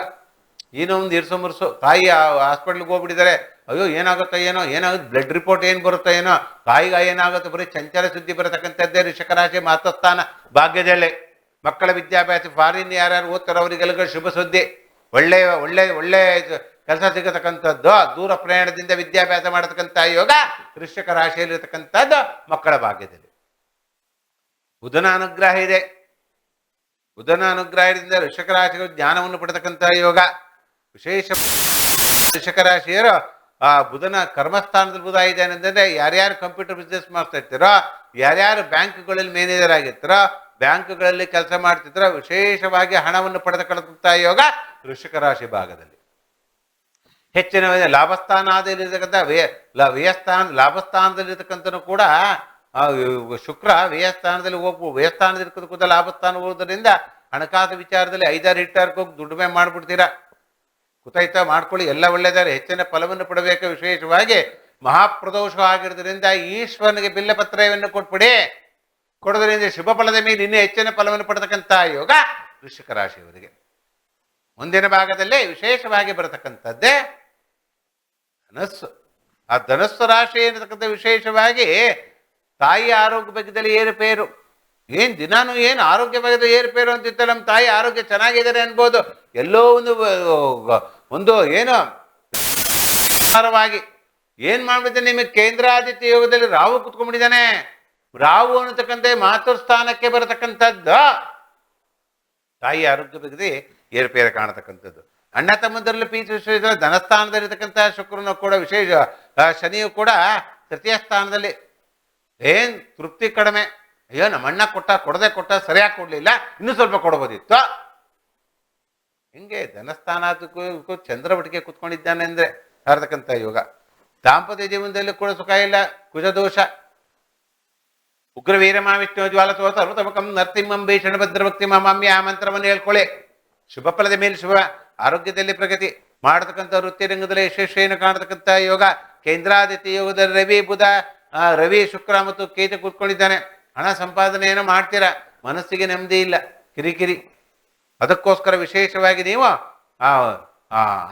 ಏನೋ ಒಂದು ಇರಿಸಮರ್ಸು. ತಾಯಿ ಹಾಸ್ಪಿಟ್ಲಿಗೆ ಹೋಗ್ಬಿಟ್ಟಿದ್ದಾರೆ. ಅಯ್ಯೋ ಏನಾಗುತ್ತೋ ಏನಾಗುತ್ತೆ, ಬ್ಲಡ್ ರಿಪೋರ್ಟ್ ಏನು ಬರುತ್ತೋ ಏನೋ, ತಾಯಿಗ ಏನಾಗುತ್ತೆ, ಬರೀ ಚಂಚಲ ಸುದ್ದಿ ಬರತಕ್ಕಂಥದ್ದೇ ವೃಶ್ಚಿಕ ರಾಶಿ ಮಹತ್ವಸ್ಥಾನ ಭಾಗ್ಯದಲ್ಲೇ. ಮಕ್ಕಳ ವಿದ್ಯಾಭ್ಯಾಸ, ಫಾರಿನ್ ಯಾರ್ಯಾರು ಓದ್ತಾರೋ ಅವರಿಗೆಲ್ಲ ಶುಭ ಸುದ್ದಿ, ಒಳ್ಳೆ ಕೆಲಸ ಸಿಗತಕ್ಕಂಥದ್ದು. ದೂರ ಪ್ರಯಾಣದಿಂದ ವಿದ್ಯಾಭ್ಯಾಸ ಮಾಡತಕ್ಕಂಥ ಯೋಗ ವೃಶ್ಚಿಕ ರಾಶಿಯಲ್ಲಿರ್ತಕ್ಕಂಥದ್ದು ಮಕ್ಕಳ ಭಾಗ್ಯದಲ್ಲಿ. ಬುಧನ ಅನುಗ್ರಹ ಇದೆ. ಬುಧನ ಅನುಗ್ರಹದಿಂದ ವೃಶ್ಚಿಕ ರಾಶಿಗಳು ಜ್ಞಾನವನ್ನು ಪಡೆತಕ್ಕಂಥ ಯೋಗ ವಿಶೇಷ. ವೃಶ್ಚಿಕ ರಾಶಿಯರು ಆ ಬುಧನ ಕರ್ಮಸ್ಥಾನದಲ್ಲಿ ಬುಧ ಇದ್ದಾನೆ ಅಂತಂದ್ರೆ ಯಾರ್ಯಾರು ಕಂಪ್ಯೂಟರ್ ಬಿಸ್ನೆಸ್ ಮಾಡ್ತಾ ಇರ್ತೀರೋ, ಯಾರ್ಯಾರು ಬ್ಯಾಂಕ್ಗಳಲ್ಲಿ ಮ್ಯಾನೇಜರ್ ಆಗಿರ್ತಾರೋ, ಬ್ಯಾಂಕ್ಗಳಲ್ಲಿ ಕೆಲಸ ಮಾಡ್ತಿದ್ರು ವಿಶೇಷವಾಗಿ ಹಣವನ್ನು ಪಡೆದುಕೊಳ್ಳತಕ್ಕಂಥ ಯೋಗ ವೃಶ್ಚಿಕ ರಾಶಿ ಭಾಗದಲ್ಲಿ. ಹೆಚ್ಚಿನ ಲಾಭಸ್ಥಾನದಲ್ಲಿರ್ತಕ್ಕಂಥ ಲಾಭಸ್ಥಾನದಲ್ಲಿರ್ತಕ್ಕಂಥನು ಕೂಡ ಶುಕ್ರ ವ್ಯಯಸ್ಥಾನದಲ್ಲಿ ವ್ಯಯಸ್ಥಾನದಲ್ಲಿ ಕೂಡ ಲಾಭಸ್ಥಾನ ಹೋಗೋದ್ರಿಂದ ಹಣಕಾಸು ವಿಚಾರದಲ್ಲಿ 5-6 ಹಿಟ್ಟಾರ್ಗೆ ಹೋಗಿ ದುಡಿಮೆ ಮಾಡ್ಬಿಡ್ತೀರಾ. ಗೊತ್ತಾಯ್ತಾ? ಮಾಡ್ಕೊಳ್ಳಿ, ಎಲ್ಲ ಒಳ್ಳೆದಾರೆ. ಹೆಚ್ಚಿನ ಫಲವನ್ನು ಪಡಬೇಕು. ವಿಶೇಷವಾಗಿ ಮಹಾಪ್ರದೋಷ ಆಗಿರೋದ್ರಿಂದ ಈಶ್ವರನಿಗೆ ಬಿಲ್ಲ ಪತ್ರವನ್ನು ಕೊಟ್ಬಿಡಿ. ಕೊಡೋದ್ರಿಂದ ಶುಭ ಫಲದ ಮೇಲೆ ಇನ್ನೂ ಹೆಚ್ಚಿನ ಫಲವನ್ನು ಪಡೆತಕ್ಕಂಥ ಯೋಗ ವೃಶ್ಚಿಕ ರಾಶಿಯವರಿಗೆ. ಮುಂದಿನ ಭಾಗದಲ್ಲಿ ವಿಶೇಷವಾಗಿ ಬರತಕ್ಕಂಥದ್ದೇ ಧನಸ್ಸು. ಆ ಧನಸ್ಸು ರಾಶಿ ಏನಿರ್ತಕ್ಕಂಥ ವಿಶೇಷವಾಗಿ ತಾಯಿ ಆರೋಗ್ಯ ಭಾಗದಲ್ಲಿ ಏರುಪೇರು. ಏನು ದಿನಾನು ಏನು ಆರೋಗ್ಯ ಭಾಗದ ಏರುಪೇರು ಅಂತಿತ್ತು. ನಮ್ಮ ತಾಯಿ ಆರೋಗ್ಯ ಚೆನ್ನಾಗಿದ್ದಾರೆ ಅನ್ಬೋದು. ಎಲ್ಲೋ ಒಂದು ಏನು ಏನ್ ಮಾಡ್ಬಿಟ್ಟಿದೆ, ನಿಮಗೆ ಕೇಂದ್ರಾದಿತ್ಯ ಯೋಗದಲ್ಲಿ ರಾಹು ಕುತ್ಕೊಂಡ್ಬಿಟ್ಟಿದ್ದಾನೆ. ರಾಹು ಅನ್ನತಕ್ಕಂಥ ಮಾತೃಸ್ಥಾನಕ್ಕೆ ಬರತಕ್ಕಂಥದ್ದು ತಾಯಿ ಆರೋಗ್ಯ ಬಗ್ಗೆ ಏರುಪೇರು ಕಾಣತಕ್ಕಂಥದ್ದು. ಅಣ್ಣ ತಮ್ಮದರಲ್ಲಿ ಪ್ರೀತಿ ವಿಶೇಷ ಧನಸ್ಥಾನದಲ್ಲಿರ್ತಕ್ಕಂಥ ಶುಕ್ರನು ಕೂಡ ವಿಶೇಷ, ಶನಿಯು ಕೂಡ ತೃತೀಯ ಸ್ಥಾನದಲ್ಲಿ. ಏನ್ ತೃಪ್ತಿ ಕಡಿಮೆ. ಅಯ್ಯೋ ನಮ್ಮ ಅಣ್ಣ ಕೊಡದೆ ಸರಿಯಾಗಿ ಕೊಡ್ಲಿಲ್ಲ, ಇನ್ನೂ ಸ್ವಲ್ಪ ಕೊಡ್ಬೋದಿತ್ತು. ಹಿಂಗೆ ಧನಸ್ಥಾನಕ್ಕೂ ಚಂದ್ರ ಒಟ್ಟಿಗೆ ಕುತ್ಕೊಂಡಿದ್ದಾನೆ ಅಂದ್ರೆ ಇರತಕ್ಕಂಥ ಯೋಗ. ದಾಂಪತ್ಯ ಜೀವನದಲ್ಲಿ ಕೂಡ ಸುಖ ಇಲ್ಲ, ಕುಜದೋಷ. ಉಗ್ರವೀರ ಮಾವಿಷ್ಣು ಜ್ವಾಲ ಸರ್ವತಮಕಂ ನರಸಿಂಹಂ ಭೀಷಣ ಭದ್ರಭಕ್ತಿ ಮಾಮ್ಯ ಆ ಮಂತ್ರವನ್ನು ಹೇಳ್ಕೊಳ್ಳಿ. ಶುಭ ಫಲದ ಮೇಲೆ ಶುಭ, ಆರೋಗ್ಯದಲ್ಲಿ ಪ್ರಗತಿ, ಮಾಡತಕ್ಕಂಥ ವೃತ್ತಿ ರಂಗದಲ್ಲಿ ಯಶಸ್ವಿಯನ್ನು ಕಾಣತಕ್ಕಂಥ ಯೋಗ. ಕೇಂದ್ರಾದಿತ್ಯ ಯೋಗದಲ್ಲಿ ರವಿ ಶುಕ್ರ ಮತ್ತು ಕೇತು ಕೂತ್ಕೊಂಡಿದ್ದಾನೆ. ಹಣ ಸಂಪಾದನೆಯನ್ನು ಮಾಡ್ತೀರಾ, ಮನಸ್ಸಿಗೆ ನೆಮ್ಮದಿ ಇಲ್ಲ, ಕಿರಿಕಿರಿ. ಅದಕ್ಕೋಸ್ಕರ ವಿಶೇಷವಾಗಿ ನೀವು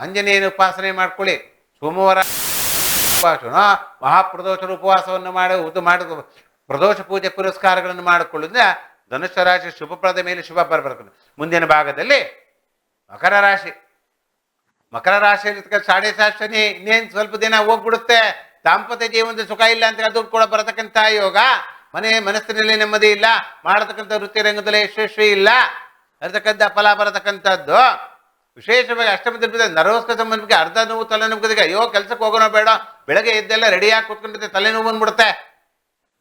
ಆಂಜನೇಯನ ಉಪಾಸನೆ ಮಾಡ್ಕೊಳ್ಳಿ. ಸೋಮವಾರ ಮಹಾಪ್ರದೋಷರ ಉಪವಾಸವನ್ನು ಮಾಡಿ ಪ್ರದೋಷ ಪೂಜೆ ಪುರಸ್ಕಾರಗಳನ್ನು ಮಾಡಿಕೊಳ್ಳೋದ್ರಿಂದ ಧನುಷ್ಯ ರಾಶಿ ಶುಭಪ್ರದ ಮೇಲೆ ಶುಭ ಬರಬರ್ತದೆ. ಮುಂದಿನ ಭಾಗದಲ್ಲಿ ಮಕರ ರಾಶಿ. ಮಕರ ರಾಶಿಯಲ್ಲಿ ಸಾಡೆ ಶನಿ ಇನ್ನೇನು ಸ್ವಲ್ಪ ದಿನ ಹೋಗ್ಬಿಡುತ್ತೆ. ದಾಂಪತ್ಯ ಜೀವನದ ಸುಖ ಇಲ್ಲ ಅಂತ ಅದು ಕೂಡ ಬರತಕ್ಕಂಥ ಯೋಗ. ಮನಸ್ಸಿನಲ್ಲಿ ನೆಮ್ಮದಿ ಇಲ್ಲ, ಮಾಡತಕ್ಕಂಥ ವೃತ್ತಿ ರಂಗದಲ್ಲಿ ಯಶಸ್ವಿ ಇಲ್ಲ, ಇರತಕ್ಕಂಥ ಫಲ ಬರತಕ್ಕಂಥದ್ದು. ವಿಶೇಷವಾಗಿ ಅಷ್ಟಮದಲ್ಲಿ ನರವಸ್ಕ ಸಂಬಂಧಕ್ಕೆ ಅರ್ಧ ನೋವು ತಲೆನೋವು. ಅಯ್ಯೋ ಕೆಲ್ಸಕ್ಕೆ ಹೋಗೋಣ ಬೇಡ, ಬೆಳಗ್ಗೆ ಎದ್ದೆಲ್ಲ ರೆಡಿಯಾಗಿ ಕೂತ್ಕೊಂಡಿರುತ್ತೆ, ತಲೆನೋವು ಬಂದ್ಬಿಡುತ್ತೆ.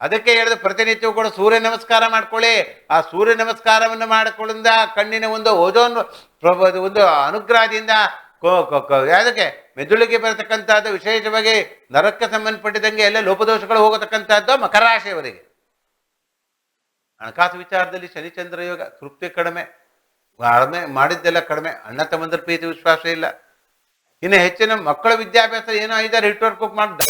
ಅದಕ್ಕೆ ಹೇಳಿದ ಪ್ರತಿನಿತ್ಯವೂ ಕೂಡ ಸೂರ್ಯ ನಮಸ್ಕಾರ ಮಾಡ್ಕೊಳ್ಳಿ. ಆ ಸೂರ್ಯ ನಮಸ್ಕಾರವನ್ನು ಮಾಡಿಕೊಳ್ಳಿಂದ ಕಣ್ಣಿನ ಒಂದು ಓಜೋನ್ ಒಂದು ಅನುಗ್ರಹದಿಂದ ಯಾವುದಕ್ಕೆ ಮೆದುಳಿಗೆ ಬರತಕ್ಕಂಥದ್ದು, ವಿಶೇಷವಾಗಿ ನರಕ್ಕೆ ಸಂಬಂಧಪಟ್ಟಿದಂಗೆ ಎಲ್ಲ ಲೋಪದೋಷಗಳು ಹೋಗತಕ್ಕಂಥದ್ದು ಮಕರ ರಾಶಿಯವರಿಗೆ. ಹಣಕಾಸು ವಿಚಾರದಲ್ಲಿ ಶನಿಚಂದ್ರ ಯೋಗ, ತೃಪ್ತಿ ಕಡಿಮೆ, ಮಾಡಿದ್ದೆಲ್ಲ ಕಡಿಮೆ, ಅಣ್ಣ ತಮ್ಮಂದ್ರ ಪ್ರೀತಿ ವಿಶ್ವಾಸ ಇಲ್ಲ. ಇನ್ನು ಹೆಚ್ಚಿನ ಮಕ್ಕಳ ವಿದ್ಯಾಭ್ಯಾಸ ಏನೋ 5-6 ಹಿಟ್ವರ್ಕ್ ಮಾಡಿ.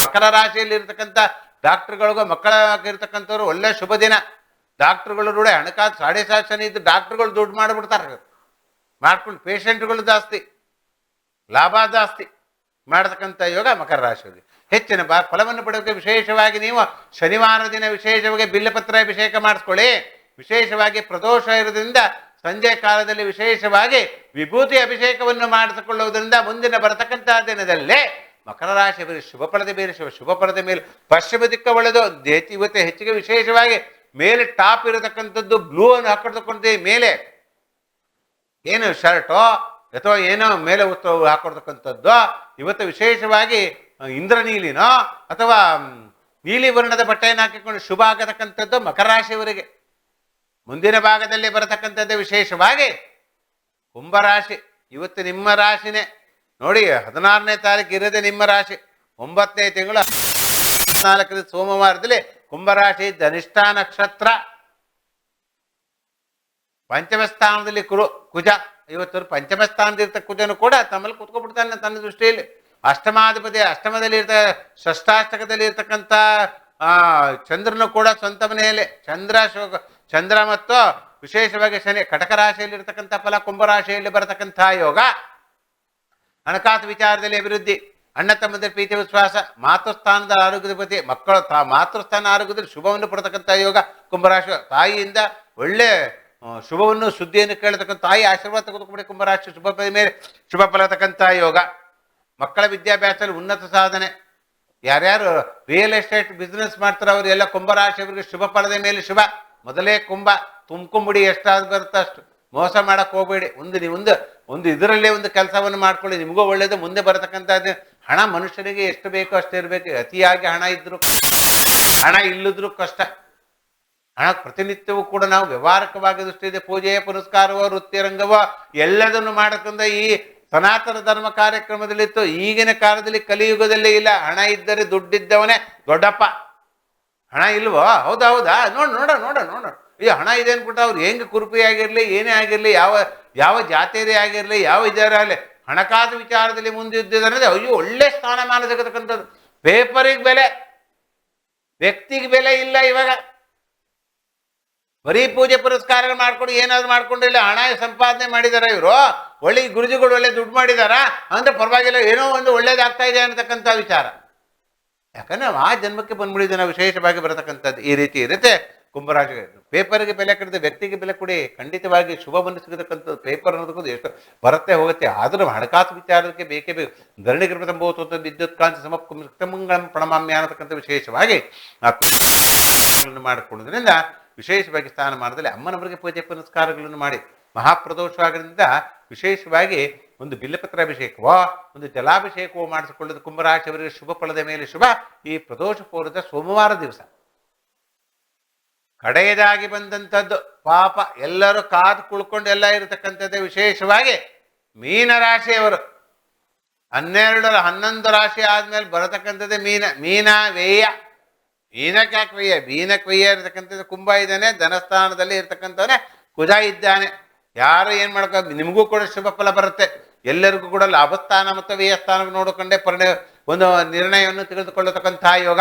ಮಕರ ರಾಶಿಯಲ್ಲಿ ಇರ್ತಕ್ಕಂಥ ಡಾಕ್ಟರ್ಗಳಿಗೂ ಮಕ್ಕಳಾಗಿರ್ತಕ್ಕಂಥವ್ರು ಒಳ್ಳೆ ಶುಭ ದಿನ. ಡಾಕ್ಟರ್ಗಳು ನೋಡಿ ಹಣಕಾಸು ಸಾಡೆ ಶನಿ ಇದ್ದು ಡಾಕ್ಟರ್ಗಳು ದುಡ್ಡು ಮಾಡಿಬಿಡ್ತಾರೆ. ಮಾಡ್ಕೊಂಡು ಪೇಷಂಟ್ಗಳು ಜಾಸ್ತಿ, ಲಾಭ ಜಾಸ್ತಿ ಮಾಡತಕ್ಕಂಥ ಯೋಗ ಮಕರ ರಾಶಿಯಲ್ಲಿ. ಹೆಚ್ಚಿನ ಫಲವನ್ನು ಪಡೆಯೋಕೆ ವಿಶೇಷವಾಗಿ ನೀವು ಶನಿವಾರ ದಿನ ವಿಶೇಷವಾಗಿ ಬಿಲ್ಲಪತ್ರ ಅಭಿಷೇಕ ಮಾಡಿಸ್ಕೊಳ್ಳಿ. ವಿಶೇಷವಾಗಿ ಪ್ರದೋಷ ಇರೋದ್ರಿಂದ ಸಂಜೆ ಕಾಲದಲ್ಲಿ ವಿಶೇಷವಾಗಿ ವಿಭೂತಿ ಅಭಿಷೇಕವನ್ನು ಮಾಡಿಸಿಕೊಳ್ಳುವುದರಿಂದ ಮುಂದಿನ ಬರತಕ್ಕಂಥ ದಿನದಲ್ಲೇ ಮಕರ ರಾಶಿ ಬೇರೆ ಶುಭ ಫಲದ ಬೇರೆ ಶುಭ ಫಲದ ಮೇಲೆ ಪಶ್ಚಿಮ ದಿಕ್ಕ ಒಳ್ಳೆದು. ಇವತ್ತು ಹೆಚ್ಚಿಗೆ ವಿಶೇಷವಾಗಿ ಮೇಲೆ ಟಾಪ್ ಇರತಕ್ಕಂಥದ್ದು ಬ್ಲೂ ಅನ್ನು ಹಾಕೊಡ್ತಕ್ಕಂಥ ಮೇಲೆ ಏನು ಶರ್ಟೋ ಅಥವಾ ಏನೋ ಮೇಲೆ ಹಾಕೊಡ್ತಕ್ಕಂಥದ್ದು. ಇವತ್ತು ವಿಶೇಷವಾಗಿ ಇಂದ್ರನೀಲಿನೋ ಅಥವಾ ನೀಲಿ ವರ್ಣದ ಬಟ್ಟೆಯನ್ನು ಹಾಕಿಕೊಂಡು ಶುಭ ಆಗತಕ್ಕಂಥದ್ದು ಮಕರ ರಾಶಿಯವರಿಗೆ. ಮುಂದಿನ ಭಾಗದಲ್ಲಿ ಬರತಕ್ಕಂಥದ್ದು ವಿಶೇಷವಾಗಿ ಕುಂಭರಾಶಿ. ಇವತ್ತು ನಿಮ್ಮ ರಾಶಿನೇ ನೋಡಿ, 16ನೇ ತಾರೀಕು ಇರೋದೇ ನಿಮ್ಮ ರಾಶಿ. 9ನೇ ತಿಂಗಳು 14 ಸೋಮವಾರದಲ್ಲಿ ಕುಂಭರಾಶಿ ಧನಿಷ್ಠ ನಕ್ಷತ್ರ. ಪಂಚಮ ಸ್ಥಾನದಲ್ಲಿ ಕುಜ. ಇವತ್ತು ಪಂಚಮ ಸ್ಥಾನದಿರ್ತ ಕುಜನು ಕೂಡ ತಮ್ಮಲ್ಲಿ ಕುತ್ಕೊಬಿಡ್ತಾನೆ ತನ್ನ ದೃಷ್ಟಿಯಲ್ಲಿ. ಅಷ್ಟಮಾಧಿಪತಿ ಅಷ್ಟಮದಲ್ಲಿ ಷಷ್ಟಾಷ್ಟಕದಲ್ಲಿ ಇರ್ತಕ್ಕಂಥ ಚಂದ್ರನು ಕೂಡ ಸ್ವಂತ ಮನೆಯಲ್ಲಿ ಚಂದ್ರ ಮತ್ತು ವಿಶೇಷವಾಗಿ ಶನಿ. ಕಟಕ ರಾಶಿಯಲ್ಲಿ ಇರ್ತಕ್ಕಂಥ ಫಲ ಕುಂಭರಾಶಿಯಲ್ಲಿ ಬರತಕ್ಕಂಥ ಯೋಗ. ಹಣಕಾಸು ವಿಚಾರದಲ್ಲಿ ಅಭಿವೃದ್ಧಿ, ಅಣ್ಣ ತಮ್ಮದಲ್ಲಿ ಪ್ರೀತಿ ವಿಶ್ವಾಸ, ಮಾತೃಸ್ಥಾನದ ಆರೋಗ್ಯದ ಬಗ್ಗೆ ಮಕ್ಕಳು ಮಾತೃಸ್ಥಾನ ಆರೋಗ್ಯದಲ್ಲಿ ಶುಭವನ್ನು ಪಡತಕ್ಕಂಥ ಯೋಗ ಕುಂಭರಾಶಿ. ತಾಯಿಯಿಂದ ಒಳ್ಳೆ ಶುಭವನ್ನು ಸುದ್ದಿಯನ್ನು ಕೇಳತಕ್ಕಂಥ ತಾಯಿ ಆಶೀರ್ವಾದ ತೆಗೆದುಕೊಂಡು ಕುಂಭರಾಶಿ ಶುಭ ಮೇಲೆ ಶುಭ ಫಲತಕ್ಕಂಥ ಯೋಗ. ಮಕ್ಕಳ ವಿದ್ಯಾಭ್ಯಾಸದಲ್ಲಿ ಉನ್ನತ ಸಾಧನೆ. ಯಾರ್ಯಾರು ರಿಯಲ್ ಎಸ್ಟೇಟ್ ಬಿಸ್ನೆಸ್ ಮಾಡ್ತಾರೆ ಅವರೆಲ್ಲ ಕುಂಭರಾಶಿಯವರಿಗೆ ಶುಭ ಫಲದ ಮೇಲೆ ಶುಭ. ಮೊದಲೇ ಕುಂಭ ತುಂಬ್ಕೊಂಬಿಡಿ, ಎಷ್ಟಾದ್ರು ಬರುತ್ತೆ ಅಷ್ಟು. ಮೋಸ ಮಾಡಕ್ಕೆ ಹೋಗಬೇಡಿ. ಒಂದು ಇದರಲ್ಲೇ ಒಂದು ಕೆಲಸವನ್ನು ಮಾಡ್ಕೊಳ್ಳಿ, ನಿಮಗೂ ಒಳ್ಳೇದು. ಮುಂದೆ ಬರತಕ್ಕಂಥದ್ದು ಹಣ ಮನುಷ್ಯನಿಗೆ ಎಷ್ಟು ಬೇಕೋ ಅಷ್ಟೇ ಇರಬೇಕು. ಅತಿಯಾಗಿ ಹಣ ಇದ್ರು ಹಣ ಇಲ್ಲದ್ರೂ ಕಷ್ಟ. ಹಣ ಪ್ರತಿನಿತ್ಯವೂ ಕೂಡ ನಾವು ವ್ಯವಹಾರಿಕವಾಗಿ ದೃಷ್ಟಿದೆ ಪೂಜೆ ಪುರಸ್ಕಾರವೋ ವೃತ್ತಿ ರಂಗವೋ ಎಲ್ಲದನ್ನು ಮಾಡಕ್ಕಂದ ಈ ಸನಾತನ ಧರ್ಮ ಕಾರ್ಯಕ್ರಮದಲ್ಲಿತ್ತು. ಈಗಿನ ಕಾಲದಲ್ಲಿ ಕಲಿಯುಗದಲ್ಲಿ ಇಲ್ಲ. ಹಣ ಇದ್ದರೆ ದುಡ್ಡಿದ್ದವನೇ ದೊಡ್ಡಪ್ಪ. ಹಣ ಇಲ್ವೋ? ಹೌದಾ? ನೋಡ ಈ ಹಣ ಇದೆ ಅಂದ್ಬಿಟ್ಟು ಅವ್ರು ಹೆಂಗೆ ಕುರುಪಿ ಆಗಿರಲಿ, ಏನೇ ಆಗಿರಲಿ, ಯಾವ ಯಾವ ಜಾತಿಯರೇ ಆಗಿರಲಿ, ಯಾವ ಇದರಾಗಲಿ ಹಣಕಾಸು ವಿಚಾರದಲ್ಲಿ ಮುಂದಿದ್ದರೆ ಅಯ್ಯೋ ಒಳ್ಳೆ ಸ್ಥಾನಮಾನ ಸಿಗತಕ್ಕಂಥದ್ದು. ಪೇಪರಿಗೆ ಬೆಲೆ, ವ್ಯಕ್ತಿಗೆ ಬೆಲೆ ಇಲ್ಲ. ಇವಾಗ ಬರೀ ಪೂಜೆ ಪುರಸ್ಕಾರ ಮಾಡ್ಕೊಂಡು ಏನಾದ್ರು ಮಾಡ್ಕೊಂಡು ಇಲ್ಲ ಹಣ ಸಂಪಾದನೆ ಮಾಡಿದಾರ ಇವರು, ಒಳ್ಳೆ ಗುರುಜಿಗಳು ಒಳ್ಳೆ ದುಡ್ಡು ಮಾಡಿದಾರ ಅಂದ್ರೆ ಪರವಾಗಿಲ್ಲ, ಏನೋ ಒಂದು ಒಳ್ಳೇದಾಗ್ತಾ ಇದೆ ಅನ್ನತಕ್ಕಂಥ ವಿಚಾರ. ಯಾಕಂದ್ರೆ ನಾವು ಆ ಜನ್ಮಕ್ಕೆ ಬಂದ್ಬಿಡಿದ ನಾವು ವಿಶೇಷವಾಗಿ ಬರತಕ್ಕಂಥದ್ದು ಈ ರೀತಿ ಇರುತ್ತೆ. ಕುಂಭರಾಶಿಗೆ ಪೇಪರ್ಗೆ ಬೆಲೆ ಕಡಿದ ವ್ಯಕ್ತಿಗೆ ಬೆಲೆ ಕೊಡಿ, ಖಂಡಿತವಾಗಿ ಶುಭವನ್ನು ಸಿಗತಕ್ಕಂಥದ್ದು. ಪೇಪರ್ ಅನ್ನೋದಕ್ಕೂ ಎಷ್ಟು ಬರುತ್ತೆ ಹೋಗುತ್ತೆ, ಆದರೂ ಹಣಕಾಸು ವಿಚಾರಕ್ಕೆ ಬೇಕೇ ಬೇಕು. ಧರಣಿಗೃಪ ಸಂಭವಿಸುವಂಥ ವಿದ್ಯುತ್ ಕಾಂತಿ ಸಮಕ್ತಮಂಗಳಂ ಪ್ರಣಮಾಮ್ಯ ಅನ್ನತಕ್ಕಂಥ ವಿಶೇಷವಾಗಿ ಮಾಡಿಕೊಳ್ಳೋದ್ರಿಂದ ವಿಶೇಷವಾಗಿ ಸ್ಥಾನಮಾನದಲ್ಲಿ ಅಮ್ಮನವರಿಗೆ ಪೂಜೆ ಪುನಸ್ಕಾರಗಳನ್ನು ಮಾಡಿ ಮಹಾಪ್ರದೋಷವಾಗಿದ್ದರಿಂದ ವಿಶೇಷವಾಗಿ ಒಂದು ಬಿಲ್ಲಪತ್ರಾಭಿಷೇಕವೋ ಒಂದು ಜಲಾಭಿಷೇಕವೋ ಮಾಡಿಸಿಕೊಳ್ಳೋದು ಕುಂಭರಾಶಿಯವರಿಗೆ ಶುಭ ಫಲದ ಮೇಲೆ ಶುಭ. ಈ ಪ್ರದೋಷ ಪೂರ್ವದ ಸೋಮವಾರ ದಿವಸ ಕಡೆಯದಾಗಿ ಬಂದಂಥದ್ದು ಪಾಪ ಎಲ್ಲರೂ ಕಾದು ಕುಳ್ಕೊಂಡು ಎಲ್ಲ ಇರತಕ್ಕಂಥದ್ದೇ. ವಿಶೇಷವಾಗಿ ಮೀನರಾಶಿಯವರು 11 ರಾಶಿ ಆದ್ಮೇಲೆ ಬರತಕ್ಕಂಥದ್ದೇ ಮೀನ ವೇಯ. ಮೀನಕ್ಕೆ ಯಾಕೆ ವಯ್ಯ, ಮೀನಕ್ಕೆ ವಯ್ಯ ಇರತಕ್ಕಂಥದ್ದು ಕುಂಭ ಇದ್ದಾನೆ, ಧನಸ್ಥಾನದಲ್ಲಿ ಇರ್ತಕ್ಕಂಥವನೇ ಕುಜ ಇದ್ದಾನೆ. ಯಾರು ಏನು ಮಾಡ್ಕೊ ನಿಮಗೂ ಕೂಡ ಶುಭ ಫಲ ಬರುತ್ತೆ. ಎಲ್ಲರಿಗೂ ಕೂಡ ಲಾಭಸ್ಥಾನ ಮತ್ತು ವ್ಯಯಸ್ಥಾನ ನೋಡಿಕೊಂಡೇ ಒಂದು ನಿರ್ಣಯವನ್ನು ತೆಗೆದುಕೊಳ್ಳತಕ್ಕಂಥ ಯೋಗ.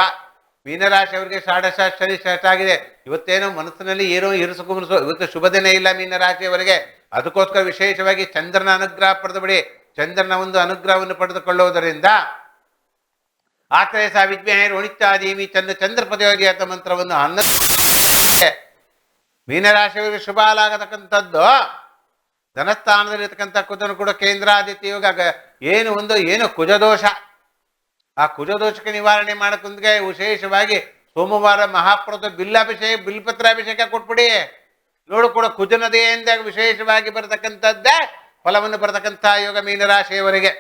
ಮೀನರಾಶಿಯವರಿಗೆ ಷಾಡಶ ಶನಿ ಶ್ರೇಷ್ಠ ಆಗಿದೆ. ಇವತ್ತೇನೋ ಮನಸ್ಸಿನಲ್ಲಿ ಏನೋ ಇರಿಸು ಇವತ್ತು ಶುಭ ದಿನ ಇಲ್ಲ ಮೀನರಾಶಿಯವರಿಗೆ. ಅದಕ್ಕೋಸ್ಕರ ವಿಶೇಷವಾಗಿ ಚಂದ್ರನ ಅನುಗ್ರಹ ಪಡೆದು ಬಿಡಿ. ಚಂದ್ರನ ಒಂದು ಅನುಗ್ರಹವನ್ನು ಪಡೆದುಕೊಳ್ಳುವುದರಿಂದ ಆತ್ರಯ ವಿದ್ಮಹೇ ರೋಣಿತ್ಯಾದೀಮಿ ಚಂದ್ರ ಪದಯೋಗಿ ಅಂತ ಮಂತ್ರವನ್ನು ಮೀನರಾಶಿಯವರಿಗೆ ಶುಭ ಆಗತಕ್ಕಂಥದ್ದು. ಧನಸ್ಥಾನದಲ್ಲಿರ್ತಕ್ಕಂಥ ಕುಜನು ಕೂಡ ಕೇಂದ್ರಾದಿತ್ಯ ಯೋಗ ಏನು ಕುಜದೋಷ. ಆ ಕುಜದೋಷಕ್ಕೆ ನಿವಾರಣೆ ಮಾಡಕ್ಕೆ ವಿಶೇಷವಾಗಿ ಸೋಮವಾರ ಮಹಾಪ್ರತ ಬಿಲ್ಪತ್ರಾಭಿಷೇಕ ಕೊಟ್ಬಿಡಿ. ನೋಡು ಕೂಡ ಕುಜನದೆಯಿಂದ ವಿಶೇಷವಾಗಿ ಬರತಕ್ಕಂಥದ್ದೇ ಫಲವನ್ನು ಬರತಕ್ಕಂಥ ಯೋಗ ಮೀನರಾಶಿಯವರಿಗೆ.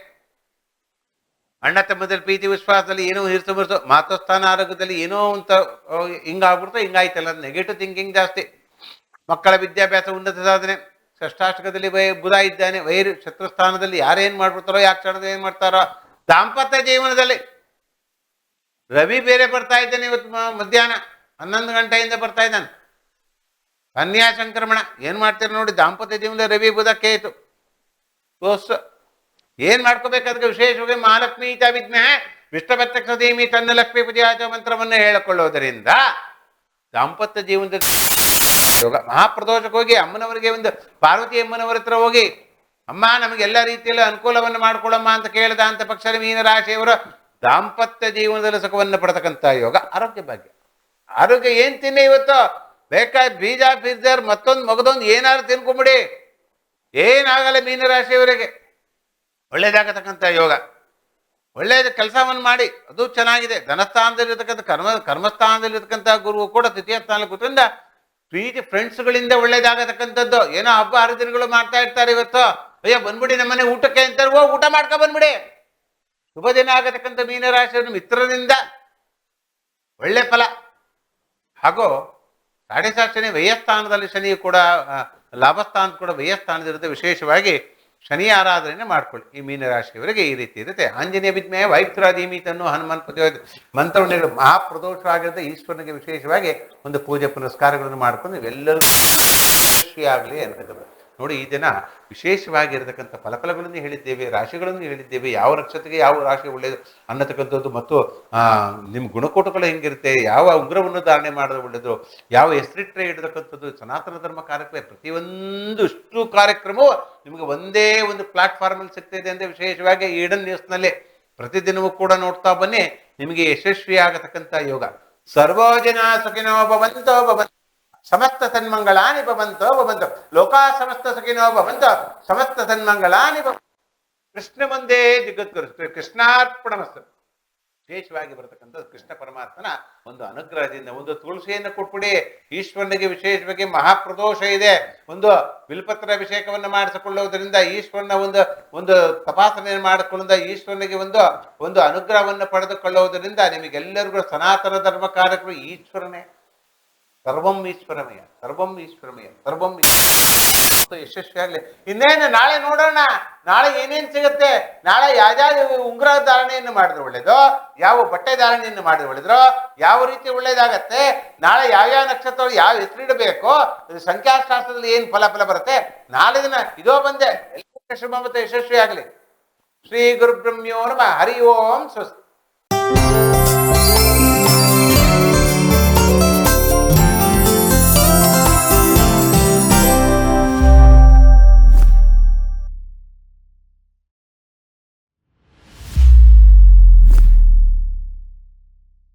ಅಣ್ಣ ತಮ್ಮದಲ್ಲಿ ಪ್ರೀತಿ ವಿಶ್ವಾಸದಲ್ಲಿ ಏನೋ ಹಿರಿಸು ಮಾತೃಸ್ಥಾನ ಆರೋಗ್ಯದಲ್ಲಿ ಏನೋ ಅಂತ ಹಿಂಗಾಗ್ಬಿಡ್ತು, ಹಿಂಗಾಯ್ತಲ್ಲ ನೆಗೆಟಿವ್ ಥಿಂಕಿಂಗ್ ಜಾಸ್ತಿ. ಮಕ್ಕಳ ವಿದ್ಯಾಭ್ಯಾಸ ಉನ್ನತ ಸಾಧನೆ. ಷಷ್ಟಾಷ್ಟಕದಲ್ಲಿ ಬುಧ ಇದ್ದಾನೆ, ವೈರು ಶತ್ರುಸ್ಥಾನದಲ್ಲಿ ಯಾರೇನು ಮಾಡ್ಬಿಡ್ತಾರೋ ಯಾಕೆ ಕ್ಷಣದ ಏನು ಮಾಡ್ತಾರೋ. ದಾಂಪತ್ಯ ಜೀವನದಲ್ಲಿ ರವಿ ಬೇರೆ ಬರ್ತಾ ಇದ್ದಾನೆ. ಇವತ್ತು ಮಧ್ಯಾಹ್ನ 11 ಗಂಟೆಯಿಂದ ಬರ್ತಾ ಇದ್ದಾನೆ. ಕನ್ಯಾ ಸಂಕ್ರಮಣ ಏನು ಮಾಡ್ತೀರ ನೋಡಿ. ದಾಂಪತ್ಯ ಜೀವನದಲ್ಲಿ ರವಿ ಬುಧ ಕೇತು ಏನ್ ಮಾಡ್ಕೋಬೇಕಾದ್ರೆ ವಿಶೇಷವಾಗಿ ಮಹಾಲಕ್ಷ್ಮೀ ವಿದ್ಮಹೇ ವಿಷ್ಣುಪತ್ರಕ್ಷ ಧೀಮಿ ತನ್ನ ಲಕ್ಷ್ಮೀ ಪೂಜಾಚ ಮಂತ್ರವನ್ನು ಹೇಳಿಕೊಳ್ಳೋದರಿಂದ ದಾಂಪತ್ಯ ಜೀವನದ ಯೋಗ. ಮಹಾಪ್ರದೋಷಕ್ಕೆ ಹೋಗಿ ಅಮ್ಮನವರಿಗೆ ಒಂದು ಪಾರ್ವತಿ ಅಮ್ಮನವರ ಹತ್ರ ಹೋಗಿ ಅಮ್ಮ ನಮಗೆಲ್ಲ ರೀತಿಯಲ್ಲಿ ಅನುಕೂಲವನ್ನು ಮಾಡ್ಕೊಳಮ್ಮ ಅಂತ ಕೇಳಿದ ಅಂತ ಪಕ್ಷ ಮೀನರಾಶಿಯವರು ದಾಂಪತ್ಯ ಜೀವನದಲ್ಲಿ ಸುಖವನ್ನು ಪಡ್ತಕ್ಕಂಥ ಯೋಗ. ಆರೋಗ್ಯ ಭಾಗ್ಯ. ಆರೋಗ್ಯ ಏನ್ ತಿನ್ನಿ ಇವತ್ತು ಬೇಕಾದ ಬೀಜ ಪಿಜ್ಜರ್ ಮತ್ತೊಂದು ಮಗದೊಂದು ಏನಾದ್ರು ತಿನ್ಕೊಂಬಿಡಿ, ಏನಾಗಲ್ಲ ಮೀನರಾಶಿಯವರಿಗೆ. ಒಳ್ಳೇದಾಗತಕ್ಕಂಥ ಯೋಗ. ಒಳ್ಳೆಯದು ಕೆಲಸವನ್ನು ಮಾಡಿ ಅದು ಚೆನ್ನಾಗಿದೆ. ಧನಸ್ಥಾನದಲ್ಲಿರ್ತಕ್ಕಂಥ ಕರ್ಮಸ್ಥಾನದಲ್ಲಿರ್ತಕ್ಕಂಥ ಗುರು ಕೂಡ ತೃತೀಯ ಸ್ಥಾನದಲ್ಲಿ ಕೂತ್ರಿಂದ ಪ್ರೀತಿ ಫ್ರೆಂಡ್ಸ್ಗಳಿಂದ ಒಳ್ಳೇದಾಗತಕ್ಕಂಥದ್ದು. ಏನೋ ಹಬ್ಬ ಹರಿದಿನಗಳು ಮಾಡ್ತಾ ಇರ್ತಾರೆ. ಇವತ್ತು ಅಯ್ಯೋ ಬಂದ್ಬಿಡಿ ನಮ್ಮನೆ ಊಟಕ್ಕೆ ಅಂತಾರೆ, ಊಟ ಮಾಡ್ಕೊ ಬಂದ್ಬಿಡಿ. ಶುಭ ದಿನ ಆಗತಕ್ಕಂಥ ಮೀನರಾಶಿಯನ್ನು ಮಿತ್ರರಿಂದ ಒಳ್ಳೆ ಫಲ. ಹಾಗೂ ಸಾಡೆ ಶನಿ ವ್ಯಯಸ್ಥಾನದಲ್ಲಿ ಶನಿಯು ಕೂಡ ಲಾಭಸ್ಥಾನ ಕೂಡ ವ್ಯಯಸ್ಥಾನದಿರುತ್ತೆ. ವಿಶೇಷವಾಗಿ ಶನಿ ಆರಾಧನೆ ಮಾಡ್ಕೊಳ್ಳಿ. ಈ ಮೀನರಾಶಿಯವರಿಗೆ ಈ ರೀತಿ ಇರುತ್ತೆ. ಆಂಜನೇಯ ವಿದ್ಮಹೇ ವಾಯುಪುತ್ರಾಧೀಮಿ ತನ್ನೋ ಹನುಮಾನ್ ಪದಯೋಗಿ ಮಂತ್ರವನ್ನು ಮಹಾಪ್ರದೋಷ ಆಗಿರುತ್ತೆ. ಈಶ್ವರನಿಗೆ ವಿಶೇಷವಾಗಿ ಒಂದು ಪೂಜೆ ಪುನಸ್ಕಾರಗಳನ್ನು ಮಾಡ್ಕೊಂಡು ಇವೆಲ್ಲರಿಗೂ ಆಗಲಿ ಅಂತಕ್ಕಂಥ ನೋಡಿ. ಈ ದಿನ ವಿಶೇಷವಾಗಿರತಕ್ಕಂಥ ಫಲಗಳನ್ನು ಹೇಳಿದ್ದೇವೆ, ರಾಶಿಗಳನ್ನು ಹೇಳಿದ್ದೇವೆ. ಯಾವ ನಕ್ಷತ್ರಕ್ಕೆ ಯಾವ ರಾಶಿ ಒಳ್ಳೆಯದು ಅನ್ನತಕ್ಕಂಥದ್ದು ಮತ್ತು ನಿಮ್ಮ ಗುಣಕೋಟಗಳು ಹೆಂಗಿರುತ್ತೆ, ಯಾವ ಉಗ್ರವನ್ನು ಧಾರಣೆ ಮಾಡೋದು ಒಳ್ಳೆಯದು, ಯಾವ ಹೆಸರಿಟ್ಟರೆ ಇಡತಕ್ಕಂಥದ್ದು ಸನಾತನ ಧರ್ಮ ಕಾರ್ಯಕ್ರಮ. ಪ್ರತಿಯೊಂದು ಇಷ್ಟು ಕಾರ್ಯಕ್ರಮವು ನಿಮಗೆ ಒಂದೇ ಒಂದು ಪ್ಲಾಟ್ಫಾರ್ಮಲ್ಲಿ ಸಿಗ್ತಾಯಿದೆ ಅಂದರೆ ವಿಶೇಷವಾಗಿ ಈಡನ್ ನ್ಯೂಸ್ನಲ್ಲಿ ಪ್ರತಿದಿನವೂ ಕೂಡ ನೋಡ್ತಾ ಬನ್ನಿ. ನಿಮಗೆ ಯಶಸ್ವಿಯಾಗತಕ್ಕಂಥ ಯೋಗ. ಸರ್ವೋಜನ ಸುಖಿನೋ ಭವಂತೋ ಭವಂತೋ ಸಮಸ್ತ ಸನ್ಮಂಗಳಾನಿ ಭವಂತೋ ಭವಂತೋ ಲೋಕಾ ಸಮಸ್ತ ಸುಖಿನೋ ಭವಂತೋ ಸಮಸ್ತ ಸನ್ಮಂಗಳಾನಿ ಕೃಷ್ಣ ಮುಂದೆ ಜಗದ್ಗುರು ಕೃಷ್ಣಾರ್ಪಣಮಸ್ತು. ವಿಶೇಷವಾಗಿ ಬರತಕ್ಕಂಥದ್ದು ಕೃಷ್ಣ ಪರಮಾತ್ಮನ ಒಂದು ಅನುಗ್ರಹದಿಂದ ಒಂದು ತುಳಸಿಯನ್ನು ಕೊಟ್ಬಿಡಿ. ಈಶ್ವರನಿಗೆ ವಿಶೇಷವಾಗಿ ಮಹಾಪ್ರದೋಷ ಇದೆ. ಒಂದು ಬಿಲ್ಪತ್ರ ಅಭಿಷೇಕವನ್ನು ಮಾಡಿಸಿಕೊಳ್ಳುವುದರಿಂದ ಈಶ್ವರನ ಒಂದು ತಪಾಸಣೆಯನ್ನು ಮಾಡಿಕೊಳ್ಳುವುದ ಈಶ್ವರನಿಗೆ ಒಂದು ಅನುಗ್ರಹವನ್ನು ಪಡೆದುಕೊಳ್ಳುವುದರಿಂದ ನಿಮಗೆಲ್ಲರಿಗೂ ಸನಾತನ ಧರ್ಮ ಕಾರ್ಯಕ್ರಮ ಈಶ್ವರನೇ. ಸರ್ವಂ ಈಶ್ವರಮಯ, ಸರ್ವಂ ಈಶ್ವರಮಯ, ಸರ್ವಂ ಯಶಸ್ವಿ ಆಗ್ಲಿ. ಇನ್ನೇನು ನಾಳೆ ನೋಡೋಣ, ನಾಳೆ ಏನೇನು ಸಿಗುತ್ತೆ, ನಾಳೆ ಯಾವ್ಯಾವ ಉಂಗುರ ಧಾರಣೆಯನ್ನು ಮಾಡಿದ್ರೆ ಒಳ್ಳೇದು, ಯಾವ ಬಟ್ಟೆ ಧಾರಣೆಯನ್ನು ಮಾಡಿದ್ರೆ ಒಳ್ಳೇದ್ರು, ಯಾವ ರೀತಿ ಒಳ್ಳೇದಾಗತ್ತೆ, ನಾಳೆ ಯಾವ್ಯಾವ ನಕ್ಷತ್ರ ಯಾವ ಹೆಸರಿಡಬೇಕು, ಸಂಖ್ಯಾಶಾಸ್ತ್ರದಲ್ಲಿ ಏನು ಫಲ ಬರುತ್ತೆ, ನಾಳೆ ದಿನ ಇದೋ ಬಂದೆ ಎಲ್ಲ ಶುಭ ಮತ್ತೆ ಯಶಸ್ವಿ ಆಗಲಿ. ಶ್ರೀ ಗುರು ಬ್ರಹ್ಮ್ಯೋ ನಮಃ. ಹರಿ ಓಂ ಸ್ವಸ್ತಿ.